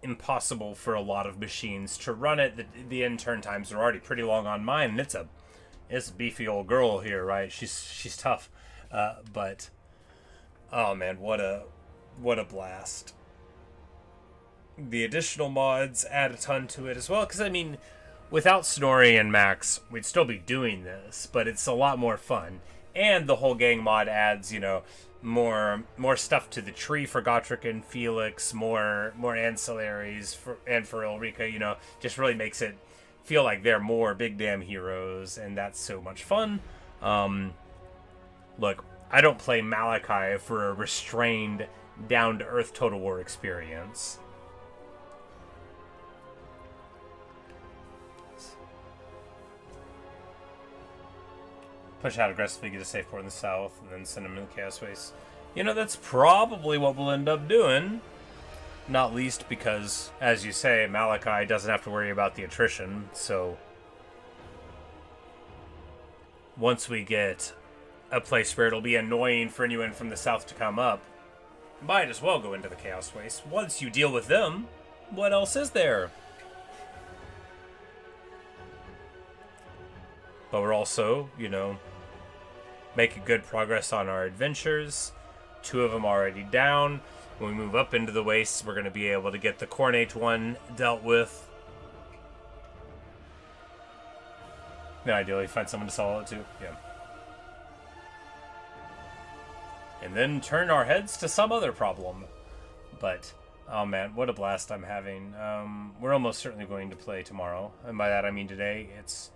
impossible for a lot of machines to run it. The end turn times are already pretty long on mine, and it's a beefy old girl here, right? She's tough, but oh man, what a blast. The additional mods add a ton to it as well, because I mean, without Snorri and Max, we'd still be doing this, but it's a lot more fun. And the whole gang mod adds, you know, more stuff to the tree for Gotrek and Felix, more ancillaries for Ulrika, you know, just really makes it feel like they're more big damn heroes, and that's so much fun. Look, I don't play Malakai for a restrained, down-to-earth Total War experience. Push out aggressively, get a safe port in the south, and then send them in the Chaos Waste. You know, that's probably what we'll end up doing. Not least because, as you say, Malakai doesn't have to worry about the attrition, so once we get a place where it'll be annoying for anyone from the south to come up, might as well go into the Chaos Waste. Once you deal with them, what else is there? But we're also, you know, making good progress on our adventures. 2 of them already down. When we move up into the wastes, we're going to be able to get the Cornate one dealt with. Then ideally find someone to sell it to. Yeah. And then turn our heads to some other problem. But, oh man, what a blast I'm having. We're almost certainly going to play tomorrow. And by that I mean today. It's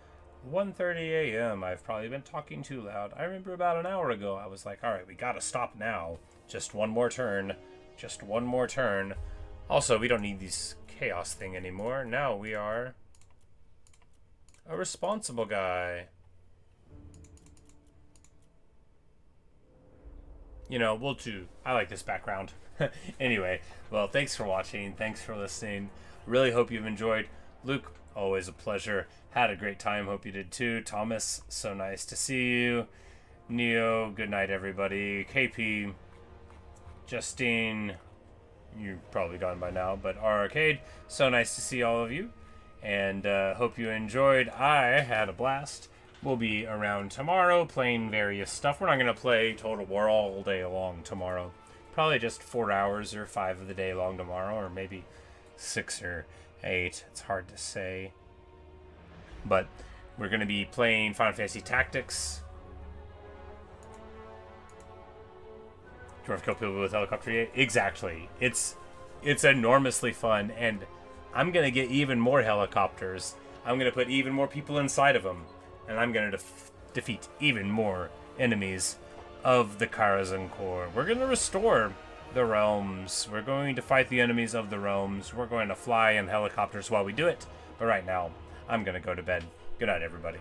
1:30 a.m. I've probably been talking too loud. I remember about an hour ago I was like, alright, we gotta stop now. Just one more turn. Just one more turn. Also, we don't need this chaos thing anymore. Now we are a responsible guy. You know, we'll do. I like this background. Anyway, well, thanks for watching. Thanks for listening. Really hope you've enjoyed. Luke, always a pleasure. Had a great time. Hope you did too. Thomas, so nice to see you. Neo, good night, everybody. KP, Justine, you're probably gone by now, but our Arcade, so nice to see all of you. And hope you enjoyed. I had a blast. We'll be around tomorrow playing various stuff. We're not going to play Total War all day long tomorrow. Probably just 4 hours or 5 of the day long tomorrow, or maybe 6 or 8. It's hard to say. But we're going to be playing Final Fantasy Tactics. Do you want to kill people with helicopter? Exactly. It's enormously fun, and I'm going to get even more helicopters. I'm going to put even more people inside of them, and I'm going to defeat even more enemies of the Karaz Ankor. We're going to restore the realms. We're going to fight the enemies of the realms. We're going to fly in helicopters while we do it. But right now, I'm going to go to bed. Good night, everybody.